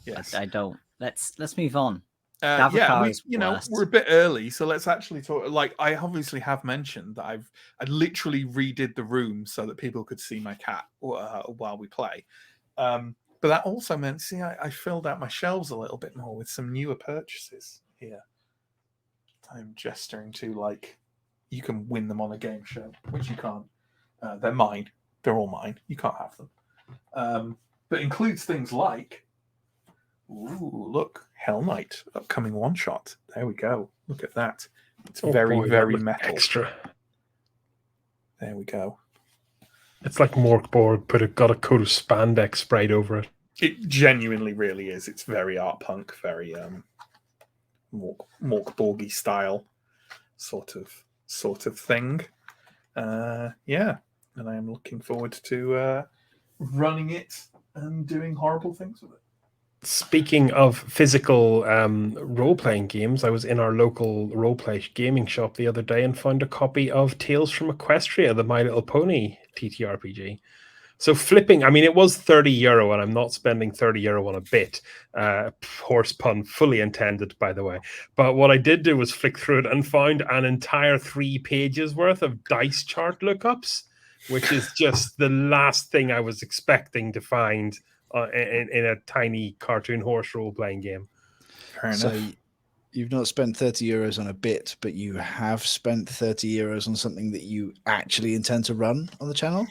Yes,
I don't. Let's move on.
Yeah,
Davokar
we,
is
you know,
worst.
we're a bit early, so let's actually talk. Like, I obviously have mentioned that I literally redid the room so that people could see my cat while we play. But that also meant, see, I filled out my shelves a little bit more with some newer purchases here. I'm gesturing to, like, you can win them on a game show, which you can't. They're mine. They're all mine. You can't have them. But includes things like, ooh, look, Hell Knight, upcoming one shot. There we go. Look at that. It's very,
boy, that
very
looks
metal.
extra.
There we go.
It's like Morkborg got a coat of spandex sprayed over it.
It genuinely really is. It's very art punk, very Morkborgy style sort of thing. Yeah, and I am looking forward to running it and doing horrible things with it.
Speaking of physical role-playing games, I was in our local role-play gaming shop the other day and found a copy of Tales from Equestria, the My Little Pony TTRPG. So flipping, I mean, it was €30, and I'm not spending €30 on a bit. Horse pun fully intended, by the way. But what I did do was flick through it and found an entire 3 pages worth of dice chart lookups, which is just the last thing I was expecting to find in a tiny cartoon horse role-playing game.
Fair enough.
So you've not spent €30 on a bit, but you have spent €30 on something that you actually intend to run on the channel?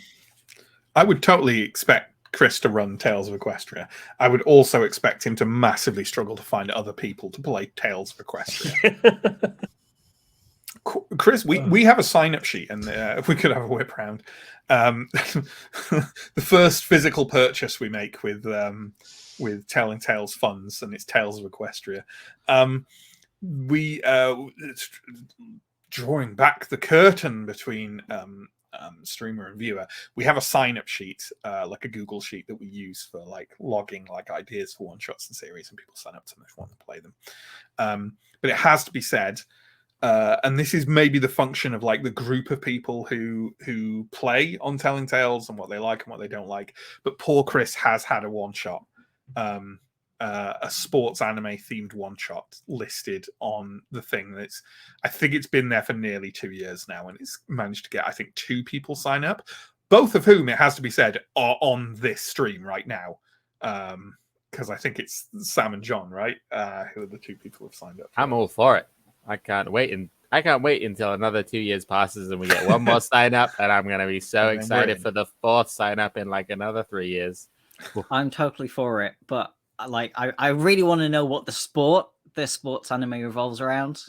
I would totally expect Chris to run Tales of Equestria. I would also expect him to massively struggle to find other people to play Tales of Equestria. Chris, we have a sign-up sheet, and if we could have a whip round. The first physical purchase we make with Telling Tales funds, and it's Tales of Equestria. It's drawing back the curtain between streamer and viewer. We have a sign-up sheet, like a Google sheet that we use for like logging like ideas for one-shots and series, and people sign up to them if they want to play them. But it has to be said, and this is maybe the function of like the group of people who play on Telling Tales and what they like and what they don't like. But poor Chris has had a one-shot, a sports anime themed one-shot listed on the thing. I think it's been there for nearly 2 years now, and it's managed to get, I think, 2 people sign up, both of whom, it has to be said, are on this stream right now. Because I think it's Sam and John, right? Who are the 2 people who've signed up.
I'm all for it. I can't wait until another 2 years passes and we get one more sign up, and I'm gonna be so excited for the 4th sign up in like another 3 years.
I'm totally for it, but like I really want to know what this sports anime revolves around,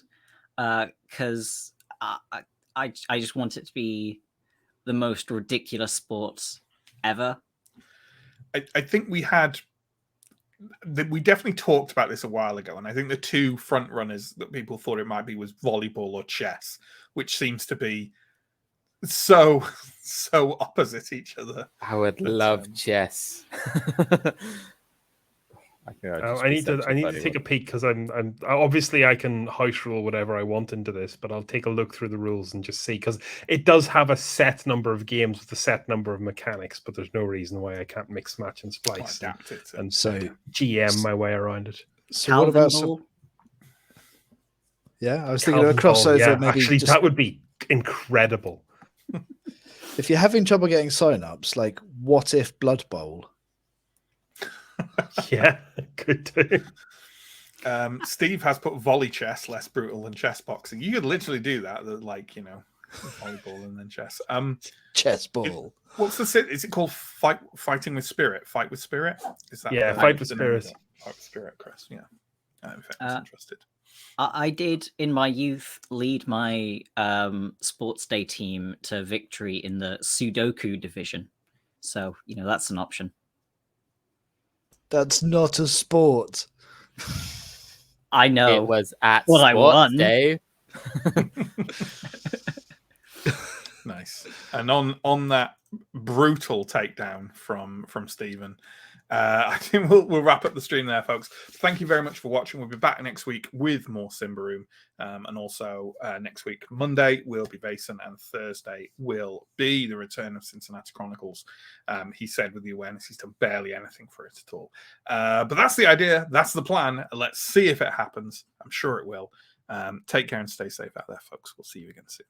because I just want it to be the most ridiculous sports ever.
I think we definitely talked about this a while ago, and I think the 2 front runners that people thought it might be was volleyball or chess, which seems to be so opposite each other.
I would love chess.
I need to take a peek, because I'm obviously I can house rule whatever I want into this, but I'll take a look through the rules and just see, because it does have a set number of games with a set number of mechanics, but there's no reason why I can't mix, match, and splice and
so
GM my way around it.
So
Calvin
what about
Ball?
Yeah, I was thinking
Calvin
of a crossover.
Ball, yeah,
maybe
actually,
just,
that would be incredible.
if you're having trouble getting sign-ups, like what if Blood Bowl?
Yeah, could do.
Steve has put volley chess less brutal than chess boxing. You could literally do that, like, you know, volleyball and then chess.
Chess ball.
What's is it called? Fighting with Spirit? Fight with Spirit? Is that
Fight with Spirit?
Fight with Spirit, Chris. Yeah. If anyone's interested.
I did in my youth lead my sports day team to victory in the Sudoku division, so you know that's an option.
That's not a sport.
I know.
It was at
what I won.
Day.
Nice. And on that brutal takedown from Stephen, I think we'll wrap up the stream there, folks. Thank you very much for watching. We'll be back next week with more Symbaroum. And also next week, Monday, will be Vason, and Thursday will be the return of Cincinnati Chronicles. He said with the awareness, he's done barely anything for it at all. But that's the idea. That's the plan. Let's see if it happens. I'm sure it will. Take care and stay safe out there, folks. We'll see you again soon.